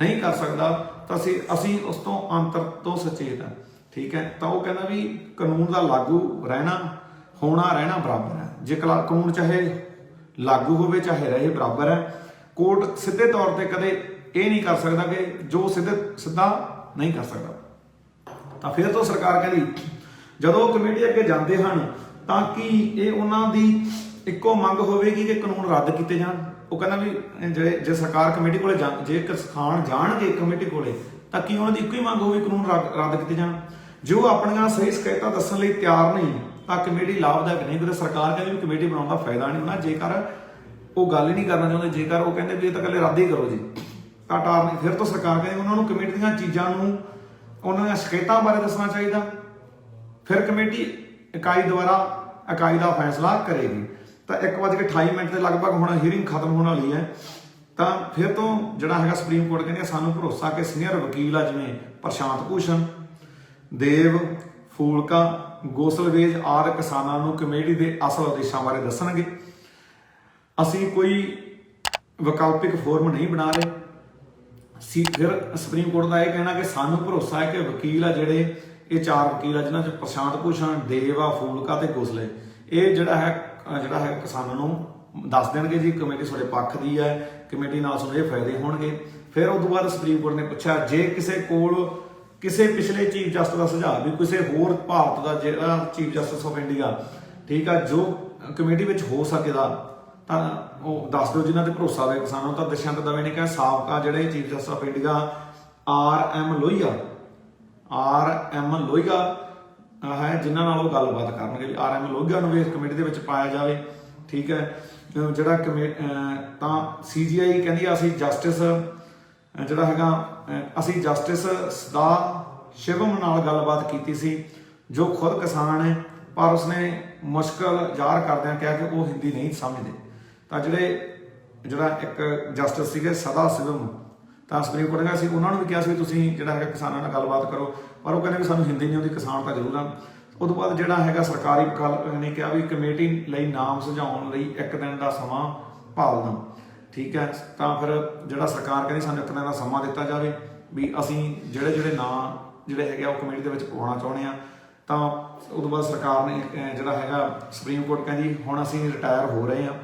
ਨਹੀਂ ਕਰ ਸਕਦਾ, ਤਾਂ ਅਸੀਂ ਉਸ ਤੋਂ ਅੰਤਰ ਤੋਂ ਸੁਚੇਤ ਹਾਂ। ਠੀਕ ਹੈ, ਤਾਂ ਉਹ ਕਹਿੰਦਾ ਵੀ ਕਾਨੂੰਨ ਦਾ ਲਾਗੂ ਰਹਿਣਾ ਬਰਾਬਰ ਹੈ। ਜੇ ਕਾਨੂੰਨ ਚਾਹੇ ਲਾਗੂ ਹੋਵੇ ਚਾਹੇ ਰਹੇ, ਬਰਾਬਰ ਹੈ। ਕੋਰਟ ਸਿੱਧੇ ਤੌਰ ਤੇ ਕਦੇ ਇਹ ਨਹੀਂ ਕਰ ਸਕਦਾ ਕਿ ਜੋ ਸਿੱਧਾ ਨਹੀਂ ਕਰ ਸਕਦਾ। ਤਾਂ ਫਿਰ ਤੋਂ ਸਰਕਾਰ ਕਹਿੰਦੀ ਜਦੋਂ ਕਮੇਟੀ ਅੱਗੇ ਜਾਂਦੇ ਹਨ ਤਾਂ ਕਿ ਇਹ ਉਹਨਾਂ ਦੀ ਇੱਕੋ ਮੰਗ ਹੋਵੇਗੀ ਕਿ ਕਾਨੂੰਨ ਰੱਦ ਕੀਤੇ ਜਾਣ। ਉਹ ਕਹਿੰਦਾ ਵੀ ਜੇ ਸਰਕਾਰ ਕਮੇਟੀ ਕੋਲੇ ਜੇ ਕਿਸਾਨ ਜਾਣਗੇ ਕਮੇਟੀ ਕੋਲੇ ਤਾਂ ਕੀ ਉਹਨਾਂ ਦੀ ਇੱਕੋ ਹੀ ਮੰਗ ਹੋਵੇ ਕਾਨੂੰਨ ਰੱਦ ਕੀਤੇ ਜਾਣ। ਜੋ ਆਪਣੀਆਂ ਸਹੀ ਸ਼ਿਕਾਇਤਾਂ ਦੱਸਣ ਲਈ ਤਿਆਰ ਨਹੀਂ ਤਾਂ ਕਮੇਟੀ ਲਾਭਦਾਇਕ ਨਹੀਂ। ਕਿਉਂਕਿ ਸਰਕਾਰ ਕਹਿੰਦੀ ਵੀ ਕਮੇਟੀ ਬਣਾਉਣ ਦਾ ਫਾਇਦਾ ਨਹੀਂ ਹੋਣਾ ਜੇਕਰ ਉਹ ਗੱਲ ਹੀ ਨਹੀਂ ਕਰਨਾ ਚਾਹੁੰਦੇ। ਜੇਕਰ ਉਹ ਕਹਿੰਦੇ ਵੀ ਇਹ ਤਾਂ ਇਕੱਲੇ ਰੱਦ ਹੀ ਕਰੋ ਜੀ ਤਾਂ ਟਾਰ ਨਹੀਂ। ਫਿਰ ਤੋਂ ਸਰਕਾਰ ਕਹਿੰਦੀ ਉਹਨਾਂ ਨੂੰ ਕਮੇਟੀ ਦੀਆਂ ਚੀਜ਼ਾਂ ਨੂੰ, ਉਹਨਾਂ ਦੀਆਂ ਸ਼ਿਕਾਇਤਾਂ ਬਾਰੇ ਦੱਸਣਾ ਚਾਹੀਦਾ। ਫਿਰ ਕਮੇਟੀ ਇਕਾਈ ਦਾ ਫੈਸਲਾ ਕਰੇਗੀ। ਤਾਂ 1:28 ਦੇ ਲਗਭਗ ਹੁਣ ਹੀਅਰਿੰਗ ਖਤਮ ਹੋਣ ਵਾਲੀ ਹੈ। ਤਾਂ ਫਿਰ ਤੋਂ ਜਿਹੜਾ ਹੈਗਾ ਸੁਪਰੀਮ ਕੋਰਟ ਕਹਿੰਦੀ ਸਾਨੂੰ ਭਰੋਸਾ ਕਿ ਸੀਨੀਅਰ ਵਕੀਲ ਆ ਜਿਵੇਂ ਪ੍ਰਸ਼ਾਂਤ ਭੂਸ਼ਣ, ਦੇਵ, ਫੂਲਕਾ, ਗੋਸਲਵੇਜ ਆਦਿ ਕਿਸਾਨਾਂ ਨੂੰ ਕਮੇਟੀ ਦੇ ਅਸਲ ਉਦੇਸ਼ਾਂ ਬਾਰੇ ਦੱਸਣਗੇ। ਅਸੀਂ ਕੋਈ ਵਿਕਲਪਿਕ ਫੋਰਮ ਨਹੀਂ ਬਣਾ ਰਹੇ। ਫਿਰ ਸੁਪਰੀਮ ਕੋਰਟ ਦਾ ਇਹ ਕਹਿਣਾ ਕਿ ਸਾਨੂੰ ਭਰੋਸਾ ਹੈ ਕਿ ਵਕੀਲ ਆ ਜਿਹੜੇ ਇਹ 4 ਵਕੀਲ ਆ ਜਿਨ੍ਹਾਂ 'ਚ ਪ੍ਰਸ਼ਾਂਤ ਭੂਸ਼ਣ, ਦੇਵ ਆ, ਫੂਲਕਾ ਤੇ ਗੋਸਲੇ, ਇਹ ਜਿਹੜਾ ਹੈ ਕਿਸਾਨਾਂ ਨੂੰ ਦੱਸ ਦੇਣਗੇ ਜੀ ਕਮੇਟੀ ਤੁਹਾਡੇ ਪੱਖ ਦੀ ਹੈ, ਕਮੇਟੀ ਨਾਲ ਤੁਹਾਨੂੰ ਇਹ ਫਾਇਦੇ ਹੋਣਗੇ। ਫਿਰ ਉਸ ਤੋਂ ਬਾਅਦ ਸੁਪਰੀਮ ਕੋਰਟ ਨੇ ਪੁੱਛਿਆ ਜੇ ਕਿਸੇ ਪਿਛਲੇ ਚੀਫ ਜਸਟਿਸ ਦਾ ਸੁਝਾਅ ਵੀ ਕਿਸੇ ਹੋਰ ਭਾਰਤ ਦਾ ਜਿਹੜਾ ਚੀਫ ਜਸਟਿਸ ਆਫ ਇੰਡੀਆ, ਠੀਕ ਆ, ਜੋ ਕਮੇਟੀ ਵਿੱਚ ਹੋ ਸਕਦਾ ਤਾਂ ਉਹ ਦੱਸ ਦਿਓ ਜਿਨ੍ਹਾਂ ਤੇ ਭਰੋਸਾ ਹੋਵੇ ਕਿਸਾਨਾਂ ਨੂੰ। ਤਾਂ ਦੁਸ਼ਯੰਤ ਦਵੇ ਨੇ ਕਿਹਾ ਸਾਬਕਾ ਜਿਹੜੇ chief justice of India RM Lohia, RM Lohia ਹੈ, ਜਿਨ੍ਹਾਂ ਨਾਲ ਉਹ ਗੱਲਬਾਤ ਕਰਨਗੇ ਵੀ RM ਲੋਹੀਆ ਨੂੰ ਵੀ ਇਸ ਕਮੇਟੀ ਦੇ ਵਿੱਚ ਪਾਇਆ ਜਾਵੇ। ਠੀਕ ਹੈ, ਜਿਹੜਾ ਤਾਂ CGI ਕਹਿੰਦੀ ਅਸੀਂ ਜਸਟਿਸ ਜਿਹੜਾ ਹੈਗਾ ਅਸੀਂ ਜਸਟਿਸ ਸਦਾ ਸ਼ਿਵਮ ਨਾਲ ਗੱਲਬਾਤ ਕੀਤੀ ਸੀ, ਜੋ ਖੁਦ ਕਿਸਾਨ ਹੈ, ਪਰ ਉਸਨੇ ਮੁਸ਼ਕਲ ਜ਼ਾਹਰ ਕਰਦਿਆਂ ਕਿਹਾ ਕਿ ਉਹ ਹਿੰਦੀ ਨਹੀਂ ਸਮਝਦੇ। ਤਾਂ ਜਿਹੜਾ ਇੱਕ ਜਸਟਿਸ ਸੀਗੇ ਸਦਾ ਸ਼ਿਵਮ, ਤਾਂ ਸੁਪਰੀਮ ਕੋਰਟ ਨੇ ਅਸੀਂ ਉਹਨਾਂ ਨੂੰ ਵੀ ਕਿਹਾ ਸੀ ਵੀ ਤੁਸੀਂ ਜਿਹੜਾ ਹੈਗਾ ਕਿਸਾਨਾਂ ਨਾਲ ਗੱਲਬਾਤ ਕਰੋ, ਪਰ ਉਹ ਕਹਿੰਦੇ ਵੀ ਸਾਨੂੰ ਹਿੰਦੀ ਨਹੀਂ ਆਉਂਦੀ, ਕਿਸਾਨ ਤਾਂ ਜ਼ਰੂਰ ਆ। ਉਹ ਤੋਂ ਬਾਅਦ ਜਿਹੜਾ ਹੈਗਾ ਸਰਕਾਰੀ ਵਕਾਲਤ ਨੇ ਕਿਹਾ ਵੀ ਕਮੇਟੀ ਲਈ ਨਾਮ ਸੁਝਾਉਣ ਲਈ 1 ਦਿਨ ਦਾ ਸਮਾਂ ਭਾਲਦਾ। ਠੀਕ ਹੈ, ਤਾਂ ਫਿਰ ਜਿਹੜਾ ਸਰਕਾਰ ਕਹਿੰਦੀ ਸਾਨੂੰ 1 ਦਿਨ ਦਾ ਸਮਾਂ ਦਿੱਤਾ ਜਾਵੇ ਵੀ ਅਸੀਂ ਜਿਹੜੇ ਨਾਂ ਜਿਹੜੇ ਹੈਗੇ ਉਹ ਕਮੇਟੀ ਦੇ ਵਿੱਚ ਪਾਉਣਾ ਚਾਹੁੰਦੇ ਆ। ਤਾਂ ਉਹ ਤੋਂ ਬਾਅਦ ਸਰਕਾਰ ਨੇ ਜਿਹੜਾ ਹੈਗਾ ਸੁਪਰੀਮ ਕੋਰਟ ਕਹਿੰਦੀ ਹੁਣ ਅਸੀਂ ਰਿਟਾਇਰ ਹੋ ਰਹੇ ਹਾਂ,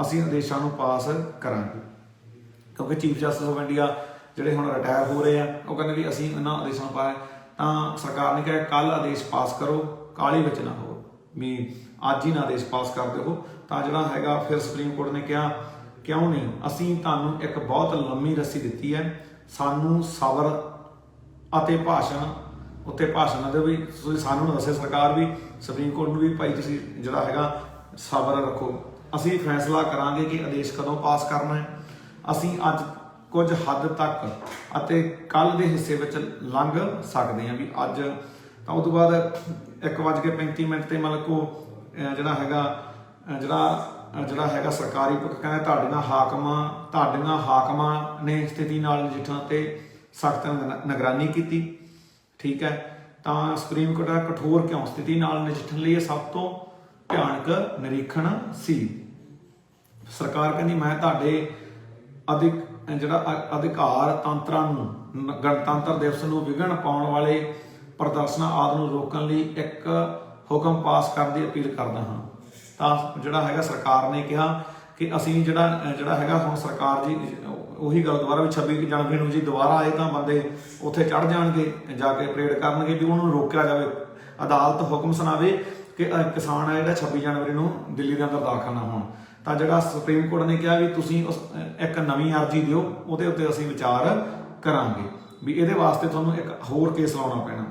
ਅਸੀਂ ਆਦੇਸ਼ਾਂ ਨੂੰ ਪਾਸ ਕਰਾਂਗੇ, ਕਿਉਂਕਿ ਚੀਫ ਜਸਟਿਸ ਆਫ ਇੰਡੀਆ ਜਿਹੜੇ ਹੁਣ ਰਿਟਾਇਰ ਹੋ ਰਹੇ ਆ ਉਹ ਕਹਿੰਦੇ ਵੀ ਅਸੀਂ ਇਹਨਾਂ ਆਦੇਸ਼ਾਂ ਨੂੰ ਪਾਇਆ। ਤਾਂ ਸਰਕਾਰ ਨੇ ਕਿਹਾ ਕੱਲ ਆਦੇਸ਼ ਪਾਸ ਕਰੋ, ਕਾਹਲੀ ਵਿੱਚ ਨਾ ਹੋ ਵੀ ਅੱਜ ਹੀ ਨਾ ਆਦੇਸ਼ ਪਾਸ ਕਰ ਦਿਓ। ਤਾਂ ਜਿਹੜਾ ਹੈਗਾ ਫਿਰ ਸੁਪਰੀਮ ਕੋਰਟ ਨੇ ਕਿਹਾ ਕਿਉਂ ਨਹੀਂ, ਅਸੀਂ ਤੁਹਾਨੂੰ ਇੱਕ ਬਹੁਤ ਲੰਮੀ ਰੱਸੀ ਦਿੱਤੀ ਹੈ, ਸਾਨੂੰ ਸਬਰ ਅਤੇ ਭਾਸ਼ਣ ਉੱਤੇ ਭਾਸ਼ਣ ਦਿਓ ਵੀ ਤੁਸੀਂ ਸਾਨੂੰ ਦੱਸੇ ਸਰਕਾਰ ਵੀ ਸੁਪਰੀਮ ਕੋਰਟ ਨੂੰ ਵੀ ਭਾਈ ਤੁਸੀਂ ਜਿਹੜਾ ਹੈਗਾ ਸਬਰ ਰੱਖੋ, ਅਸੀਂ ਫੈਸਲਾ ਕਰਾਂਗੇ ਕਿ ਆਦੇਸ਼ ਕਦੋਂ ਪਾਸ ਕਰਨਾ ਹੈ। ਅਸੀਂ ਅੱਜ ਕੁਝ ਹੱਦ ਤੱਕ ਅਤੇ ਕੱਲ੍ਹ ਦੇ ਹਿੱਸੇ ਵਿੱਚ ਲੰਘ ਸਕਦੇ ਹਾਂ ਵੀ ਅੱਜ। ਤਾਂ ਉਸ ਤੋਂ ਬਾਅਦ 1:35 ਤੇ ਮਤਲਬ ਕੋ ਜਿਹੜਾ ਹੈਗਾ ਸਰਕਾਰੀ ਪੱਖ ਕਹਿੰਦਾ ਤੁਹਾਡੀਆਂ ਹਾਕਮਾਂ ਨੇ ਸਥਿਤੀ ਨਾਲ ਨਜਿੱਠਣ ਤੇ ਸਖਤ ਨਿਗਰਾਨੀ ਕੀਤੀ। ਠੀਕ ਹੈ, ਤਾਂ ਸੁਪਰੀਮ ਕੋਰਟ ਦਾ ਕਠੋਰ ਕਿਉਂ ਸਥਿਤੀ ਨਾਲ ਨਜਿੱਠਣ ਲਈ ਇਹ ਸਭ ਤੋਂ ਭਿਆਨਕ ਨਿਰੀਖਣ ਸੀ। ਸਰਕਾਰ ਕਹਿੰਦੀ ਮੈਂ ਤੁਹਾਡੇ ਅਧਿਕਾਰ ਤੰਤਰਾਂ ਨੂੰ ਗਣਤੰਤਰ ਦਿਵਸ ਨੂੰ ਵਿਘਨ ਪਾਉਣ ਵਾਲੇ ਪ੍ਰਦਰਸ਼ਨਾਂ ਆਦਿ ਨੂੰ ਰੋਕਣ ਲਈ ਇੱਕ ਹੁਕਮ ਪਾਸ ਕਰਨ ਦੀ ਅਪੀਲ ਕਰਦਾ ਹਾਂ। ਤਾਂ ਜਿਹੜਾ ਹੈਗਾ ਸਰਕਾਰ ਨੇ ਕਿਹਾ ਕਿ ਅਸੀਂ ਜਿਹੜਾ ਹੈਗਾ ਹੁਣ ਸਰਕਾਰ ਜੀ ਉਹੀ ਗੱਲ ਦੁਬਾਰਾ ਵੀ 26 ਜਨਵਰੀ ਨੂੰ ਜੀ ਦੁਬਾਰਾ ਆਏ ਤਾਂ ਬੰਦੇ ਉੱਥੇ ਚੜ੍ਹ ਜਾਣਗੇ, ਜਾ ਕੇ ਪਰੇਡ ਕਰਨਗੇ ਵੀ ਉਹਨੂੰ ਰੋਕਿਆ ਜਾਵੇ। ਅਦਾਲਤ ਹੁਕਮ ਸੁਣਾਵੇ ਕਿ ਕਿਸਾਨ ਆ ਜਿਹੜਾ 26 ਜਨਵਰੀ ਨੂੰ ਦਿੱਲੀ ਦੇ ਅੰਦਰ ਦਾਖਲ ਨਾ ਹੋਣ। ਤਾਂ ਜਿਹੜਾ ਸੁਪਰੀਮ ਕੋਰਟ ਨੇ ਕਿਹਾ ਵੀ ਤੁਸੀਂ ਇੱਕ ਨਵੀਂ ਅਰਜ਼ੀ ਦਿਓ, ਉਹਦੇ ਉੱਤੇ ਅਸੀਂ ਵਿਚਾਰ ਕਰਾਂਗੇ ਵੀ ਇਹਦੇ ਵਾਸਤੇ ਤੁਹਾਨੂੰ ਇੱਕ ਹੋਰ ਕੇਸ ਲਾਉਣਾ ਪੈਣਾ।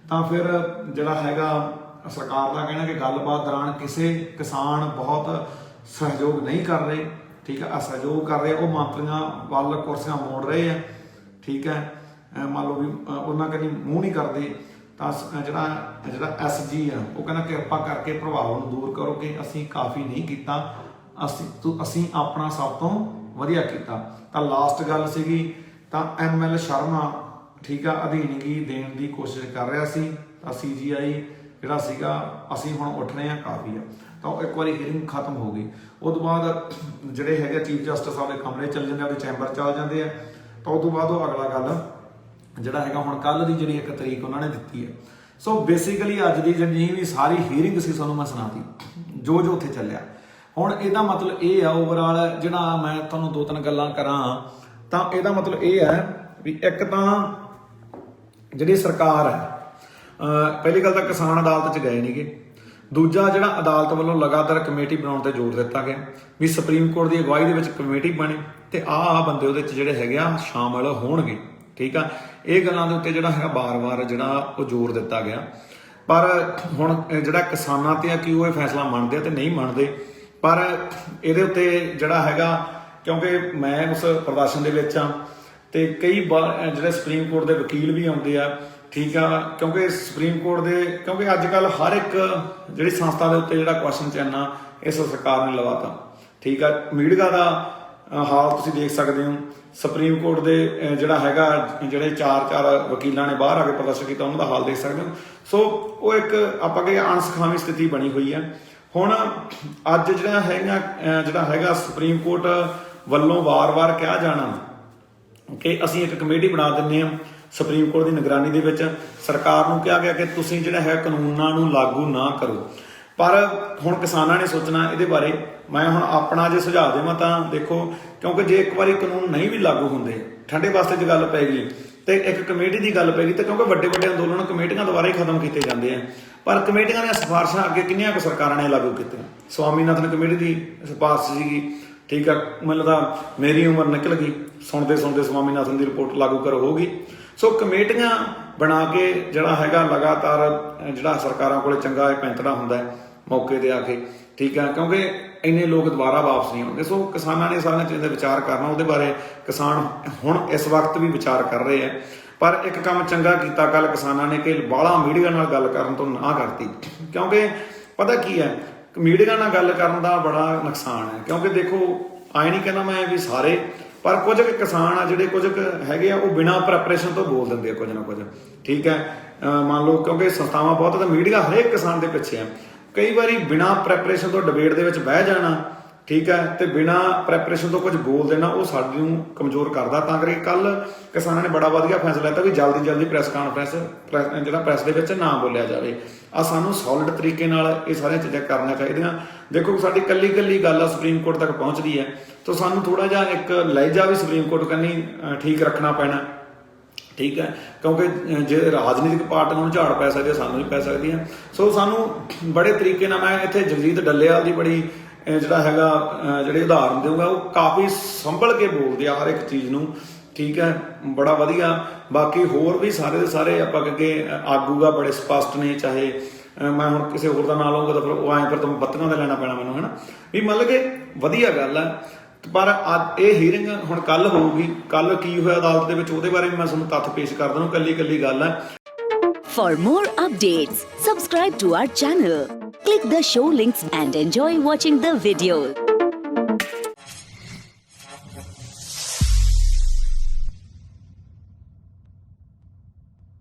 ਤਾਂ ਫਿਰ ਜਿਹੜਾ ਹੈਗਾ ਸਰਕਾਰ ਦਾ ਕਹਿਣਾ ਕਿ ਗੱਲਬਾਤ ਦੌਰਾਨ ਕਿਸੇ ਕਿਸਾਨ ਬਹੁਤ ਸਹਿਯੋਗ ਨਹੀਂ ਕਰ ਰਹੇ। ਠੀਕ ਹੈ, ਅਸਹਿਯੋਗ ਕਰ ਰਹੇ ਉਹ ਮੰਤਰੀਆਂ ਵੱਲ ਕੁਰਸੀਆਂ ਮੋੜ ਰਹੇ ਆ। ਠੀਕ ਹੈ, ਮੰਨ ਲਓ ਵੀ ਉਹਨਾਂ ਕਹਿੰਦੀ ਮੂੰਹ ਨਹੀਂ ਕਰਦੇ। ਤਾਂ ਜਿਹੜਾ SG ਆ ਉਹ ਕਹਿੰਦਾ ਕਿਰਪਾ ਕਰਕੇ ਪ੍ਰਭਾਵ ਨੂੰ ਦੂਰ ਕਰੋ ਕਿ ਅਸੀਂ ਕਾਫੀ ਨਹੀਂ ਕੀਤਾ, ਅਸੀਂ ਆਪਣਾ ਸਭ ਤੋਂ ਵਧੀਆ ਕੀਤਾ। ਤਾਂ ਲਾਸਟ ਗੱਲ ਸੀਗੀ ਤਾਂ ML ਸ਼ਰਮਾ ਠੀਕ ਆ ਅਧੀਨਗੀ ਦੇਣ ਦੀ ਕੋਸ਼ਿਸ਼ ਕਰ ਰਿਹਾ ਸੀ। ਤਾਂ CGI ਜਿਹੜਾ ਸੀਗਾ ਅਸੀਂ ਹੁਣ ਉੱਠ ਰਹੇ ਹਾਂ ਕਾਫੀ ਆ। ਤਾਂ ਉਹ ਇੱਕ ਵਾਰੀ ਹੀਅਰਿੰਗ ਖਤਮ ਹੋ ਗਈ। ਉਹ ਤੋਂ ਬਾਅਦ ਜਿਹੜੇ ਹੈਗੇ ਚੀਫ ਜਸਟਿਸ ਆਪਣੇ ਕਮਰੇ ਚਲੇ ਜਾਂਦੇ, ਆਪਣੇ ਚੈਂਬਰ ਚਲ ਜਾਂਦੇ ਆ। ਤਾਂ ਉਹ ਤੋਂ ਬਾਅਦ ਉਹ ਅਗਲਾ ਗੱਲ ਜਿਹੜਾ ਹੈਗਾ ਹੁਣ ਕੱਲ੍ਹ ਦੀ ਜਿਹੜੀ 1 ਤਰੀਕ ਉਹਨਾਂ ਨੇ ਦਿੱਤੀ ਹੈ। ਸੋ ਬੇਸਿਕਲੀ ਅੱਜ ਦੀ ਜਿੰਨੀ ਵੀ ਸਾਰੀ ਹੀਅਰਿੰਗ ਸੀ ਤੁਹਾਨੂੰ ਮੈਂ ਸੁਣਾਤੀ ਜੋ ਉੱਥੇ ਚੱਲਿਆ। ਹੁਣ ਇਹਦਾ ਮਤਲਬ ਇਹ ਆ ਓਵਰਆਲ ਜਿਹੜਾ ਮੈਂ ਤੁਹਾਨੂੰ 2-3 ਗੱਲਾਂ ਕਰਾਂ ਤਾਂ ਇਹਦਾ ਮਤਲਬ ਇਹ ਹੈ ਵੀ ਇੱਕ ਤਾਂ ਜਿਹੜੀ ਸਰਕਾਰ ਹੈ ਪਹਿਲੀ ਗੱਲ ਤਾਂ ਕਿਸਾਨ ਅਦਾਲਤ 'ਚ ਗਏ ਨਹੀਂਗੇ। ਦੂਜਾ ਜਿਹੜਾ ਅਦਾਲਤ ਵੱਲੋਂ ਲਗਾਤਾਰ ਕਮੇਟੀ ਬਣਾਉਣ ਤੇ ਜ਼ੋਰ ਦਿੱਤਾ ਗਿਆ ਵੀ ਸੁਪਰੀਮ ਕੋਰਟ ਦੀ ਅਗਵਾਈ ਦੇ ਵਿੱਚ ਕਮੇਟੀ ਬਣੇ ਤੇ ਆਹ ਬੰਦੇ ਉਹਦੇ 'ਚ ਜਿਹੜੇ ਹੈਗੇ ਆ ਸ਼ਾਮਲ ਹੋਣਗੇ। ਠੀਕ ਆ, ਇਹ ਗੱਲਾਂ ਦੇ ਉੱਤੇ ਜਿਹੜਾ ਹੈਗਾ ਬਾਰ-ਬਾਰ ਜਿਹੜਾ ਉਹ ਜ਼ੋਰ ਦਿੱਤਾ ਗਿਆ। ਪਰ ਹੁਣ ਜਿਹੜਾ ਕਿਸਾਨਾਂ ਤੇ ਆ ਕਿ ਉਹ ਇਹ ਫੈਸਲਾ ਮੰਨਦੇ ਆ ਤੇ ਨਹੀਂ ਮੰਨਦੇ। ਪਰ ਇਹਦੇ ਉੱਤੇ ਜਿਹੜਾ ਹੈਗਾ ਕਿਉਂਕਿ ਮੈਂ ਉਸ ਪ੍ਰਦਰਸ਼ਨ ਦੇ ਵਿੱਚ ਆ ਤੇ ਕਈ ਜਿਹੜੇ ਸੁਪਰੀਮ ਕੋਰਟ ਦੇ ਵਕੀਲ ਵੀ ਆਉਂਦੇ ਆ। ਠੀਕ ਆ, ਕਿਉਂਕਿ ਸੁਪਰੀਮ ਕੋਰਟ ਦੇ ਕਿਉਂਕਿ ਅੱਜ ਕੱਲ੍ਹ ਹਰ ਇੱਕ ਜਿਹੜੀ ਸੰਸਥਾ ਦੇ ਉੱਤੇ ਜਿਹੜਾ ਕੁਐਸਚਨ ਚਿੰਨ੍ਹ ਆ ਇਸ ਸਰਕਾਰ ਨੇ ਲਵਾਤਾ। ਠੀਕ ਆ, ਮੀਡੀਆ ਦਾ ਹਾਲ ਤੁਸੀਂ ਦੇਖ ਸਕਦੇ ਹੋ। ਸੁਪਰੀਮ ਕੋਰਟ ਦੇ ਜਿਹੜਾ ਹੈਗਾ ਜਿਹੜੇ 4 ਵਕੀਲਾਂ ਨੇ ਬਾਹਰ ਆ ਕੇ ਪ੍ਰਦਰਸ਼ਨ ਕੀਤਾ ਉਹਨਾਂ ਦਾ ਹਾਲ ਦੇਖ ਸਕਦੇ ਹੋ। ਸੋ ਉਹ ਇੱਕ ਆਪਾਂ ਕਹੀਏ ਅਣਸੁਖਾਵੀਂ ਸਥਿਤੀ ਬਣੀ ਹੋਈ ਹੈ। ਹੁਣ ਅੱਜ ਜਿਹੜਾ ਹੈਗਾ ਸੁਪਰੀਮ ਕੋਰਟ ਵੱਲੋਂ ਵਾਰ-ਵਾਰ ਕਿਹਾ ਜਾਣਾ ਕਿ ਅਸੀਂ ਇੱਕ ਕਮੇਟੀ ਬਣਾ ਦਿੰਦੇ ਹਾਂ ਸੁਪਰੀਮ ਕੋਰਟ ਦੀ ਨਿਗਰਾਨੀ ਦੇ ਵਿੱਚ। ਸਰਕਾਰ ਨੂੰ ਕਿਹਾ ਗਿਆ ਕਿ ਤੁਸੀਂ ਜਿਹੜਾ ਹੈ ਕਾਨੂੰਨਾਂ ਨੂੰ ਲਾਗੂ ਨਾ ਕਰੋ। ਪਰ ਹੁਣ ਕਿਸਾਨਾਂ ਨੇ ਸੋਚਣਾ ਇਹਦੇ ਬਾਰੇ। ਮੈਂ ਹੁਣ ਆਪਣਾ ਜੇ ਸੁਝਾਅ ਦੇਵਾਂ ਤਾਂ ਦੇਖੋ, ਕਿਉਂਕਿ ਜੇ ਇੱਕ ਵਾਰੀ ਕਾਨੂੰਨ ਨਹੀਂ ਵੀ ਲਾਗੂ ਹੁੰਦੇ ਠੰਡੇ ਵਾਸਤੇ 'ਚ ਗੱਲ ਪੈ ਗਈ ਤੇ ਇੱਕ ਕਮੇਟੀ ਦੀ ਗੱਲ ਪੈ ਗਈ ਤਾਂ ਕਿਉਂਕਿ ਵੱਡੇ ਅੰਦੋਲਨ ਕਮੇਟੀਆਂ ਦੁਆਰਾ ਹੀ ਖਤਮ ਕੀਤੇ ਜਾਂਦੇ ਆ। ਪਰ ਕਮੇਟੀਆਂ ਦੀਆਂ ਸਿਫਾਰਸ਼ਾਂ ਅੱਗੇ ਕਿੰਨੀਆਂ ਕੁ ਸਰਕਾਰਾਂ ਨੇ ਲਾਗੂ ਕੀਤੀਆਂ। ਸਵਾਮੀਨਾਥਨ ਕਮੇਟੀ ਦੀ ਸਿਫਾਰਸ਼ ਸੀਗੀ। ਠੀਕ ਆ, ਮੈਨੂੰ ਤਾਂ ਮੇਰੀ ਉਮਰ ਨਿਕਲ ਗਈ ਸੁਣਦੇ ਸਵਾਮੀਨਾਥਨ ਦੀ ਰਿਪੋਰਟ ਲਾਗੂ ਕਰੋ ਹੋ ਗਈ। ਸੋ ਕਮੇਟੀਆਂ ਬਣਾ ਕੇ ਜਿਹੜਾ ਹੈਗਾ ਲਗਾਤਾਰ ਜਿਹੜਾ ਸਰਕਾਰਾਂ ਕੋਲੇ ਚੰਗਾ ਪੈਂਤੜਾ ਹੁੰਦਾ ਹੈ ਮੌਕੇ ਤੇ ਆ ਕੇ, ਠੀਕ ਹੈ, ਕਿਉਂਕਿ ਇੰਨੇ ਲੋਕ ਦੁਬਾਰਾ ਵਾਪਸ ਨਹੀਂ ਆਉਣਗੇ। ਸੋ ਕਿਸਾਨਾਂ ਨੇ ਸਾਰੀਆਂ ਚੀਜ਼ਾਂ ਦਾ ਵਿਚਾਰ ਕਰਨਾ, ਉਹਦੇ ਬਾਰੇ ਕਿਸਾਨ ਹੁਣ ਇਸ ਵਕਤ ਵੀ ਵਿਚਾਰ ਕਰ ਰਹੇ ਹੈ। ਪਰ ਇੱਕ ਕੰਮ ਚੰਗਾ ਕੀਤਾ ਕੱਲ ਕਿਸਾਨਾਂ ਨੇ ਕਿ ਬਾਹਲਾ ਮੀਡੀਆ ਨਾਲ ਗੱਲ ਕਰਨ ਤੋਂ ਨਾ ਕਰਤੀ, ਕਿਉਂਕਿ ਪਤਾ ਕੀ ਹੈ, ਮੀਡੀਆ ਨਾਲ ਗੱਲ ਕਰਨ ਦਾ ਬੜਾ ਨੁਕਸਾਨ ਹੈ। ਕਿਉਂਕਿ ਦੇਖੋ ਆਏ ਨਹੀਂ ਕਹਿੰਦਾ ਮੈਂ ਵੀ ਸਾਰੇ, ਪਰ ਕੁਝ ਕੁ ਕਿਸਾਨ ਆ ਜਿਹੜੇ ਕੁਝ ਹੈਗੇ ਆ ਉਹ ਬਿਨਾਂ ਪ੍ਰੈਪਰੇਸ਼ਨ ਤੋਂ ਬੋਲ ਦਿੰਦੇ ਆ ਕੁਝ ਨਾ ਕੁਝ, ਠੀਕ ਹੈ। ਮੰਨ ਲਓ ਕਿਉਂਕਿ ਸੰਸਥਾਵਾਂ ਬਹੁਤ ਤਾਂ ਮੀਡੀਆ ਹਰੇਕ ਕਿਸਾਨ ਦੇ ਪਿੱਛੇ ਆ, ਕਈ ਵਾਰੀ ਬਿਨਾਂ ਪ੍ਰੈਪਰੇਸ਼ਨ ਤੋਂ ਡਿਬੇਟ ਦੇ ਵਿੱਚ ਬਹਿ ਜਾਣਾ, ਠੀਕ ਹੈ, ਤੇ ਬਿਨਾਂ ਪ੍ਰੈਪਰੇਸ਼ਨ ਤੋਂ ਕੁਝ ਬੋਲ ਦੇਣਾ, ਉਹ ਸਾਡੇ ਨੂੰ ਕਮਜ਼ੋਰ ਕਰਦਾ। ਤਾਂ ਕਰਕੇ ਕੱਲ ਕਿਸਾਨਾਂ ਨੇ ਬੜਾ ਵਧੀਆ ਫੈਸਲਾ ਲਿਆ ਵੀ ਜਲਦੀ ਪ੍ਰੈਸ ਕਾਨਫਰੰਸ ਜਿਹੜਾ ਪ੍ਰੈਸ ਦੇ ਵਿੱਚ ਨਾ ਬੋਲਿਆ ਜਾਵੇ। ਆ ਸਾਨੂੰ ਸੋਲਿਡ ਤਰੀਕੇ ਨਾਲ ਇਹ ਸਾਰੀਆਂ ਚੀਜ਼ਾਂ ਕਰਨੀਆਂ ਚਾਹੀਦੀਆਂ। ਦੇਖੋ ਸਾਡੀ ਕੱਲੀ ਗੱਲ ਆ ਸੁਪਰੀਮ ਕੋਰਟ ਤੱਕ ਪਹੁੰਚਦੀ ਹੈ, ਤਾਂ ਸਾਨੂੰ ਥੋੜਾ ਜਿਹਾ ਇੱਕ ਲਹਿਜਾ ਵੀ ਸੁਪਰੀਮ ਕੋਰਟ ਕੰਨੀ ਠੀਕ ਰੱਖਣਾ ਪੈਣਾ, ਠੀਕ ਹੈ, ਕਿਉਂਕਿ ਜੇ ਰਾਜਨੀਤਿਕ ਪਾਰਟੀਆਂ ਨੂੰ ਝਾੜ ਪੈ ਸਕਦੀ ਹੈ, ਸਾਨੂੰ ਵੀ ਪੈ ਸਕਦੀ ਹੈ। ਸੋ ਸਾਨੂੰ ਬੜੇ ਤਰੀਕੇ ਨਾਲ, ਮੈਂ ਇੱਥੇ ਜਗਜੀਤ ਡੱਲੇਵਾਲ ਦੀ ਬੜੀ ਜਿਹੜਾ ਹੈਗਾ ਜਿਹੜੇ ਉਦਾਹਰਨ ਦੇਊਗਾ, ਉਹ ਕਾਫੀ ਸੰਭਲ ਕੇ ਬੋਲਦੇ ਆ ਹਰ ਇੱਕ ਚੀਜ਼ ਨੂੰ, ਠੀਕ ਹੈ, ਬੜਾ ਵਧੀਆ। ਬਾਕੀ ਹੋਰ ਵੀ ਸਾਰੇ ਦੇ ਸਾਰੇ ਆਪਾਂ ਅੱਗੇ ਆਗੂਗਾ ਬੜੇ ਸਪਸ਼ਟ ਨੇ, ਚਾਹੇ ਮੈਂ ਹੁਣ ਕਿਸੇ ਹੋਰ ਦਾ ਨਾਂ ਲਵਾਂਗਾ ਤਾਂ ਫਿਰ ਉਹ ਐਂ ਫਿਰ ਤੁਹਾਨੂੰ ਬੱਤੀਆਂ ਦਾ ਲੈਣਾ ਪੈਣਾ ਮੈਨੂੰ, ਹੈ ਨਾ, ਵੀ ਮਤਲਬ ਕਿ ਵਧੀਆ ਗੱਲ ਹੈ। ਪਰ ਅੱਜ ਇਹ ਹੀਅਰਿੰਗ ਹੁਣ ਕੱਲ ਹੋਊਗੀ, ਕੱਲ ਕੀ ਹੋਇਆ ਅਦਾਲਤ ਦੇ ਵਿੱਚ ਉਹਦੇ ਬਾਰੇ ਵੀ ਮੈਂ ਤੁਹਾਨੂੰ ਤੱਥ ਪੇਸ਼ ਕਰ ਦੂੰ, ਕੱਲੀ ਗੱਲ ਹੈ। For more updates, subscribe to our channel. Click the show links and enjoy watching the videos.